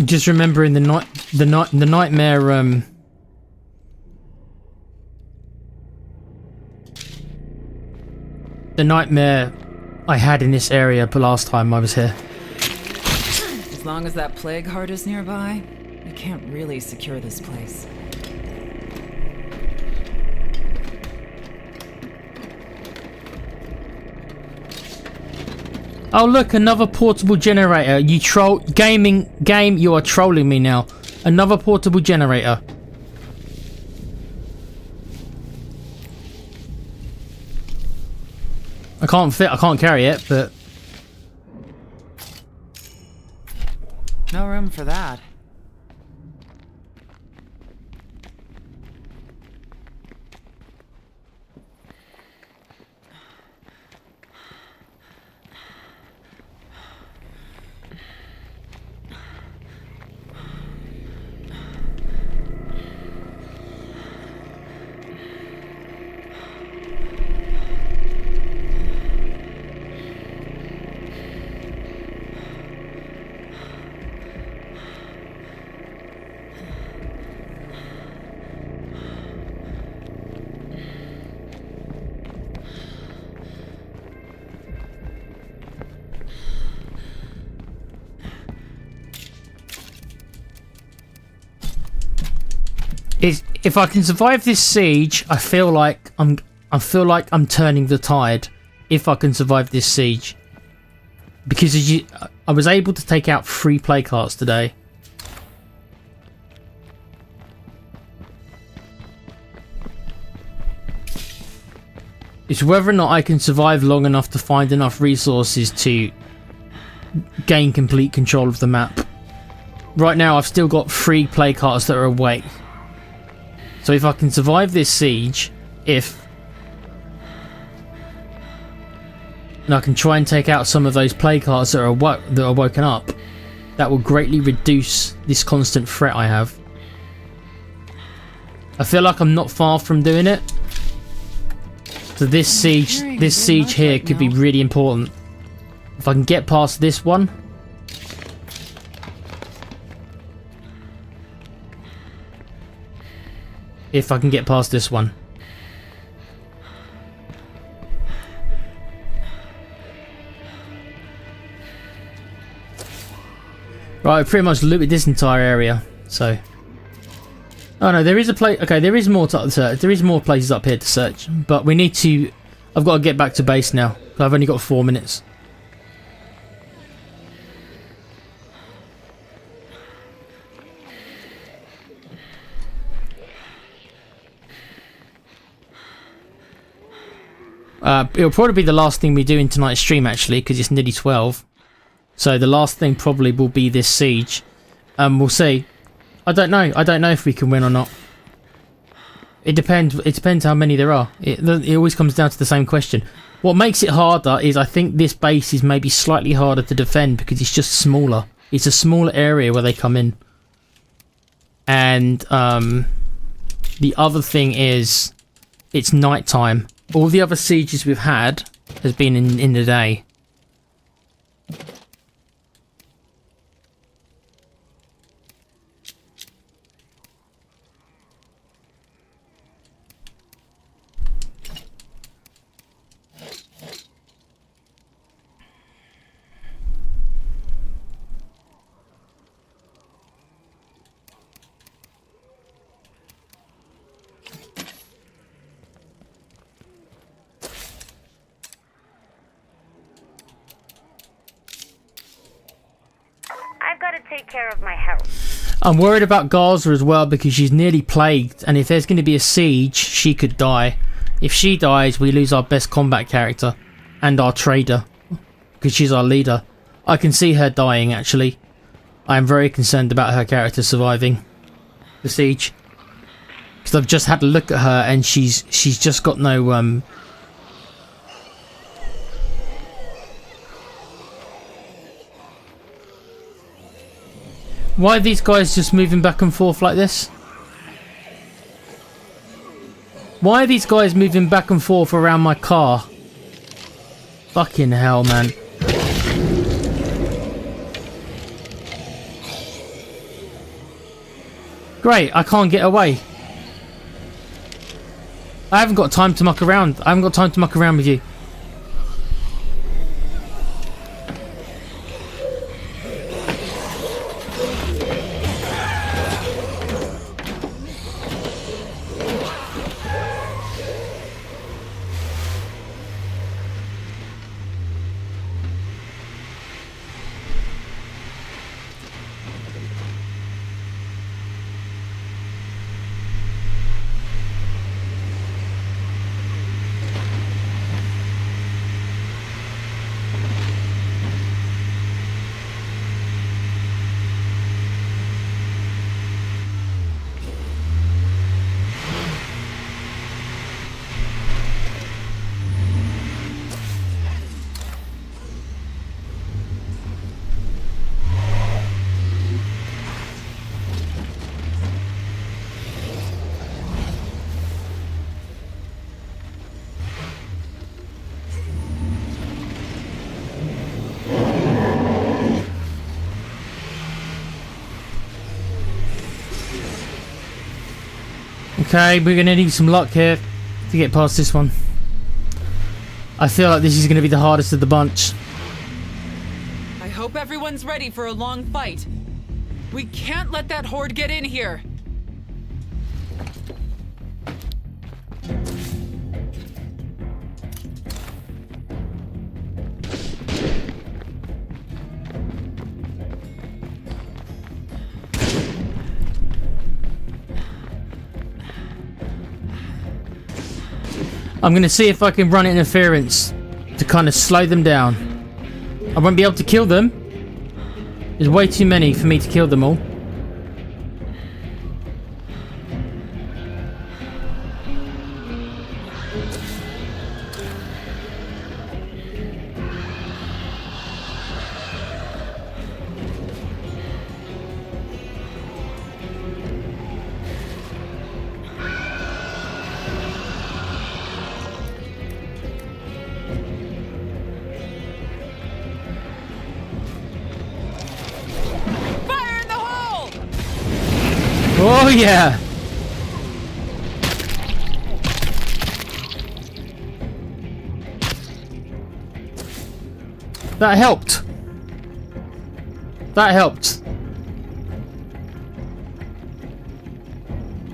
Just remembering the nightmare. The nightmare I had in this area the last time I was here. As long as that plague heart is nearby, we can't really secure this place. Oh look, another portable generator. You troll game, you are trolling me now. Another portable generator. I can't carry it, but No room for that. if I can survive this siege, I feel like I'm turning the tide. If I can survive this siege, because I was able to take out 3 play carts today. It's whether or not I can survive long enough to find enough resources to gain complete control of the map. Right now I've still got 3 play carts that are awake. So if I can survive this siege, and I can try and take out some of those play carts that are woken up, that will greatly reduce this constant threat I have. I feel like I'm not far from doing it. So this siege here could be really important. If I can get past this one. If I can get past this one. Right, I've pretty much looted this entire area, so. Oh no, there is a place. Okay, there is more to search. There is more places up here to search, but we need to. I've got to get back to base now. I've only got 4 minutes. It'll probably be the last thing we do in tonight's stream, actually, because it's nearly 12. So the last thing probably will be this siege. We'll see. I don't know. I don't know if we can win or not. It depends. It depends how many there are. It always comes down to the same question. What makes it harder is I think this base is maybe slightly harder to defend because it's just smaller. It's a smaller area where they come in. And the other thing is it's nighttime. All the other sieges we've had has been in the day. I've got to take care of my health. I'm worried about Gaza as well because she's nearly plagued, and if there's going to be a siege, she could die. If she dies, we lose our best combat character and our trader because she's our leader. I can see her dying, actually. I am very concerned about her character surviving the siege because I've just had a look at her and she's just got no Why are these guys just moving back and forth like this? Why are these guys moving back and forth around my car? Fucking hell, man. Great, I can't get away. I haven't got time to muck around. I haven't got time to muck around with you. Okay, we're gonna need some luck here to get past this one. I feel like this is gonna be the hardest of the bunch. I hope everyone's ready for a long fight. We can't let that horde get in here. I'm gonna see if I can run interference to kind of slow them down. I won't be able to kill them. There's way too many for me to kill them all. Oh yeah! That helped. That helped.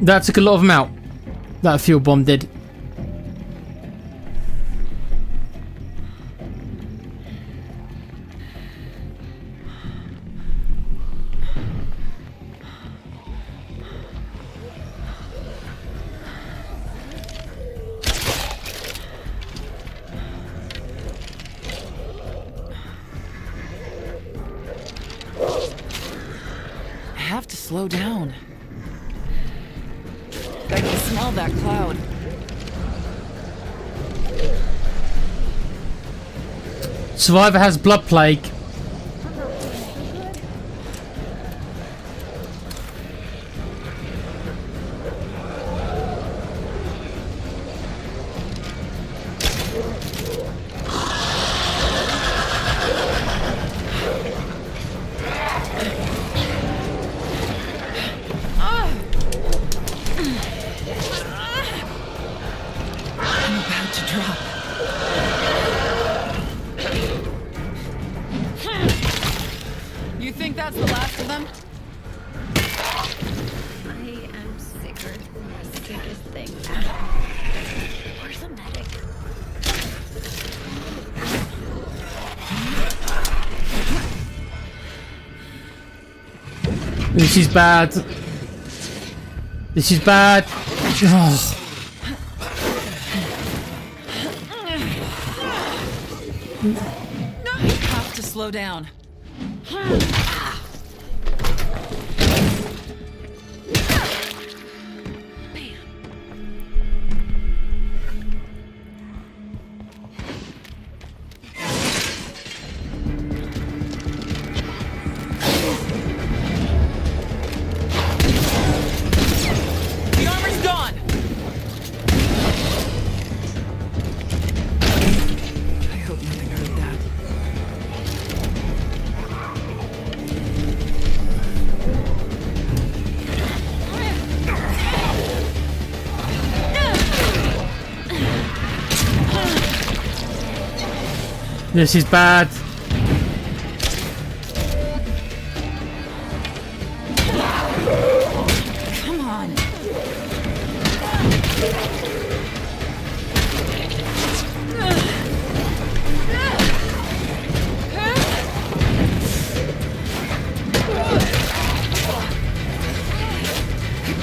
That took a lot of them out. That fuel bomb did. Slow down. I can smell that cloud. Survivor has blood plague. This is bad. This is bad. Oh. You have to slow down. The armor's gone. I hope nothing hurt that. This is bad. Come on.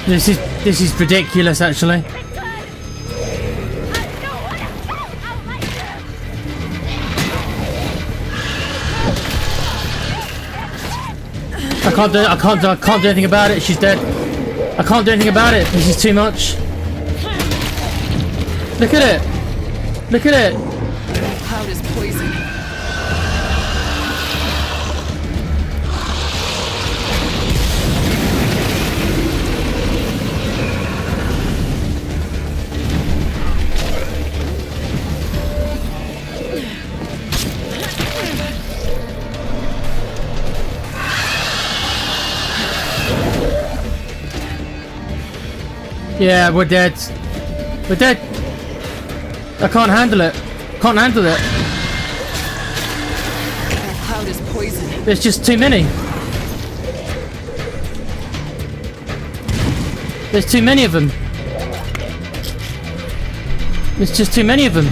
This is ridiculous, actually. I can't do anything about it. She's dead. I can't do anything about it. This is too much. Look at it. Look at it. That cloud is poison. Yeah, we're dead. We're dead. I can't handle it. Can't handle it. That cloud is poison. There's just too many. There's too many of them. There's just too many of them.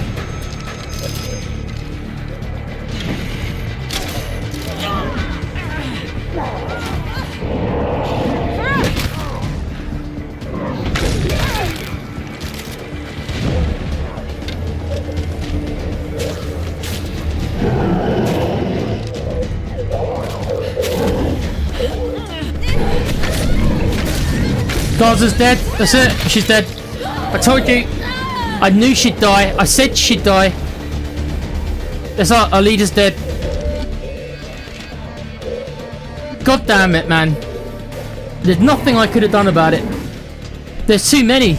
Gaza's dead. That's it. She's dead. I told you. I knew she'd die. I said she'd die. That's our leader's dead. God damn it, man. There's nothing I could have done about it. There's too many.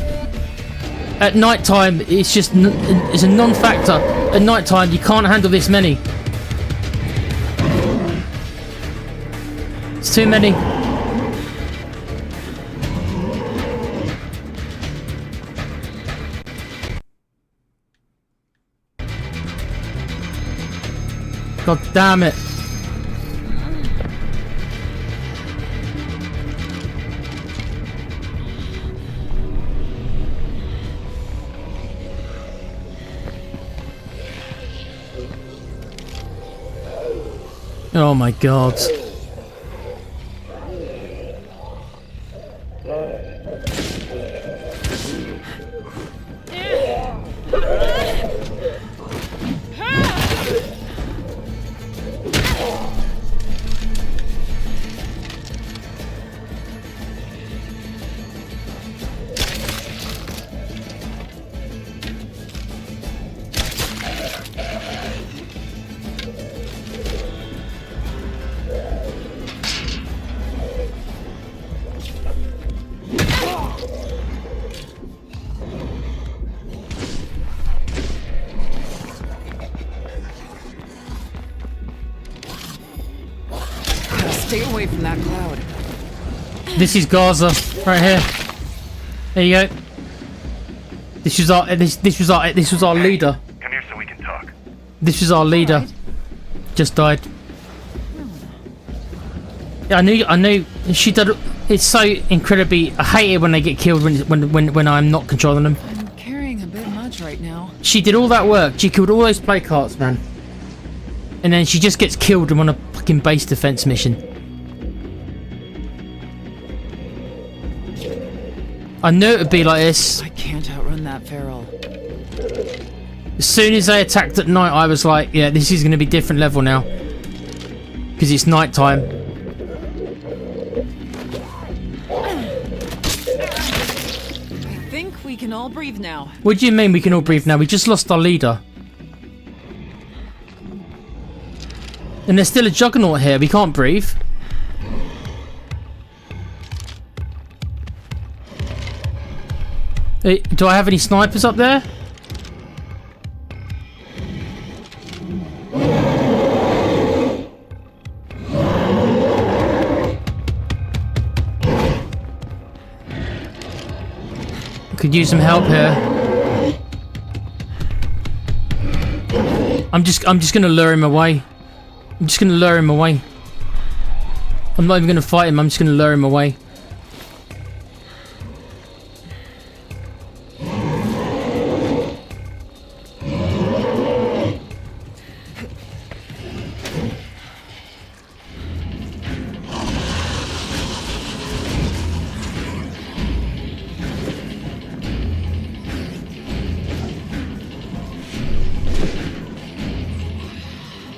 At night time, it's just it's a non-factor. At night time, you can't handle this many. It's too many. God damn it. Oh my God. Stay away from that cloud. This is Gaza, right here. There you go. This was our leader. Come here so we can talk. This was our leader. Just died. Yeah, I knew. She did. It's so incredibly. I hate it when they get killed when I'm not controlling them. I'm carrying a bit much right now. She did all that work. She killed all those play carts, man. And then she just gets killed on a fucking base defense mission. I knew it would be like this. I can't outrun that feral. As soon as they attacked at night, I was like, yeah, this is going to be different level now. Because it's night time. I think we can all breathe now. What do you mean we can all breathe now? We just lost our leader. And there's still a juggernaut here. We can't breathe. Hey, do I have any snipers up there? Could use some help here. I'm just gonna lure him away. I'm just gonna lure him away. I'm not even gonna fight him. I'm just gonna lure him away.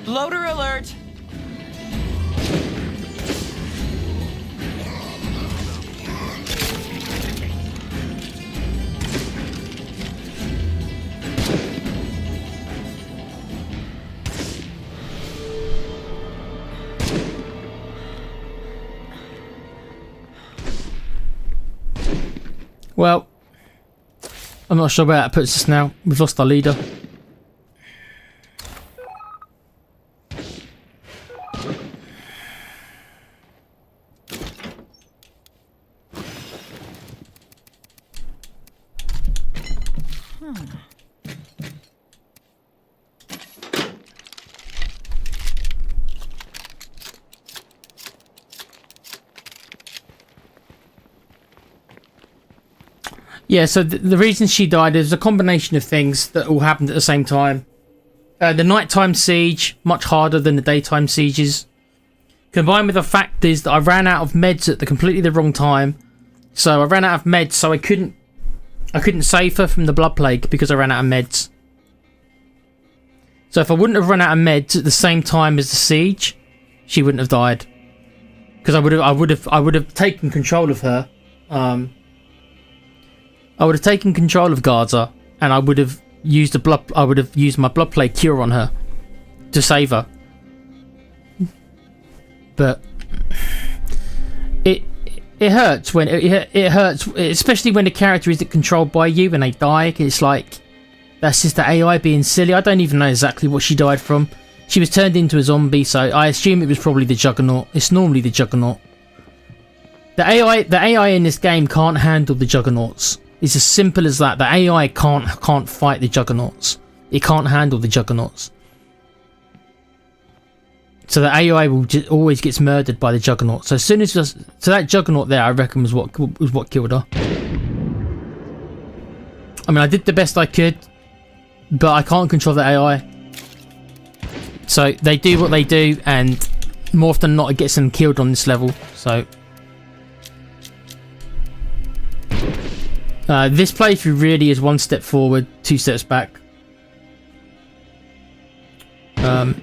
Loader alert! Well, I'm not sure where that puts us now. We've lost our leader. Yeah, so the reason she died is a combination of things that all happened at the same time. The nighttime siege, much harder than the daytime sieges. Combined with the fact is that I ran out of meds at completely the wrong time. So I ran out of meds, so I couldn't save her from the blood plague because I ran out of meds. So if I wouldn't have run out of meds at the same time as the siege, she wouldn't have died. Because I would have taken control of her. I would have taken control of Gaza, and I would have used my blood plague cure on her to save her. But it hurts when it hurts, especially when the character isn't controlled by you and they die. It's like that's just the AI being silly. I don't even know exactly what she died from. She was turned into a zombie, so I assume it was probably the Juggernaut. It's normally the Juggernaut. The AI in this game can't handle the Juggernauts. It's as simple as that. The AI can't fight the Juggernauts. It can't handle the Juggernauts. So the AI will always gets murdered by the Juggernaut. So as soon as that Juggernaut there, I reckon was what killed her. I mean, I did the best I could, but I can't control the AI. So they do what they do, and more often than not, it gets them killed on this level. So. This playthrough really is one step forward, two steps back. Because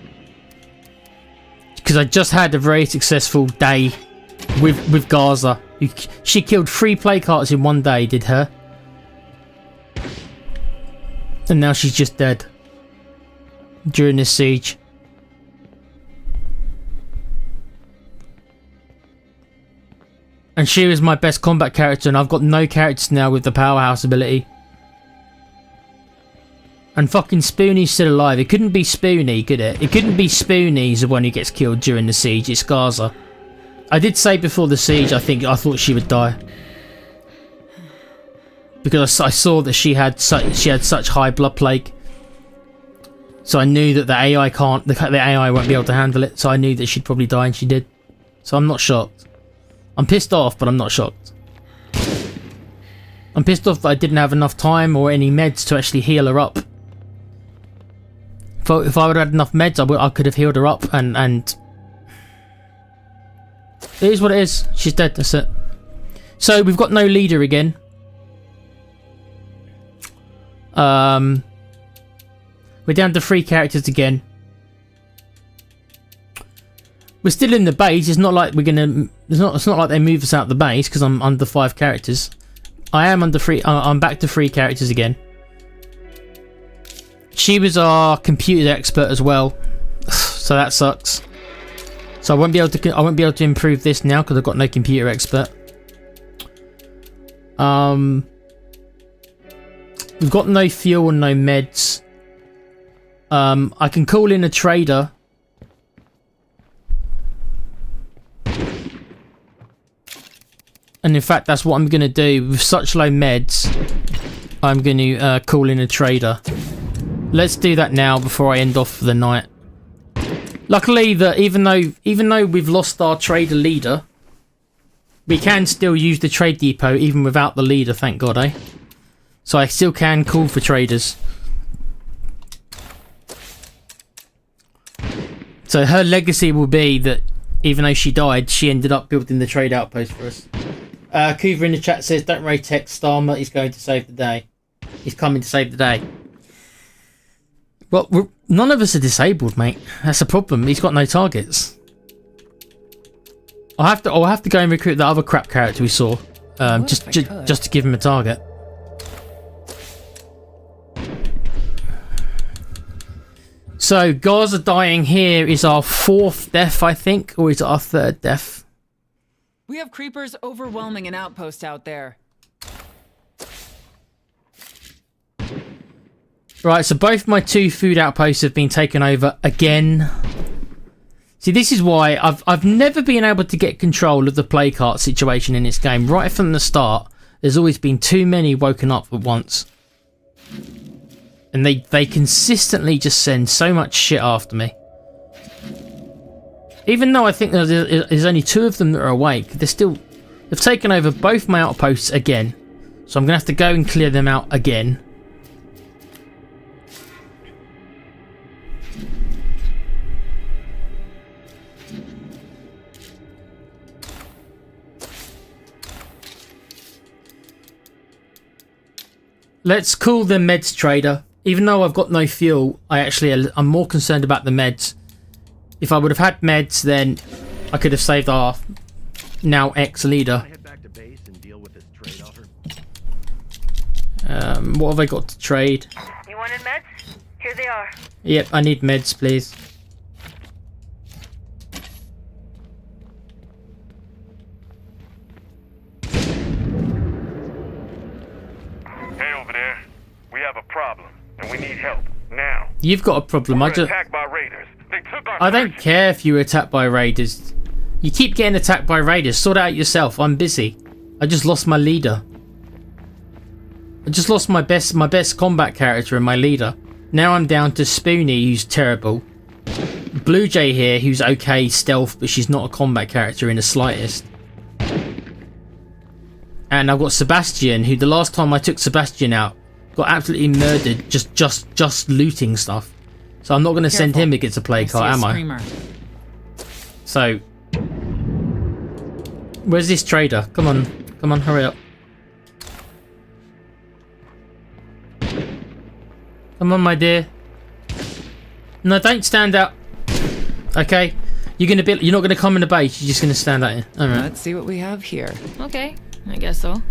I just had a very successful day with Gaza. She killed 3 plague hearts in one day, did her. And now she's just dead. During this siege. And she was my best combat character, and I've got no characters now with the powerhouse ability. And fucking Spoonie's still alive. It couldn't be Spoonie, could it? It couldn't be Spoonie's the one who gets killed during the siege. It's Gaza. I did say before the siege, I thought she would die. Because I saw that she had such high blood plague. So I knew that the AI won't be able to handle it. So I knew that she'd probably die, and she did. So I'm not shocked. I'm pissed off, but I'm not shocked. I'm pissed off that I didn't have enough time or any meds to actually heal her up. If I would have had enough meds, I could have healed her up, and it is what it is. She's dead, that's it. So we've got no leader again. We're down to 3 characters again. We're still in the base. It's not like we're gonna. It's not like they move us out of the base because I'm under 5 characters. I am under 3. I'm back to 3 characters again. She was our computer expert as well, so that sucks. So I won't be able to improve this now because I've got no computer expert. We've got no fuel and no meds. I can call in a trader. And in fact, that's what I'm going to do. With such low meds, I'm going to call in a trader. Let's do that now before I end off for the night. Luckily, that even though we've lost our trader leader, we can still use the trade depot even without the leader, thank God, eh? So I still can call for traders. So her legacy will be that even though she died, she ended up building the trade outpost for us. Coover in the chat says, don't worry, text Starmer, he's going to save the day. He's coming to save the day. Well, none of us are disabled, mate. That's a problem. He's got no targets. I'll have to go and recruit the other crap character we saw. Just to give him a target. So, Gaza dying here is our 4th death, I think, or is it our 3rd death? We have creepers overwhelming an outpost out there. Right, so both my 2 food outposts have been taken over again. See, this is why I've never been able to get control of the play cart situation in this game. Right from the start, there's always been too many woken up at once. And they consistently just send so much shit after me. Even though I think there's only 2 of them that are awake, they've taken over both my outposts again. So I'm going to have to go and clear them out again. Let's call the meds trader. Even though I've got no fuel, I'm more concerned about the meds. If I would have had meds, then I could have saved our now ex-leader. What have I got to trade? You wanted meds? Here they are. Yep, I need meds, please. Hey, over there. We have a problem, and we need help now. You've got a problem. We're attacked by raiders. They took our I don't care if you were attacked by raiders. You keep getting attacked by raiders. Sort it out yourself. I'm busy. I just lost my leader. I just lost my best combat character and my leader. Now I'm down to Spoonie, who's terrible. Blue Jay here, who's okay stealth, but she's not a combat character in the slightest. And I've got Sebastian, who the last time I took Sebastian out, got absolutely murdered just looting stuff. So I'm not going to send him against a plague cart, am I? So, where's this trader? Come on, hurry up. Come on, my dear. No, don't stand out. Okay, you're not gonna come in the base. You're just gonna stand out here. All right. Let's see what we have here. Okay, I guess so.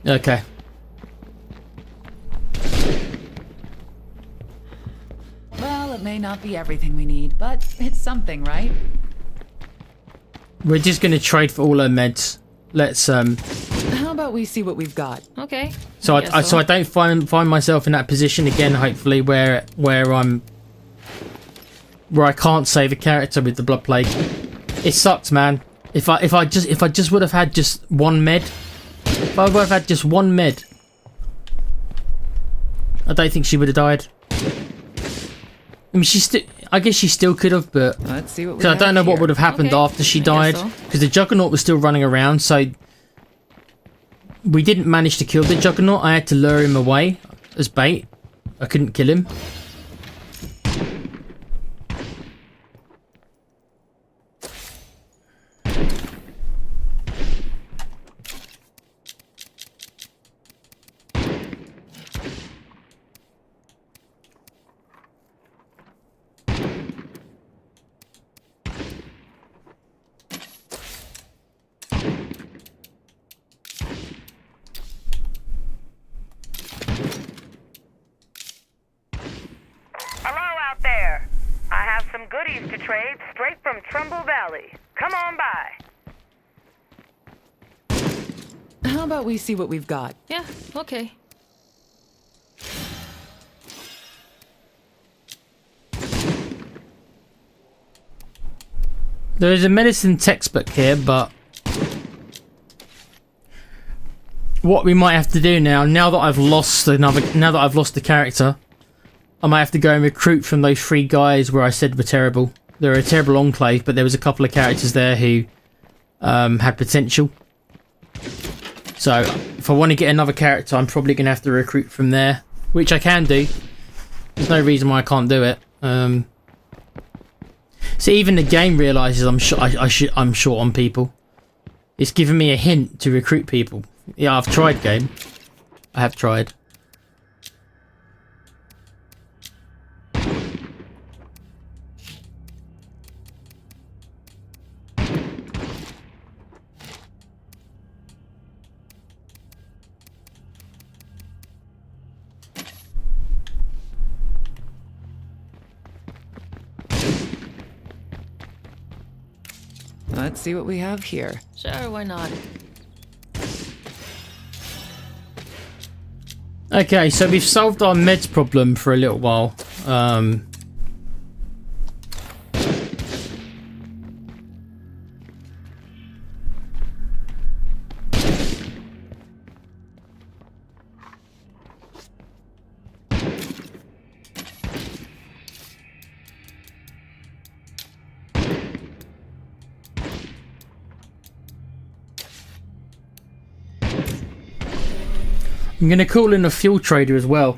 Okay. Well, it may not be everything we need, but it's something, right? We're just gonna trade for all our meds. Let's How about we see what we've got? Okay. So I don't find myself in that position again. Hopefully, where I can't save a character with the blood plague. It sucks, man. If I just would have had just one med. If I would have had just one med, I don't think she would have died. I mean, I guess she still could have, but let's see what we I don't know here. what would have happened after she died, because the Juggernaut was still running around. So we didn't manage to kill the Juggernaut. I had to lure him away as bait. I couldn't kill him. Goodies to trade straight from Trumbull Valley. Come on by. How about we see what we've got? Yeah, okay. There is a medicine textbook here, but what we might have to do now that I've lost the character, I might have to go and recruit from those 3 guys where I said were terrible. They're a terrible enclave, but there was a couple of characters there who had potential. So if I want to get another character, I'm probably going to have to recruit from there, which I can do. There's no reason why I can't do it. So even the game realises I'm short on people. It's given me a hint to recruit people. Yeah, I've tried, game. I have tried. Let's see what we have here. Sure, why not? Okay, so we've solved our meds problem for a little while. I'm going to call in a fuel trader as well.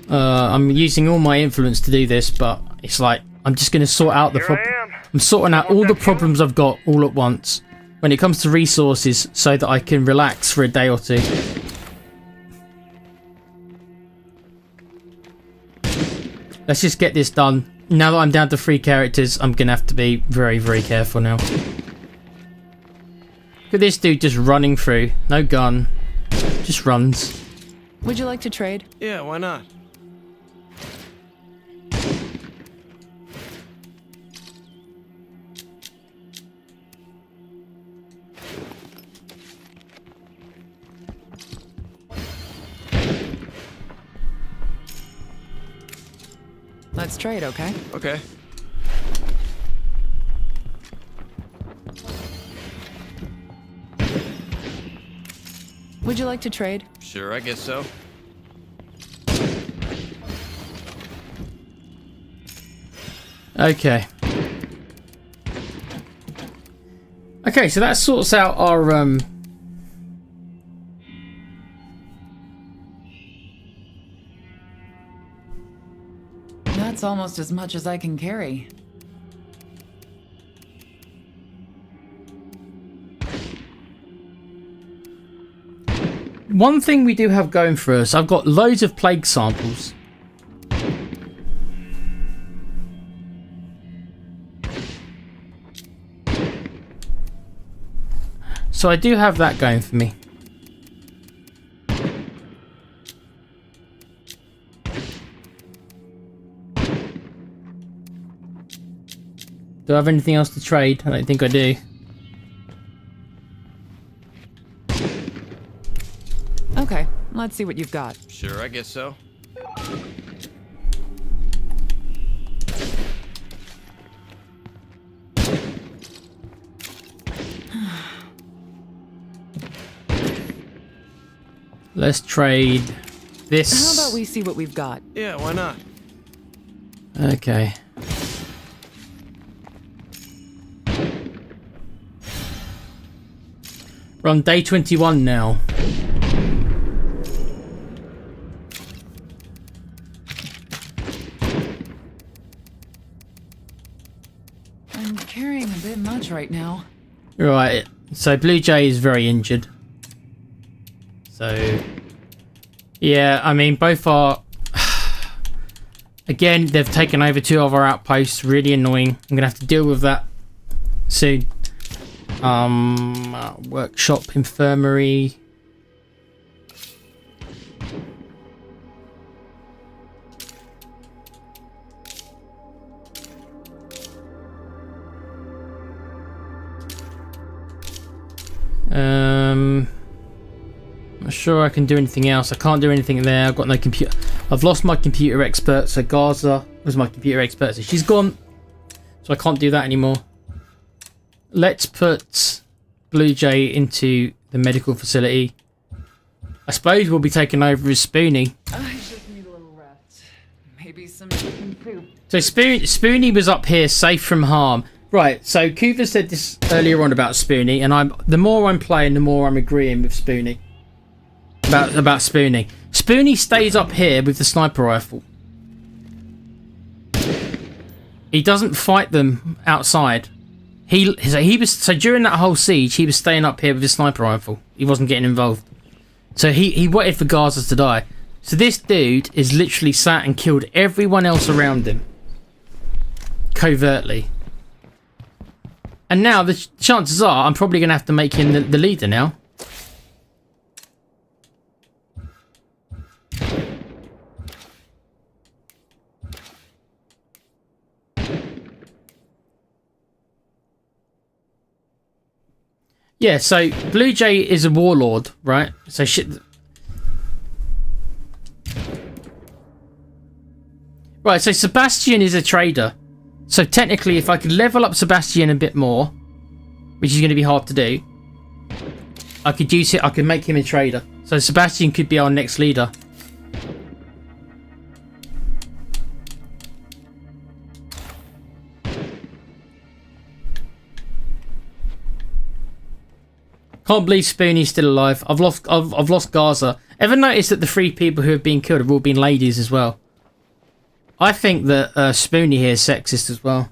I'm using all my influence to do this, but it's like I'm just going to sort out the problem. I'm sorting out all the problems I've got all at once when it comes to resources so that I can relax for a day or two. Let's just get this done. Now that I'm down to 3 characters, I'm going to have to be very, very careful now. Look at this dude just running through. No gun. Just runs. Would you like to trade? Yeah, why not? Let's trade, okay? Okay. Would you like to trade? Sure, I guess so. Okay. Okay, so that sorts out our That's almost as much as I can carry. one thing we do have going for us. I've got loads of plague samples. So I do have that going for me. Do I have anything else to trade? I don't think I do. Okay, let's see what you've got. Sure, I guess so. Let's trade this. How about we see what we've got? Yeah, why not? Okay. We're on day 21 now. right now. Right, so Blue Jay is very injured. So, yeah, I mean, both are... Again, they've taken over 2 of our outposts. Really annoying. I'm going to have to deal with that soon. Workshop, infirmary... Not sure I can do anything else. I can't do anything there. I've got no computer. I've lost my computer expert. So Gaza was my computer expert. So she's gone. So I can't do that anymore. Let's put Blue Jay into the medical facility. I suppose we'll be taking over as Spoonie. I just need a little rest. Maybe some chicken poop. So Spoonie was up here, safe from harm. Right, so Kuva said this earlier on about Spoonie, and the more I'm playing, the more I'm agreeing with Spoonie. About Spoonie. Spoonie stays up here with the sniper rifle. He doesn't fight them outside. So during that whole siege, he was staying up here with his sniper rifle. He wasn't getting involved. So he waited for Gaza to die. So this dude is literally sat and killed everyone else around him. Covertly. And now the chances are I'm probably going to have to make him the leader now. Yeah, so Blue Jay is a warlord, right? So shit. Right, so Sebastian is a trader. So technically, if I could level up Sebastian a bit more, which is going to be hard to do, I could use it. I could make him a trader. So Sebastian could be our next leader. Can't believe Spoonie's still alive. I've lost Gaza. Ever noticed that the 3 people who have been killed have all been ladies as well? I think that Spoonie here is sexist as well.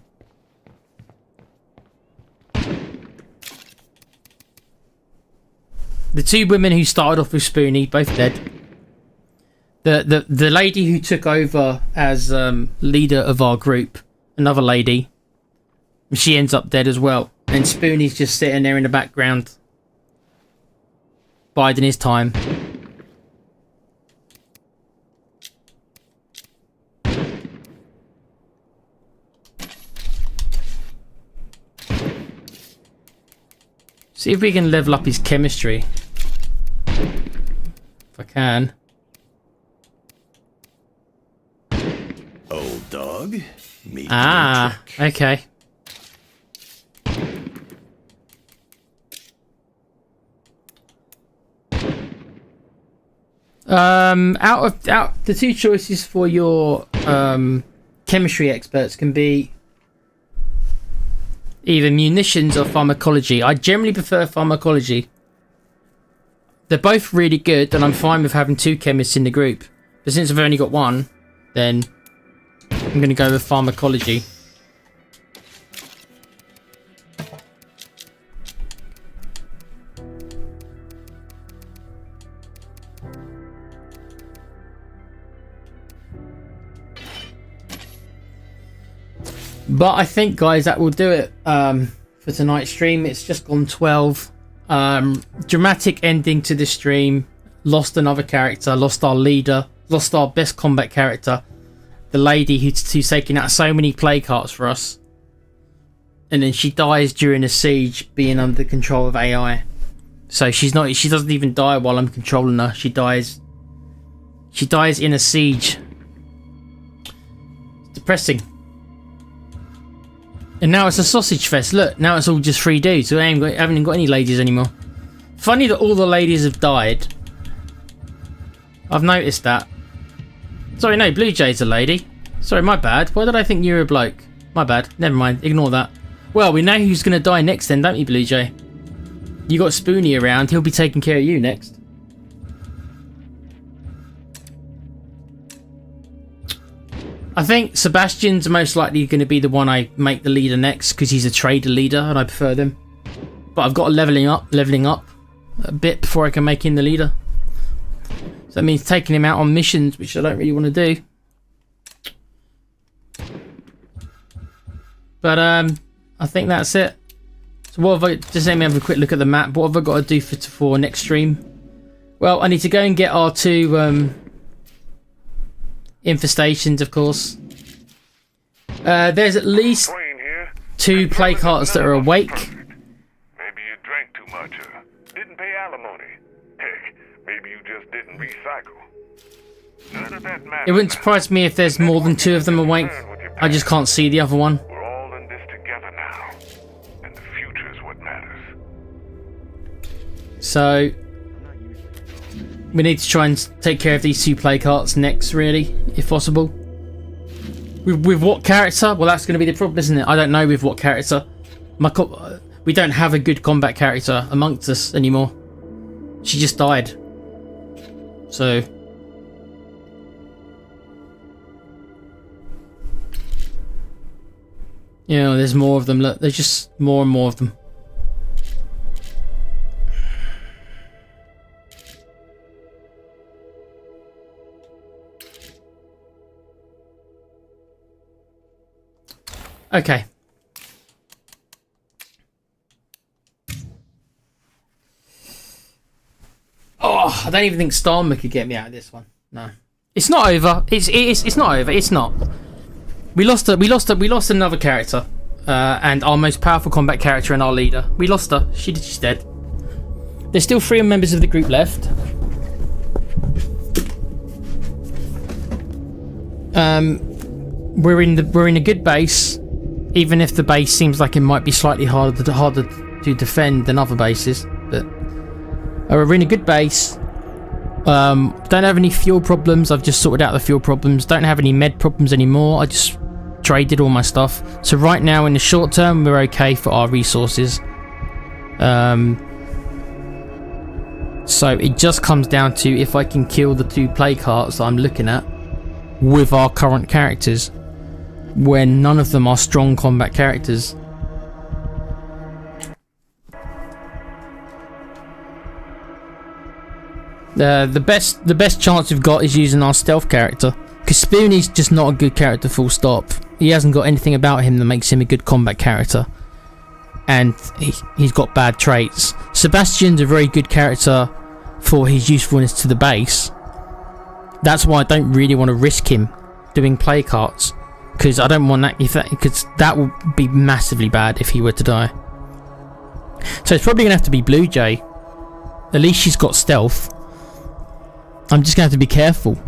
The 2 women who started off with Spoonie, both dead. The lady who took over as leader of our group, another lady, she ends up dead as well. And Spoonie's just sitting there in the background, biding his time. See if we can level up his chemistry. If I can. Old dog. Meet Ah, okay. Out the 2 choices for your chemistry experts can be either munitions or pharmacology. I generally prefer pharmacology. They're both really good, and I'm fine with having 2 chemists in the group. But since I've only got 1, then I'm going to go with pharmacology. But I think, guys, that will do it for tonight's stream. It's just gone 12. Dramatic ending to the stream. Lost another character. Lost our leader. Lost our best combat character. The lady who's taken out so many plague hearts for us. And then she dies during a siege, being under the control of AI. So she doesn't even die while I'm controlling her. She dies in a siege. It's depressing. And now it's a sausage fest. Look, now it's all just 3 dudes. So I haven't even got any ladies anymore. Funny that all the ladies have died. I've noticed that. Sorry, no, Blue Jay's a lady. Sorry, my bad. Why did I think you were a bloke? My bad. Never mind. Ignore that. Well, we know who's going to die next then, don't we, Blue Jay? You got Spoonie around. He'll be taking care of you next. I think Sebastian's most likely going to be the one I make the leader next because he's a trader leader and I prefer them. But I've got to leveling up a bit before I can make him the leader. So that means taking him out on missions, which I don't really want to do. But I think that's it. So what have I, just let me have a quick look at the map. What have I got to do for next stream? Well, I need to go and get our 2 infestations, of course. There's at least 2 plague hearts that are awake. Maybe you drank too much or didn't pay alimony. Heck, maybe you just didn't recycle. None of that matters. It wouldn't surprise me if there's more than 2 of them awake. I just can't see the other one. We're all in this together now, and the future is what matters. So we need to try and take care of these 2 plague hearts next, really, if possible. With what character? Well, that's going to be the problem, isn't it? I don't know with what character. We don't have a good combat character amongst us anymore. She just died. So you know, there's more of them. Look, there's just more and more of them. Okay. Oh, I don't even think Starmer could get me out of this one. No, it's not over. It's not over. It's not. We lost another character, and our most powerful combat character and our leader. We lost her. She's dead. There's still 3 members of the group left. We're in a good base, even if the base seems like it might be slightly harder to defend than other bases. But we're in a good base. Don't have any fuel problems. I've just sorted out the fuel problems. Don't have any med problems anymore. I just traded all my stuff. So right now, in the short term, we're okay for our resources. So it just comes down to if I can kill the 2 plague hearts that I'm looking at with our current characters, when none of them are strong combat characters. The best chance we've got is using our stealth character, because Spoonie's just not a good character, full stop. He hasn't got anything about him that makes him a good combat character, and he's got bad traits. Sebastian's a very good character for his usefulness to the base. That's why I don't really want to risk him doing play carts, because I don't want that, because that will be massively bad if he were to die. So it's probably gonna have to be Blue Jay. At least she's got stealth. I'm just gonna have to be careful.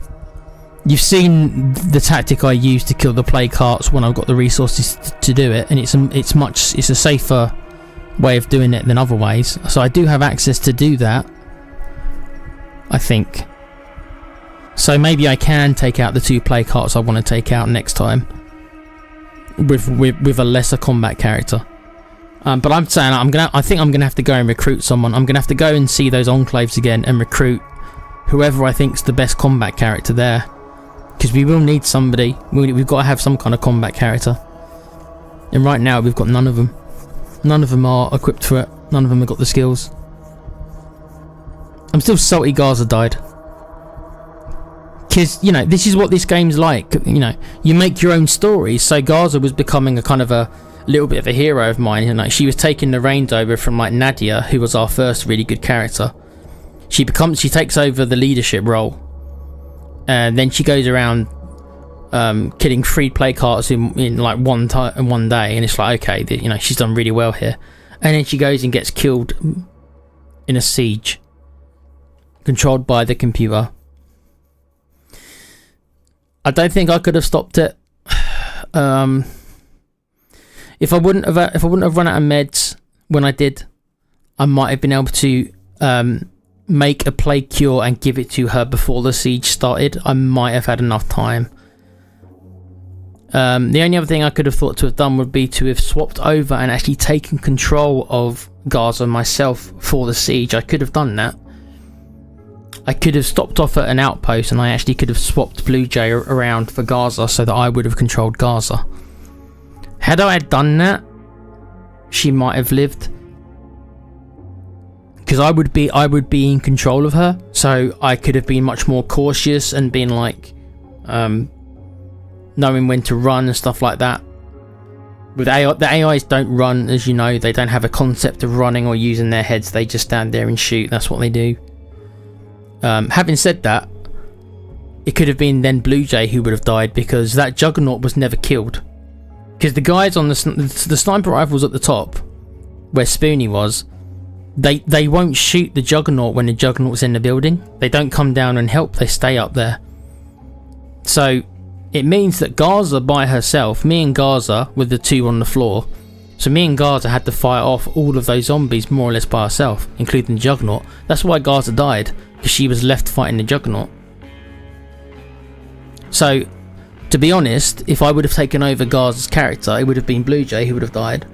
You've seen the tactic I use to kill the plague hearts when I've got the resources to do it, and it's a safer way of doing it than other ways. So I do have access to do that, I think. So maybe I can take out the 2 plague hearts I want to take out next time with a lesser combat character. But I'm saying I think I'm gonna have to go and recruit someone. I'm gonna have to go and see those enclaves again and recruit whoever I think's the best combat character there, because we will need somebody. We've got to have some kind of combat character, and right now we've got none of them. None of them are equipped for it. None of them have got the skills. I'm still salty Gaza died, because you know this is what this game's like. You know, you make your own stories. So Gaza was becoming a kind of a little bit of a hero of mine, and like she was taking the reins over from like Nadia, who was our first really good character. She takes over the leadership role, and then she goes around killing 3 plague hearts in like one day, and it's like, okay, you know, she's done really well here. And then she goes and gets killed in a siege controlled by the computer. I don't think I could have stopped it. If I wouldn't have run out of meds when I did, I might have been able to make a plague cure and give it to her before the siege started. I might have had enough time. The only other thing I could have thought to have done would be to have swapped over and actually taken control of Gaza myself for the siege. I could have done that. I could have stopped off at an outpost and I actually could have swapped Blue Jay around for Gaza so that I would have controlled Gaza. Had I done that, she might have lived. Because I would be in control of her, so I could have been much more cautious and been like, knowing when to run and stuff like that. With AI, the AIs don't run, as you know. They don't have a concept of running or using their heads. They just stand there and shoot. That's what they do. Having said that, it could have been then Blue Jay who would have died, because that Juggernaut was never killed. Because the guys on the sniper rifles at the top, where Spoonie was, they won't shoot the Juggernaut when the Juggernaut's in the building. They don't come down and help. They stay up there. So it means that Gaza by herself, me and Gaza with the two on the floor, so me and Gaza had to fight off all of those zombies more or less by herself, including the Juggernaut. That's why Gaza died, because she was left fighting the Juggernaut. So, to be honest, if I would have taken over Gaza's character, it would have been Blue Jay who would have died.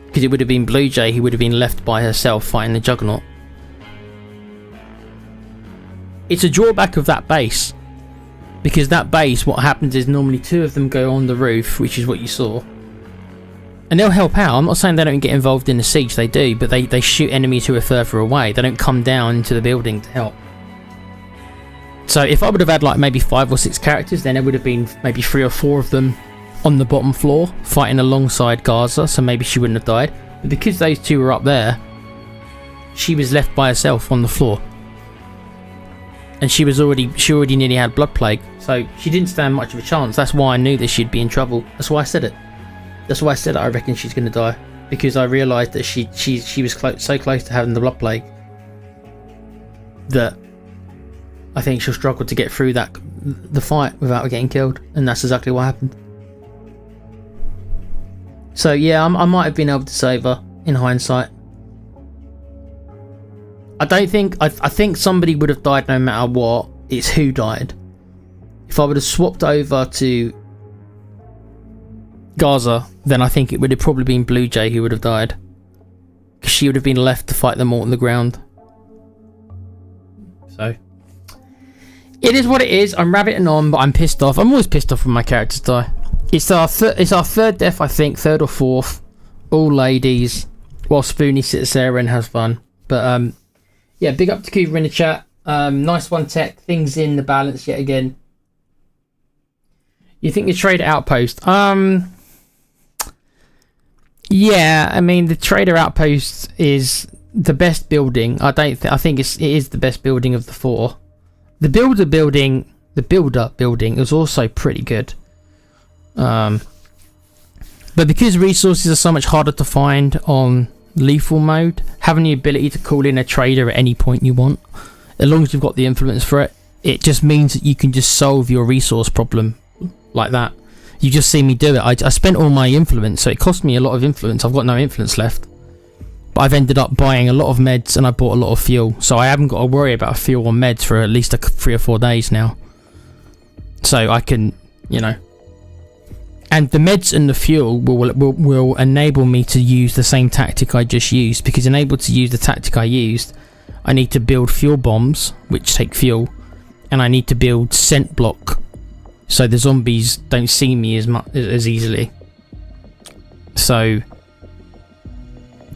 Because it would have been Blue Jay who would have been left by herself fighting the Juggernaut. It's a drawback of that base. Because that base, what happens is normally two of them go on the roof, which is what you saw. And they'll help out. I'm not saying they don't get involved in the siege, they do, but they shoot enemies who are further away. They don't come down into the building to help. So if I would have had like maybe 5 or 6 characters, then there would have been maybe 3 or 4 of them on the bottom floor fighting alongside Gaza, so maybe she wouldn't have died. But because those two were up there, she was left by herself on the floor. And she already nearly had blood plague, so she didn't stand much of a chance. That's why I knew that she'd be in trouble. That's why I said it. That's why I said it. I reckon she's going to die, because I realised that she was so close to having the blood plague that I think she'll struggle to get through the fight without getting killed, and that's exactly what happened. So yeah, I might have been able to save her in hindsight. I think somebody would have died no matter what. It's who died. If I would have swapped over to Gaza, then I think it would have probably been Blue Jay who would have died, because she would have been left to fight them all on the ground. So it is what it is. I'm rabbiting on, but I'm pissed off. I'm always pissed off when my characters die. It's our third death, I think, 3rd or 4th, all ladies, while Spoonie sits there and has fun. But yeah, big up to Coover in the chat. Nice one, Tech. Things in the balance yet again. You think the trader outpost? Yeah, I mean the trader outpost is the best building. I think it is the best building of the 4. The builder building is also pretty good. But because resources are so much harder to find on lethal mode, having the ability to call in a trader at any point you want, as long as you've got the influence for it, it just means that you can just solve your resource problem like that. You just see me do it. I spent all my influence, so it cost me a lot of influence. I've got no influence left, but I've ended up buying a lot of meds and I bought a lot of fuel, so I haven't got to worry about fuel or meds for at least 3 or 4 days now. So I can, you know. And the meds and the fuel will enable me to use the same tactic I just used, because in able to use the tactic I used, I need to build fuel bombs, which take fuel, and I need to build scent block, so the zombies don't see me as easily. So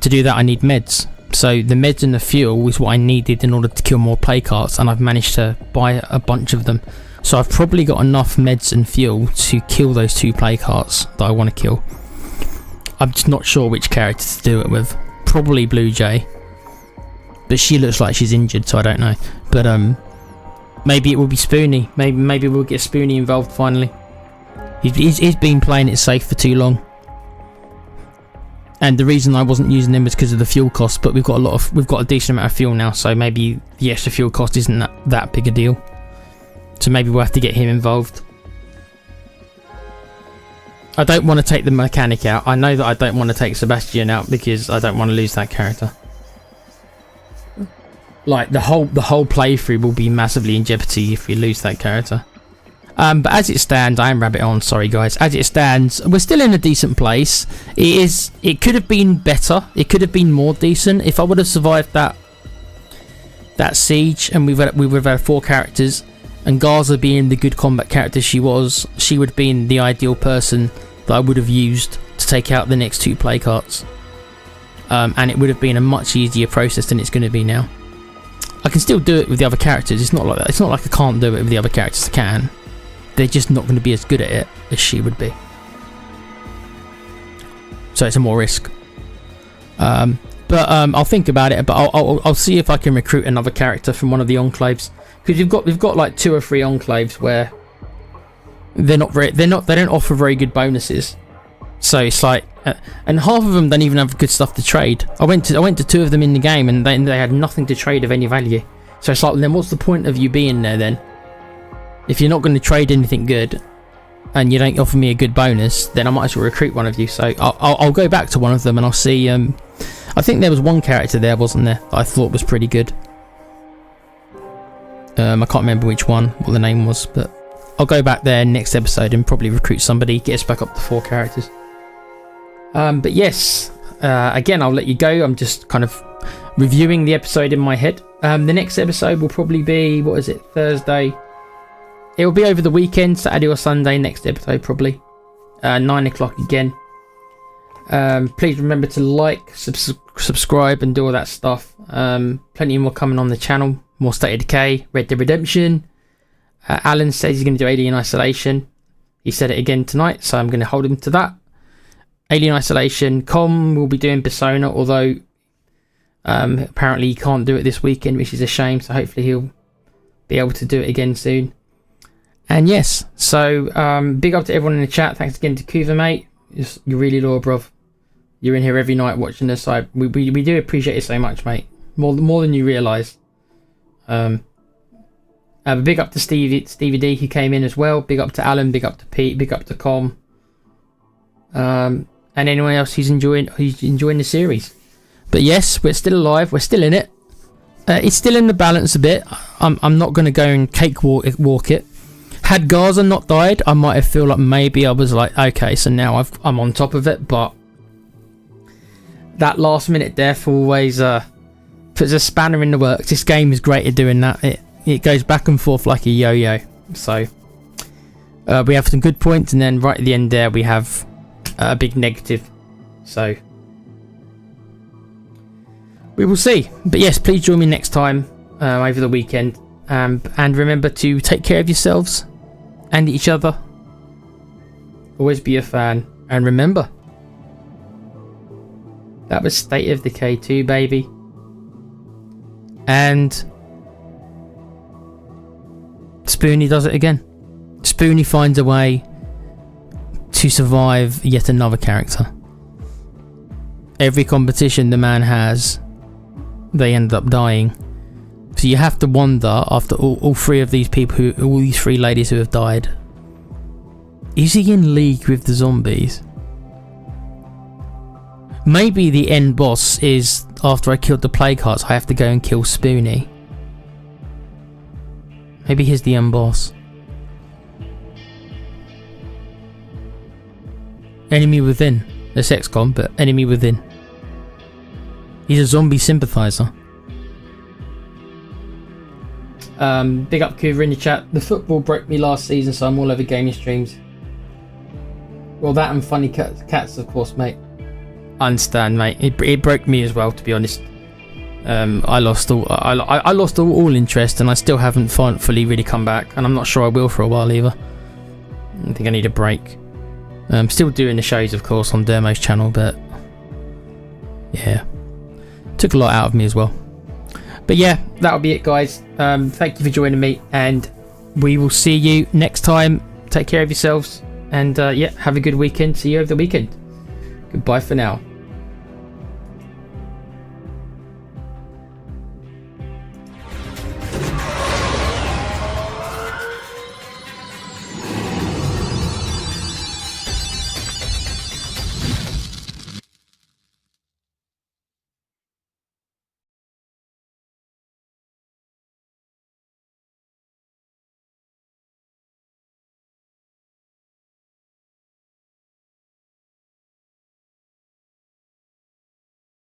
to do that I need meds. So the meds and the fuel was what I needed in order to kill more plague hearts, and I've managed to buy a bunch of them. So I've probably got enough meds and fuel to kill those 2 plague hearts that I want to kill. I'm just not sure which character to do it with. Probably Blue Jay, but she looks like she's injured, so I don't know. But maybe it will be Spoonie. Maybe we'll get Spoonie involved finally. He's been playing it safe for too long, and the reason I wasn't using him is because of the fuel cost. But we've got a decent amount of fuel now, so maybe the extra fuel cost isn't that big a deal. So maybe we'll have to get him involved. I don't want to take the mechanic out. I know that I don't want to take Sebastian out because I don't want to lose that character. Like the whole playthrough will be massively in jeopardy if we lose that character. But as it stands, I am rabbit on. Sorry guys. As it stands, we're still in a decent place. It could have been better. It could have been more decent if I would have survived that that siege, and we would have had 4 characters, and Gaza being the good combat character she was, she would have been the ideal person that I would have used to take out the next 2 plague hearts. And it would have been a much easier process than it's going to be now. I can still do it with the other characters. It's not like that. It's not like I can't do it with the other characters. I can. They're just not going to be as good at it as she would be. So it's a more risk. But I'll think about it. But I'll see if I can recruit another character from one of the enclaves, because we've got like 2 or 3 enclaves where they don't offer very good bonuses. So it's like, and half of them don't even have good stuff to trade. I went to 2 of them in the game, and they had nothing to trade of any value. So it's like, then what's the point of you being there then? If you're not going to trade anything good, and you don't offer me a good bonus, then I might as well recruit one of you. So I'll go back to one of them, and I'll see. I think there was one character there, wasn't there, that I thought was pretty good. I can't remember what the name was, but I'll go back there next episode and probably recruit somebody, get us back up to 4 characters. But yes, again, I'll let you go. I'm just kind of reviewing the episode in my head. The next episode will probably be, Thursday. It will be over the weekend, Saturday or Sunday, next episode probably. 9 o'clock again. Please remember to like, subscribe and do all that stuff. Plenty more coming on the channel. More State of Decay, Red Dead Redemption. Alan says he's going to do Alien Isolation. He said it again tonight, so I'm going to hold him to that. Alien Isolation. Com will be doing Persona, although apparently he can't do it this weekend, which is a shame, so hopefully he'll be able to do it again soon. And yes, so big up to everyone in the chat. Thanks again to Kuva, mate. You're really loyal, bruv. You're in here every night watching us. We do appreciate it so much, mate. More than you realise. Big up to Stevie D, who came in as well. Big up to Alan. Big up to Pete. Big up to Com. And anyone else who's enjoying the series. But yes, we're still alive. We're still in it. It's still in the balance a bit. I'm not going to go and cakewalk it. Had Gaza not died, I might have feel like maybe I was like, okay, so now I'm on top of it. But that last minute death always puts a spanner in the works. This game is great at doing that. It goes back and forth like a yo-yo. So we have some good points, and then right at the end there we have a big negative. So we will see. But yes, please join me next time over the weekend. And remember to take care of yourselves and each other. Always be a fan. And remember, that was State of Decay 2, baby. And Spoonie does it again. Spoonie finds a way to survive yet another character. Every competition the man has, they end up dying. So you have to wonder, after all 3 of these people, all these 3 ladies who have died, is he in league with the zombies? Maybe the end boss is, after I killed the plague hearts, I have to go and kill Spoonie. Maybe he's the end boss. Enemy within. That's XCOM, but enemy within. He's a zombie sympathizer. Big up Kuva in the chat. The football broke me last season, so I'm all over gaming streams. Well, that and funny cats, of course, mate. I understand, mate. It broke me as well, to be honest. I lost all interest, and I still haven't fully really come back, and I'm not sure I will for a while either. I think I need a break. I'm still doing the shows, of course, on Dermo's channel, but yeah, took a lot out of me as well. But yeah, that'll be it, guys. Thank you for joining me, and we will see you next time. Take care of yourselves, and yeah, have a good weekend. See you over the weekend. Goodbye for now.